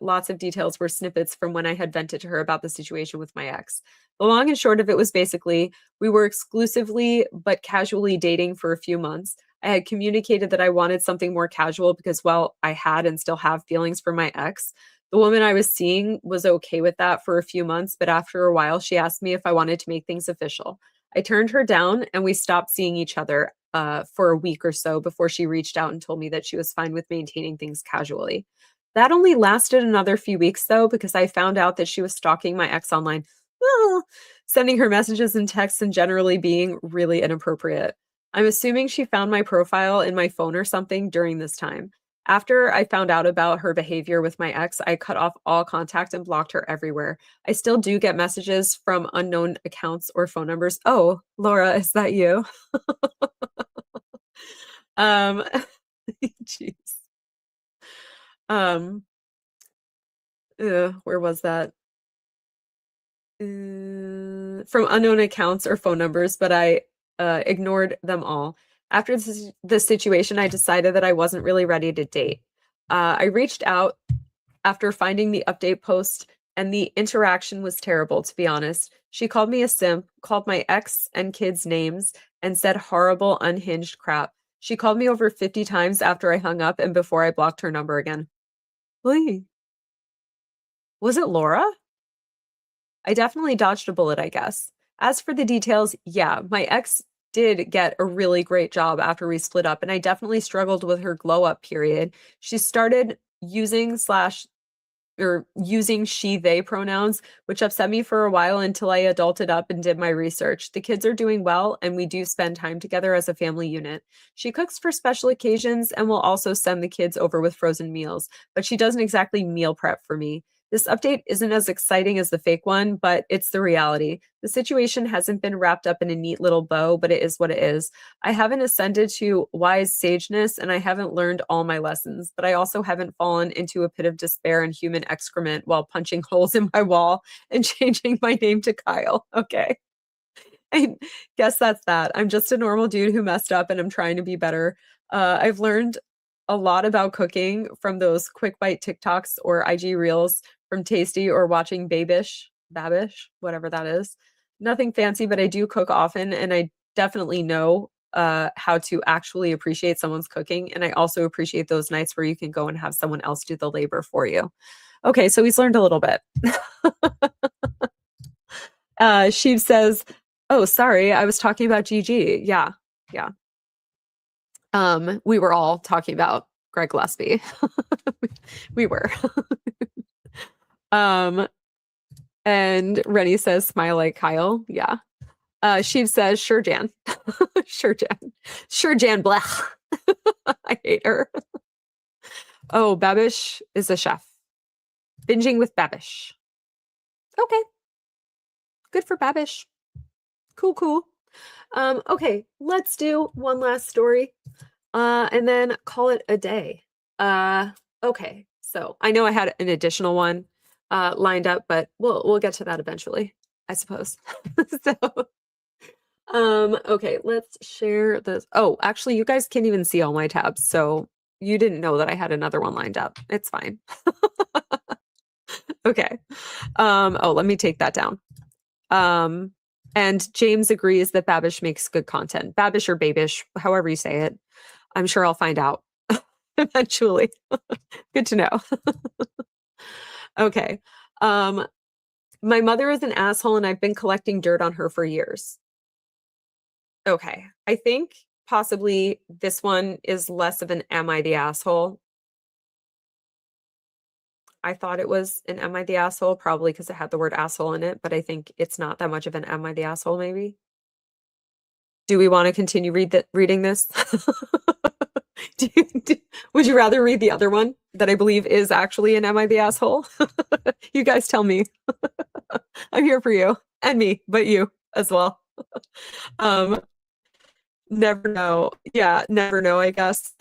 lots of details were snippets from when I had vented to her about the situation with my ex. The long and short of it was basically we were exclusively but casually dating for a few months. I had communicated that I wanted something more casual because, well, I had and still have feelings for my ex. The woman I was seeing was okay with that for a few months, but after a while, she asked me if I wanted to make things official. I turned her down and we stopped seeing each other for a week or so before she reached out and told me that she was fine with maintaining things casually. That only lasted another few weeks, though, because I found out that she was stalking my ex online, sending her messages and texts and generally being really inappropriate. I'm assuming she found my profile in my phone or something during this time. After I found out about her behavior with my ex, I cut off all contact and blocked her everywhere. I still do get messages from unknown accounts or phone numbers. Oh, Laura, is that you? Jeez. Where was that? From unknown accounts or phone numbers, but I ignored them all. After this situation, I decided that I wasn't really ready to date. I reached out after finding the update post and the interaction was terrible, to be honest. She called me a simp, called my ex and kids names, and said horrible, unhinged crap. She called me over 50 times after I hung up and before I blocked her number again. Lee. Was it Laura? I definitely dodged a bullet, I guess. As for the details, yeah, my ex did get a really great job after we split up, and I definitely struggled with her glow up period. She started using she, they pronouns, which upset me for a while until I adulted up and did my research. The kids are doing well, and we do spend time together as a family unit. She cooks for special occasions and will also send the kids over with frozen meals, but she doesn't exactly meal prep for me. This update isn't as exciting as the fake one, but it's the reality. The situation hasn't been wrapped up in a neat little bow, but it is what it is. I haven't ascended to wise sageness and I haven't learned all my lessons, but I also haven't fallen into a pit of despair and human excrement while punching holes in my wall and changing my name to Kyle. Okay. I guess that's that. I'm just a normal dude who messed up and I'm trying to be better. I've learned a lot about cooking from those quick bite TikToks or IG reels from Tasty or watching Babish, whatever that is. Nothing fancy, but I do cook often and I definitely know how to actually appreciate someone's cooking. And I also appreciate those nights where you can go and have someone else do the labor for you. Okay, so he's learned a little bit. She says, oh, sorry, I was talking about Gigi. Yeah. We were all talking about Greg Gillespie. We were. And Rennie says, smile like Kyle. Yeah. She says, sure, Jan. Sure, Jan Blech. I hate her. Oh, Babish is a chef. Binging with Babish. Okay. Good for Babish. Cool. Okay, let's do one last story. And then call it a day. Okay. So I know I had an additional one lined up, but we'll get to that eventually, I suppose. So okay, let's share this. Oh, actually, you guys can't even see all my tabs, so you didn't know that I had another one lined up. It's fine. Okay. Oh, let me take that down. And James agrees that Babish makes good content. Babish or Babish, however you say it. I'm sure I'll find out eventually. Good to know. Okay. My mother is an asshole and I've been collecting dirt on her for years. Okay. I think possibly this one is less of an am I the asshole? I thought it was an am I the asshole, probably because it had the word asshole in it, but I think it's not that much of an am I the asshole, maybe. Do we want to continue reading this? Would you rather read the other one that I believe is actually an am I the asshole? You guys tell me. I'm here for you and me, but you as well. Never know. Yeah, never know, I guess,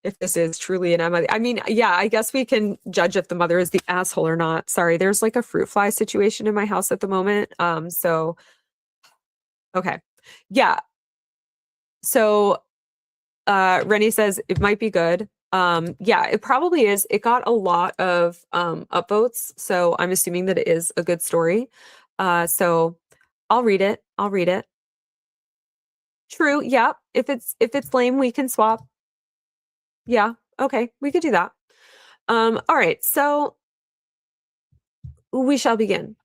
if this is truly an am I mean, yeah, I guess we can judge if the mother is the asshole or not. Sorry, there's like a fruit fly situation in my house at the moment. So okay. Yeah. So Rennie says it might be good. Yeah, it probably is. It got a lot of upvotes, so I'm assuming that it is a good story. So I'll read it. True. Yeah. If it's lame, we can swap. Yeah. Okay. We could do that. All right. So we shall begin.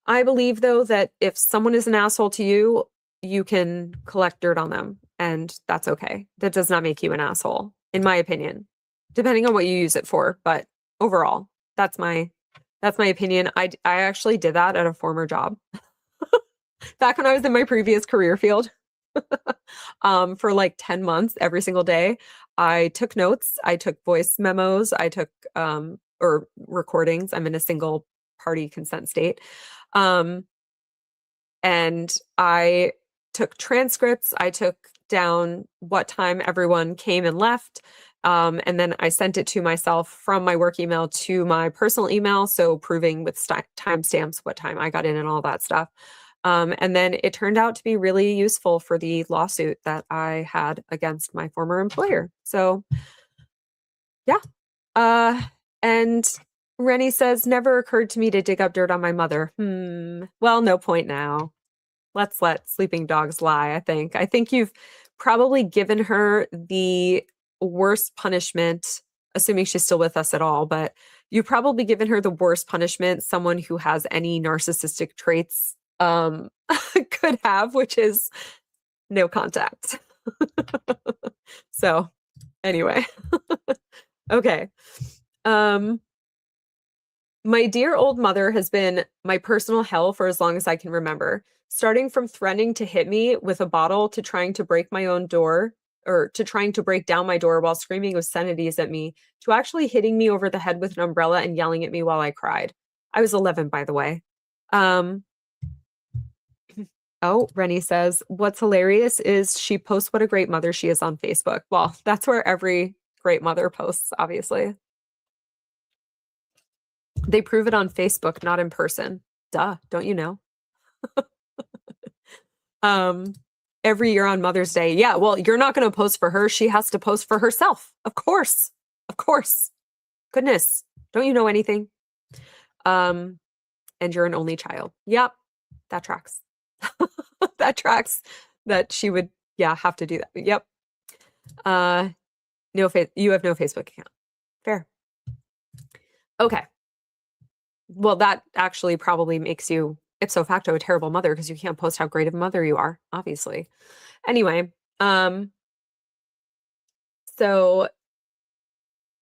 I believe though that if someone is an asshole to you, you can collect dirt on them and that's okay. That does not make you an asshole, in my opinion, depending on what you use it for. But overall, that's my opinion. I actually did that at a former job back when I was in my previous career field. For like 10 months, every single day, I took notes, I took voice memos, I took or recordings. I'm in a single party consent state. And I took transcripts, I took down what time everyone came and left. And then I sent it to myself from my work email to my personal email. So proving with timestamps what time I got in and all that stuff. And then it turned out to be really useful for the lawsuit that I had against my former employer. So yeah. And Rennie says, never occurred to me to dig up dirt on my mother. Well, no point now. Let's let sleeping dogs lie, I think. I think you've probably given her the worst punishment, assuming she's still with us at all, but you've probably given her the worst punishment someone who has any narcissistic traits could have, which is no contact. So anyway. Okay. My dear old mother has been my personal hell for as long as I can remember, starting from threatening to hit me with a bottle to trying to break my own door or to trying to break down my door while screaming obscenities at me, to actually hitting me over the head with an umbrella and yelling at me while I cried. I was 11, by the way. Oh, Rennie says, what's hilarious is she posts what a great mother she is on Facebook. Well, that's where every great mother posts, obviously. They prove it on Facebook, not in person. Duh, don't you know? Every year on Mother's Day. Yeah, well, you're not going to post for her. She has to post for herself. Of course. Of course. Goodness. Don't you know anything? And you're an only child. Yep. That tracks. That tracks that she would, have to do that. Yep. You have no Facebook account. Fair. Okay. Well, that actually probably makes you ipso facto a terrible mother because you can't post how great of a mother you are, obviously. Anyway, so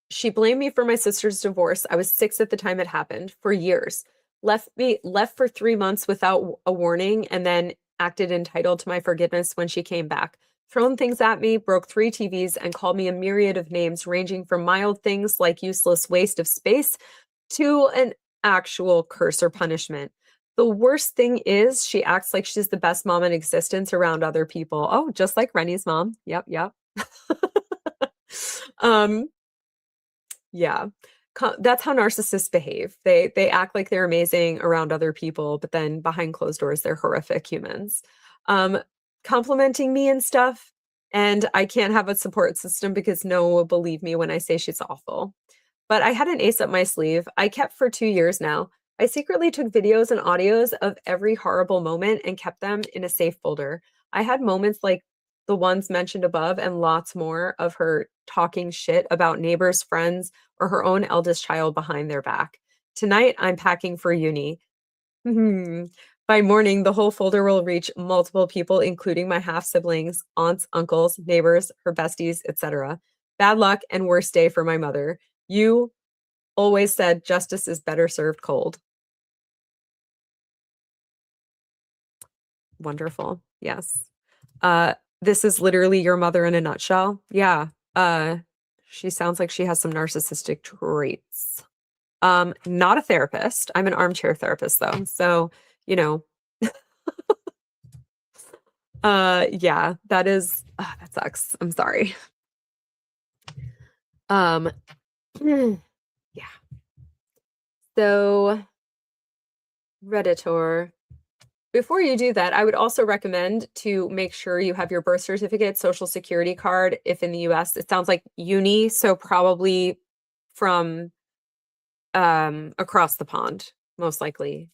she blamed me for my sister's divorce. I was 6 at the time it happened, for years. Left for 3 months without a warning, and then acted entitled to my forgiveness when she came back. Thrown things at me, broke 3 TVs, and called me a myriad of names ranging from mild things like useless waste of space to an actual curse or punishment. The worst thing is she acts like she's the best mom in existence around other people. Oh, just like Rennie's mom. Yep. Yeah. That's how narcissists behave. They act like they're amazing around other people, but then behind closed doors, they're horrific humans. Complimenting me and stuff, and I can't have a support system because no one will believe me when I say she's awful. But I had an ace up my sleeve. I kept for 2 years now. I secretly took videos and audios of every horrible moment and kept them in a safe folder. I had moments like the ones mentioned above and lots more of her talking shit about neighbors, friends, or her own eldest child behind their back. Tonight, I'm packing for uni. By morning, the whole folder will reach multiple people, including my half-siblings, aunts, uncles, neighbors, her besties, etc. Bad luck and worst day for my mother. You always said justice is better served cold. Wonderful. Yes. This is literally your mother in a nutshell. Yeah. She sounds like she has some narcissistic traits. Not a therapist. I'm an armchair therapist though. So, you know, yeah, that sucks. I'm sorry. Yeah. So Redditor. Before you do that, I would also recommend to make sure you have your birth certificate, social security card, if in the US. It sounds like uni, so probably from across the pond, most likely.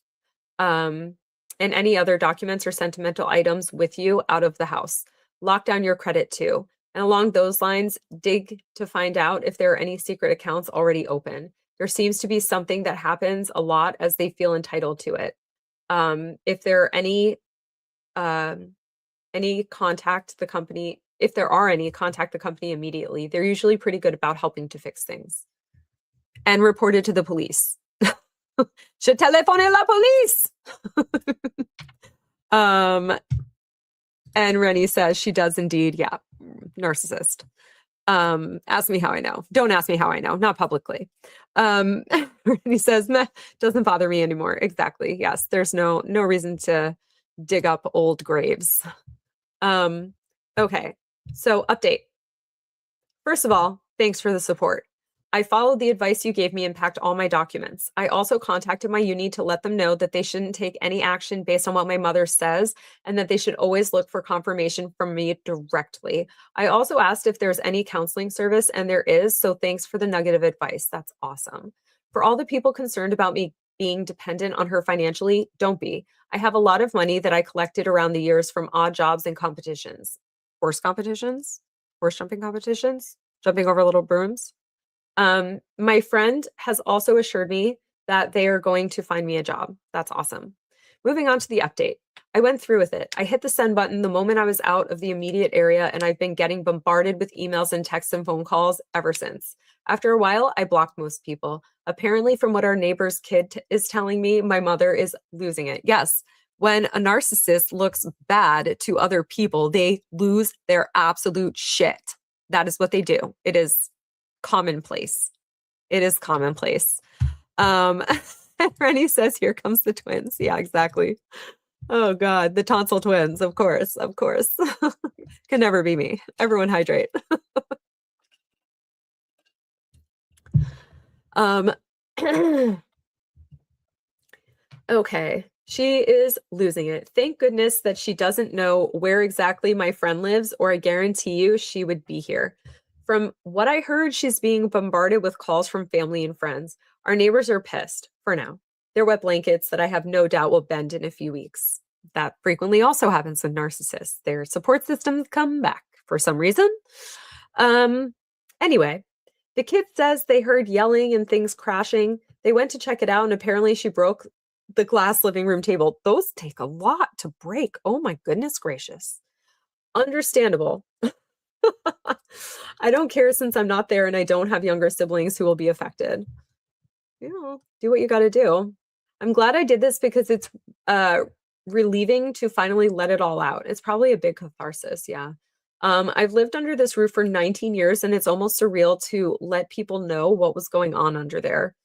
And any other documents or sentimental items with you out of the house. Lock down your credit too. And along those lines, dig to find out if there are any secret accounts already open. There seems to be something that happens a lot as they feel entitled to it. If there are any, contact the company. If there are any, contact the company immediately. They're usually pretty good about helping to fix things. And report it to the police. Je téléphone la police. And Rennie says she does indeed. Yeah, narcissist. Ask me how I know. Don't ask me how I know, not publicly. Rennie says, meh, doesn't bother me anymore. Exactly. Yes, there's no reason to dig up old graves. Okay, so update. First of all, thanks for the support. I followed the advice you gave me and packed all my documents. I also contacted my uni to let them know that they shouldn't take any action based on what my mother says and that they should always look for confirmation from me directly. I also asked if there's any counseling service, and there is, so thanks for the nugget of advice. That's awesome. For all the people concerned about me being dependent on her financially, don't be. I have a lot of money that I collected around the years from odd jobs and competitions. Horse competitions? Horse jumping competitions? Jumping over little brooms? My friend has also assured me that they are going to find me a job. That's awesome. Moving on to the update. I went through with it. I hit the send button the moment I was out of the immediate area, and I've been getting bombarded with emails and texts and phone calls ever since. After a while, I blocked most people. Apparently, from what our neighbor's kid is telling me, my mother is losing it. Yes, when a narcissist looks bad to other people, they lose their absolute shit. That is what they do. It is commonplace. It is commonplace. Um, Rennie says, here comes the twins. Yeah, exactly. Oh God, the tonsil twins, of course, of course. Can never be me. Everyone hydrate. Um, okay. She is losing it. Thank goodness that she doesn't know where exactly my friend lives, or I guarantee you she would be here. From what I heard, she's being bombarded with calls from family and friends. Our neighbors are pissed for now. They're wet blankets that I have no doubt will bend in a few weeks. That frequently also happens with narcissists. Their support systems come back for some reason. Um, anyway, the kid says they heard yelling and things crashing. They went to check it out, and apparently she broke the glass living room table. Those take a lot to break. Oh my goodness gracious. Understandable. I don't care since I'm not there and I don't have younger siblings who will be affected. You know, do what you got to do. I'm glad I did this because it's relieving to finally let it all out. It's probably a big catharsis, yeah. I've lived under this roof for 19 years and it's almost surreal to let people know what was going on under there.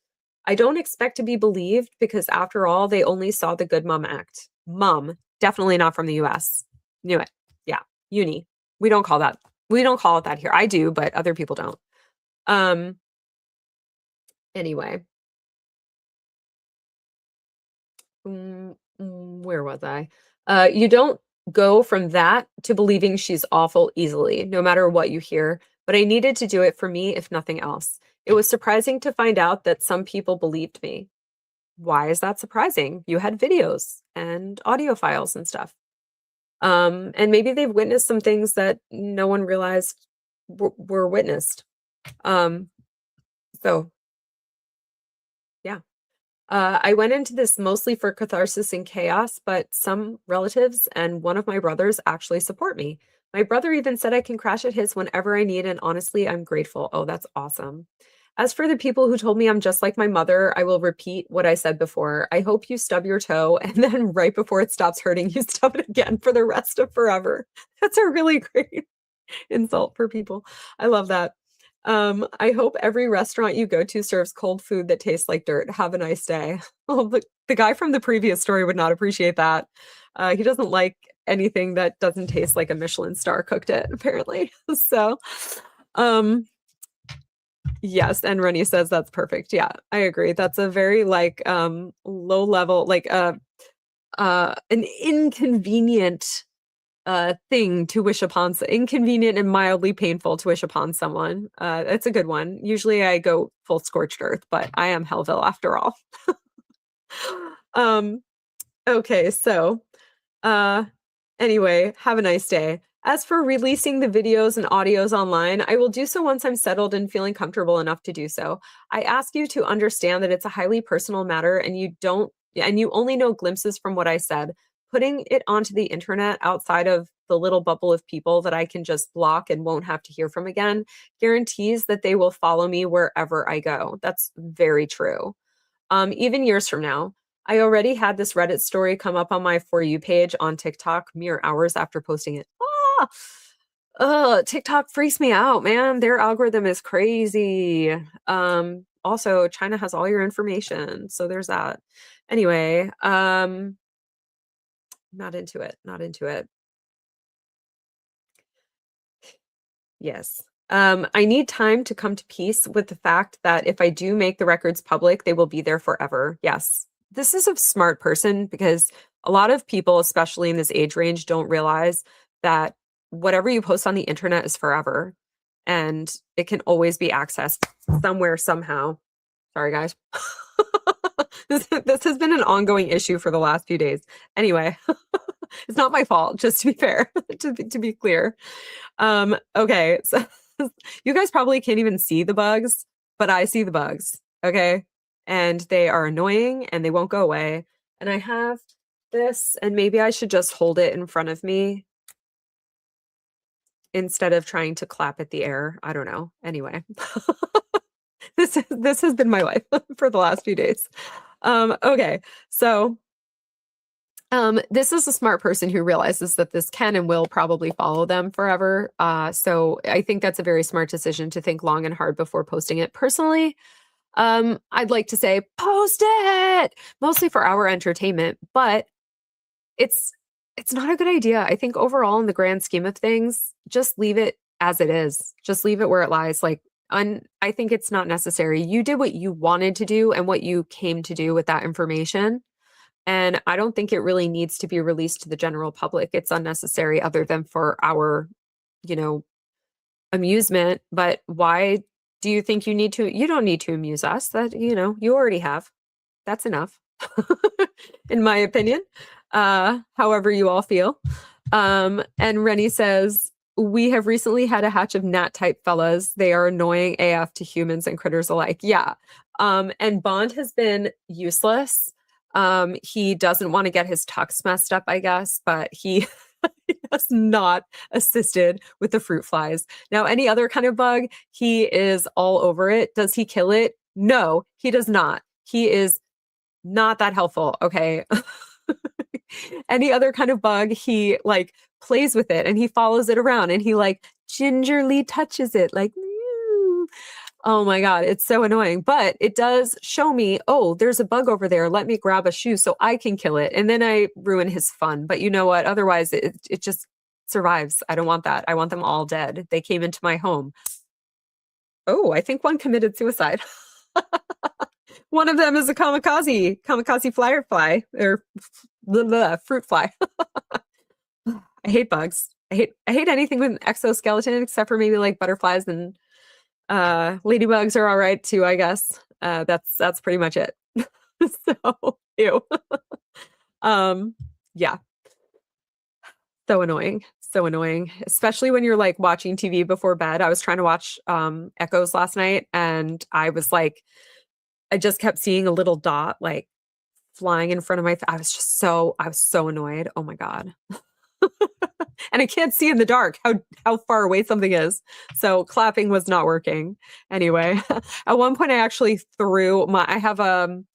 I don't expect to be believed because after all, they only saw the good mom act. Mom, definitely not from the US. Knew it. Yeah, uni. We don't call that. We don't call it that here. I do, but other people don't. Um, anyway. Where was I? You don't go from that to believing she's awful easily, no matter what you hear. But I needed to do it for me, if nothing else. It was surprising to find out that some people believed me. Why is that surprising? You had videos and audio files and stuff. And maybe they've witnessed some things that no one realized were witnessed. Um, so yeah. I went into this mostly for catharsis and chaos, but some relatives and one of my brothers actually support me. My brother even said I can crash at his whenever I need, and honestly, I'm grateful. Oh, that's awesome. As for the people who told me I'm just like my mother, I will repeat what I said before. I hope you stub your toe, and then right before it stops hurting, you stub it again for the rest of forever. That's a really great insult for people. I love that. I hope every restaurant you go to serves cold food that tastes like dirt. Have a nice day. Oh, the guy from the previous story would not appreciate that. He doesn't like anything that doesn't taste like a Michelin star cooked it, apparently. So, um, yes, and Rennie says that's perfect. Yeah, I agree. That's a very like low level, like an inconvenient thing to wish upon, inconvenient and mildly painful to wish upon someone. It's a good one. Usually I go full scorched earth, but I am Hellville after all. um, okay, so uh anyway, have a nice day. As for releasing the videos and audios online, I will do so once I'm settled and feeling comfortable enough to do so. I ask you to understand that it's a highly personal matter and you only know glimpses from what I said. Putting it onto the internet outside of the little bubble of people that I can just block and won't have to hear from again guarantees that they will follow me wherever I go. That's very true. Even years from now. I already had this Reddit story come up on my For You page on TikTok mere hours after posting it. Ah! TikTok freaks me out, man. Their algorithm is crazy. Also, China has all your information, so there's that. Anyway, not into it. Not into it. Yes. I need time to come to peace with the fact that if I do make the records public, they will be there forever. Yes. This is a smart person because a lot of people, especially in this age range, don't realize that whatever you post on the internet is forever and it can always be accessed somewhere, somehow. Sorry, guys. This has been an ongoing issue for the last few days. Anyway, it's not my fault, just to be fair, to be clear. Okay, so you guys probably can't even see the bugs, but I see the bugs, okay? And they are annoying and they won't go away. And I have this, and maybe I should just hold it in front of me instead of trying to clap at the air. I don't know. Anyway, this has been my life for the last few days. Okay, so this is a smart person who realizes that this can and will probably follow them forever. So I think that's a very smart decision to think long and hard before posting it. Personally, I'd like to say post it, mostly for our entertainment, but it's not a good idea. I think overall, in the grand scheme of things, just leave it as it is. Just leave it where it lies. Like, I think it's not necessary. You did what you wanted to do and what you came to do with that information. And I don't think it really needs to be released to the general public. It's unnecessary other than for our, you know, amusement. But why do you think you need to? You don't need to amuse us. That, you already have. That's enough, in my opinion. However you all feel. And Rennie says, we have recently had a hatch of gnat type fellas. They are annoying AF to humans and critters alike. Yeah. And Bond has been useless. He doesn't want to get his tux messed up, I guess, but he has not assisted with the fruit flies. Now, any other kind of bug, he is all over it. Does he kill it? No, he does not. He is not that helpful. Okay. Any other kind of bug, he like plays with it and he follows it around and he like gingerly touches it like, oh my God, it's so annoying. But it does show me, oh, there's a bug over there. Let me grab a shoe so I can kill it. And then I ruin his fun. But you know what? Otherwise, it just survives. I don't want that. I want them all dead. They came into my home. Oh, I think one committed suicide. One of them is a kamikaze firefly or fruit fly. I hate bugs. I hate anything with an exoskeleton except for maybe like butterflies and ladybugs are all right too, I guess. That's pretty much it. So ew. Yeah. So annoying. So annoying. Especially when you're like watching TV before bed. I was trying to watch Echoes last night and I was like, I just kept seeing a little dot like flying in front of my I was so annoyed. Oh my God. And I can't see in the dark how far away something is. So clapping was not working. Anyway, at one point I actually threw I have an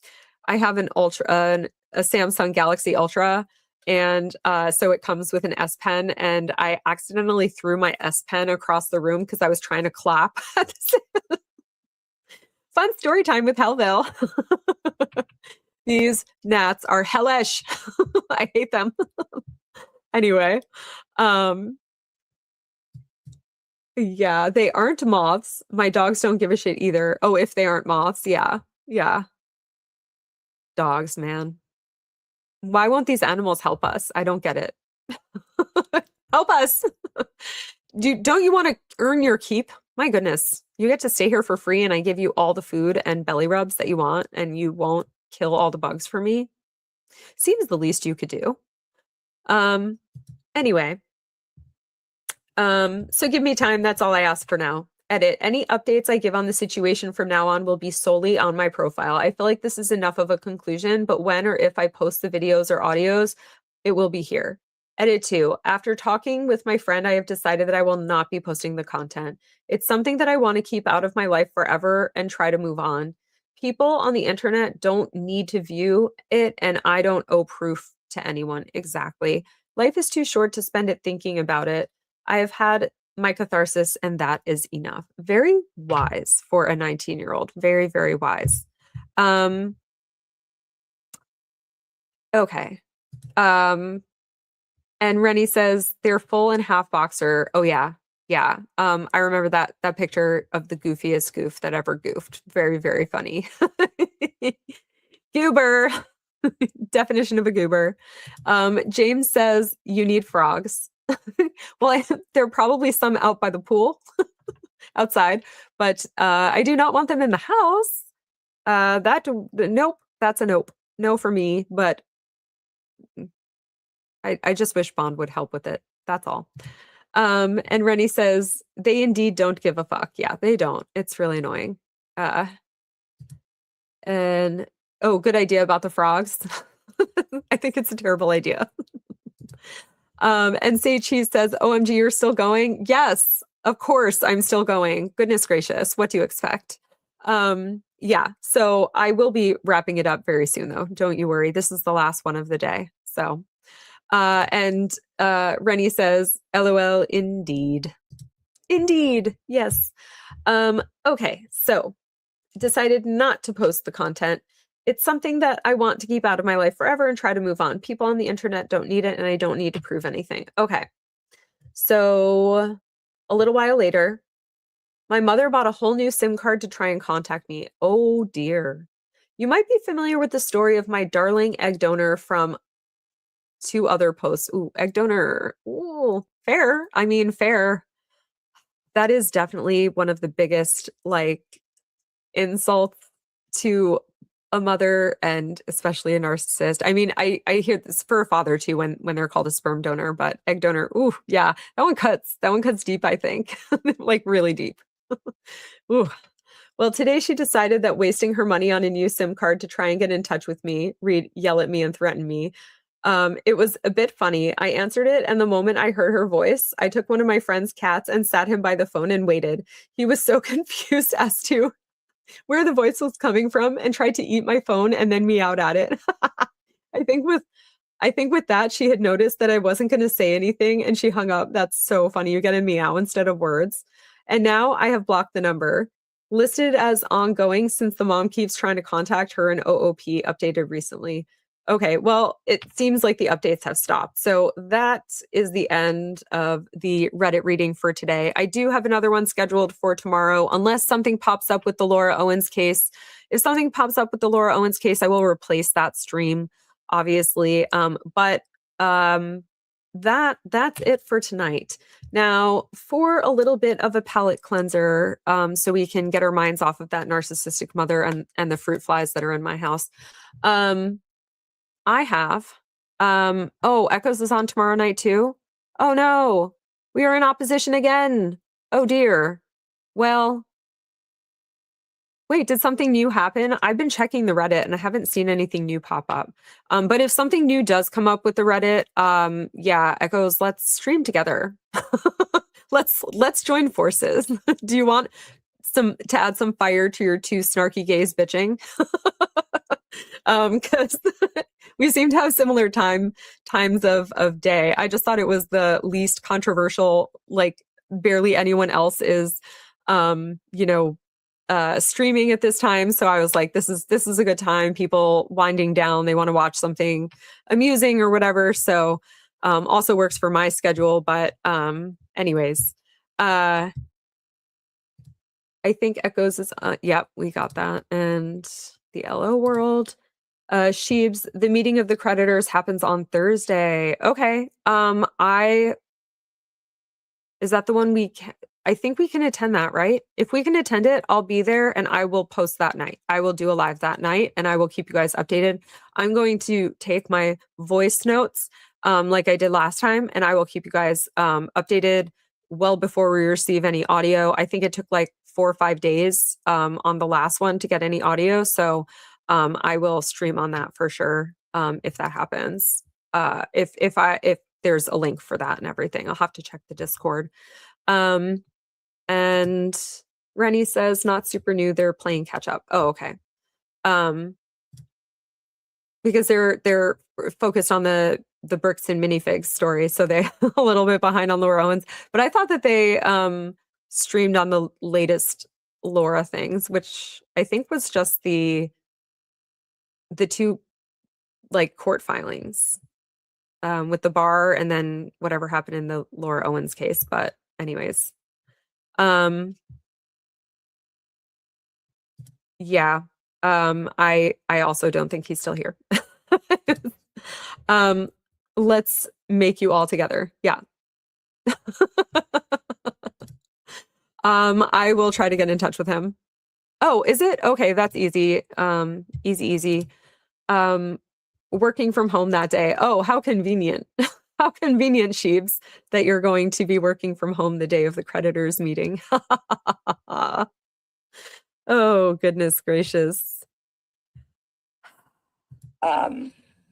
Ultra a Samsung Galaxy Ultra and so it comes with an S Pen and I accidentally threw my S Pen across the room because I was trying to clap. Fun story time with Hellville. These gnats are hellish. I hate them. Anyway, yeah, they aren't moths. My dogs don't give a shit either. Oh, if they aren't moths, yeah. Yeah. Dogs, man. Why won't these animals help us? I don't get it. Help us. Don't you want to earn your keep? My goodness. You get to stay here for free and I give you all the food and belly rubs that you want and you won't kill all the bugs for me. Seems the least you could do. Anyway. So give me time. That's all I ask for now. Edit. Any updates I give on the situation from now on will be solely on my profile. I feel like this is enough of a conclusion, but when or if I post the videos or audios, it will be here. Edit 2. After talking with my friend, I have decided that I will not be posting the content. It's something that I want to keep out of my life forever and try to move on. People on the internet don't need to view it, and I don't owe proof to anyone. Exactly. Life is too short to spend it thinking about it. I have had my catharsis, and that is enough. Very wise for a 19-year-old. Very, very wise. Okay. And Rennie says they're full and half boxer. Oh yeah. Yeah. I remember that picture of the goofiest goof that ever goofed. Very, very funny. Goober. Definition of a goober. James says you need frogs. Well, there are probably some out by the pool outside, but I do not want them in the house. Nope, that's a nope. No for me, but I just wish Bond would help with it. That's all. And Rennie says they indeed don't give a fuck. Yeah, they don't. It's really annoying. Uh, and oh, good idea about the frogs. I think it's a terrible idea. And Say Cheese says, OMG, you're still going? Yes, of course, I'm still going. Goodness gracious, what do you expect? Yeah, so I will be wrapping it up very soon, though. Don't you worry. This is the last one of the day. So, and Rennie says, LOL, indeed. Indeed, yes. Okay, so decided not to post the content. It's something that I want to keep out of my life forever and try to move on. People on the internet don't need it, and I don't need to prove anything. Okay. So a little while later, my mother bought a whole new SIM card to try and contact me. Oh dear. You might be familiar with the story of my darling egg donor from two other posts. Ooh, egg donor. Ooh, fair. I mean, fair. That is definitely one of the biggest, like, insults to a mother and especially a narcissist. I mean, I hear this for a father too when they're called a sperm donor, but egg donor, ooh, yeah, that one cuts. That one cuts deep, I think. Like really deep. Ooh. Well, today she decided that wasting her money on a new SIM card to try and get in touch with me, yell at me and threaten me. It was a bit funny. I answered it, and the moment I heard her voice, I took one of my friend's cats and sat him by the phone and waited. He was so confused as to where the voice was coming from and tried to eat my phone and then meowed at it. I think with I think with that she had noticed that I wasn't going to say anything and she hung up. That's so funny. You get a meow instead of words. And now I have blocked the number. Listed as ongoing since the mom keeps trying to contact her and OOP updated recently. Okay, well, it seems like the updates have stopped. So that is the end of the Reddit reading for today. I do have another one scheduled for tomorrow, unless something pops up with the Laura Owens case. If something pops up with the Laura Owens case, I will replace that stream, obviously. That's it for tonight. Now, for a little bit of a palate cleanser, so we can get our minds off of that narcissistic mother and the fruit flies that are in my house. I have. Oh, Echoes is on tomorrow night too? Oh no, we are in opposition again. Oh dear. Well, wait, did something new happen? I've been checking the Reddit and I haven't seen anything new pop up. But if something new does come up with the Reddit, yeah, Echoes, let's stream together. Let's join forces. Do you want to add some fire to your two snarky gays bitching? Because we seem to have similar times of day. I just thought it was the least controversial, like barely anyone else is streaming at this time. So I was like, this is a good time. People winding down, they want to watch something amusing or whatever. So also works for my schedule. But anyways, I think Echoes is yep, we got that. And the LO world. Sheebs, the meeting of the creditors happens on Thursday. Okay. Is that the one I think we can attend that, right? If we can attend it, I'll be there and I will post that night. I will do a live that night and I will keep you guys updated. I'm going to take my voice notes, like I did last time, and I will keep you guys updated well before we receive any audio. I think it took like 4 or 5 days on the last one to get any audio. So I will stream on that for sure if that happens. If there's a link for that and everything, I'll have to check the Discord. And Rennie says not super new. They're playing catch up. Oh, okay. Because they're focused on the Brooks and minifigs story, so they're a little bit behind on Laura Owens. But I thought that they streamed on the latest Laura things, which I think was just the two like court filings with the bar and then whatever happened in the Laura Owens case. But anyways, Um, yeah. I also don't think he's still here. Um, let's make you all together. Yeah. I will try to get in touch with him. Oh, is it? Okay, that's easy. Easy. Um, working from home that day. Oh, how convenient. How convenient, Sheebs, that you're going to be working from home the day of the creditors meeting. Oh, goodness gracious.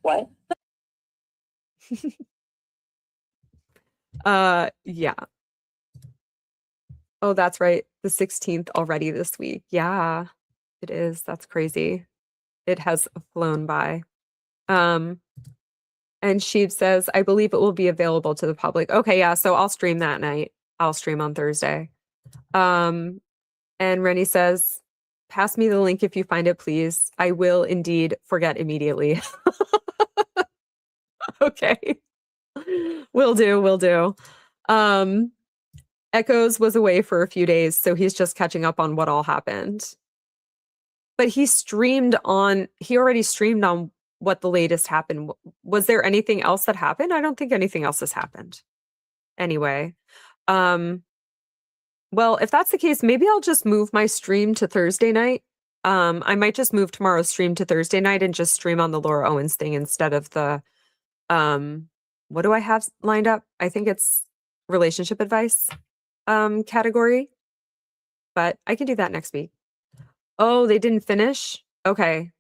What? Yeah. Oh, that's right. The 16th already this week. Yeah, it is. That's crazy. It has flown by. Um, and she says, I believe it will be available to the public. Okay, yeah, so I'll stream that night. I'll stream on Thursday. Um, and Rennie says, pass me the link if you find it, please. I will indeed forget immediately. Okay. Will do. Um, Echoes was away for a few days, so he's just catching up on what all happened. But he already streamed on what the latest happened. Was there anything else that happened? I don't think anything else has happened. Anyway, um, well, if that's the case, maybe I'll just move my stream to Thursday night. I might just move tomorrow's stream to Thursday night and just stream on the Laura Owens thing instead of the um what do I have lined up? I think it's relationship advice category, but I can do that next week. Oh, they didn't finish? Okay.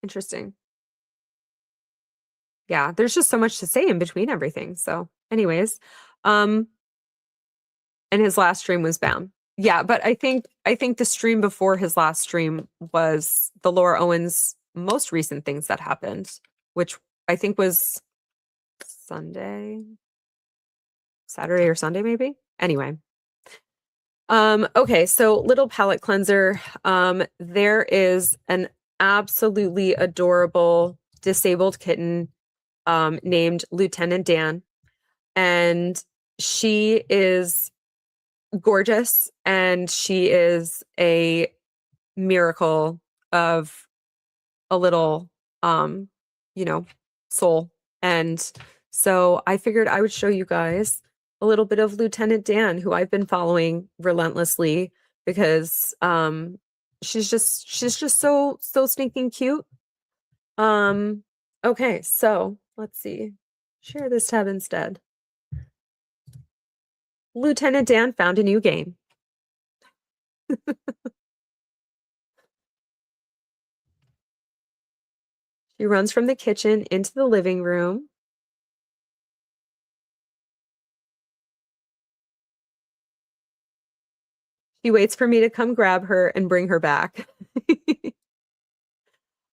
Interesting. Yeah, there's just so much to say in between everything. So, anyways, um and his last stream was bound. Yeah, but I think the stream before his last stream was the Laura Owens most recent things that happened, which I think was Sunday, Saturday or Sunday maybe. Anyway, okay, so little palette cleanser. There is an absolutely adorable disabled kitten named Lieutenant Dan, and she is gorgeous and she is a miracle of a little um you know soul. And so I figured I would show you guys a little bit of Lieutenant Dan, who I've been following relentlessly because she's just so stinking cute. um okay, so let's see, share this tab instead. Lieutenant Dan found a new game. She runs from the kitchen into the living room. She waits for me to come grab her and bring her back.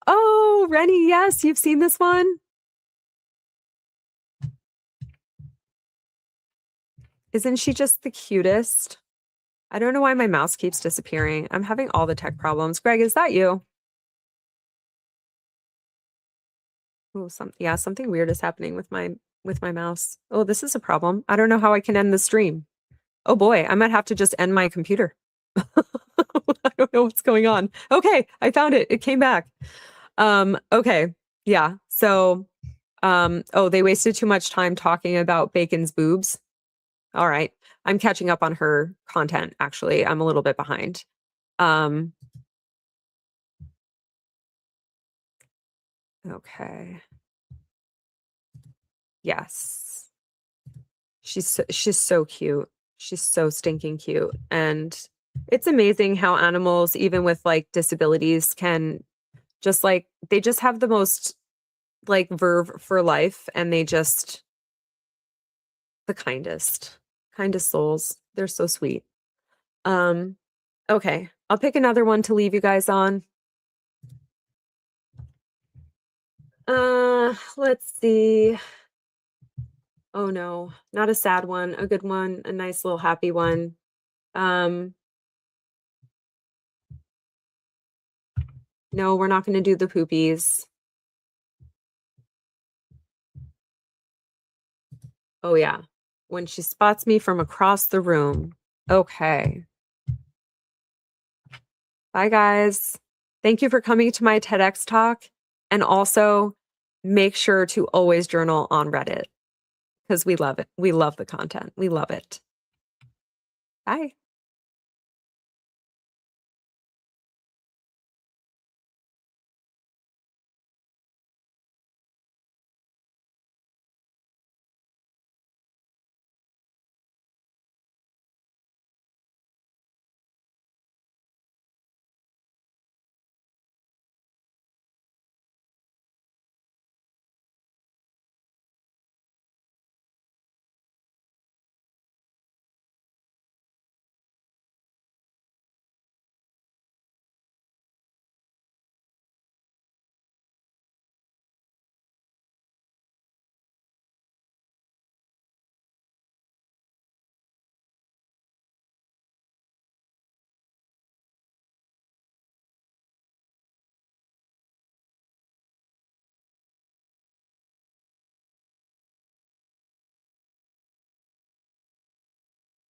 Oh, Rennie, yes, you've seen this one? Isn't she just the cutest? I don't know why my mouse keeps disappearing. I'm having all the tech problems. Greg, is that you? Oh, something weird is happening with my mouse. Oh, this is a problem. I don't know how I can end the stream. Oh boy, I might have to just end my computer. I don't know what's going on. Okay, I found it. It came back. Okay. Yeah. So, oh, they wasted too much time talking about Bacon's boobs. All right. I'm catching up on her content, actually. I'm a little bit behind. Um, okay. Yes. She's so cute. She's so stinking cute. And it's amazing how animals, even with like disabilities, can just like they just have the most like verve for life, and they just the kindest souls. They're so sweet. Um, okay. I'll pick another one to leave you guys on. Let's see. Oh no, not a sad one, a good one, a nice little happy one. Um, no, we're not going to do the poopies. Oh yeah. When she spots me from across the room. Okay. Bye, guys. Thank you for coming to my TEDx talk. And also make sure to always journal on Reddit because we love it. We love the content. We love it. Bye.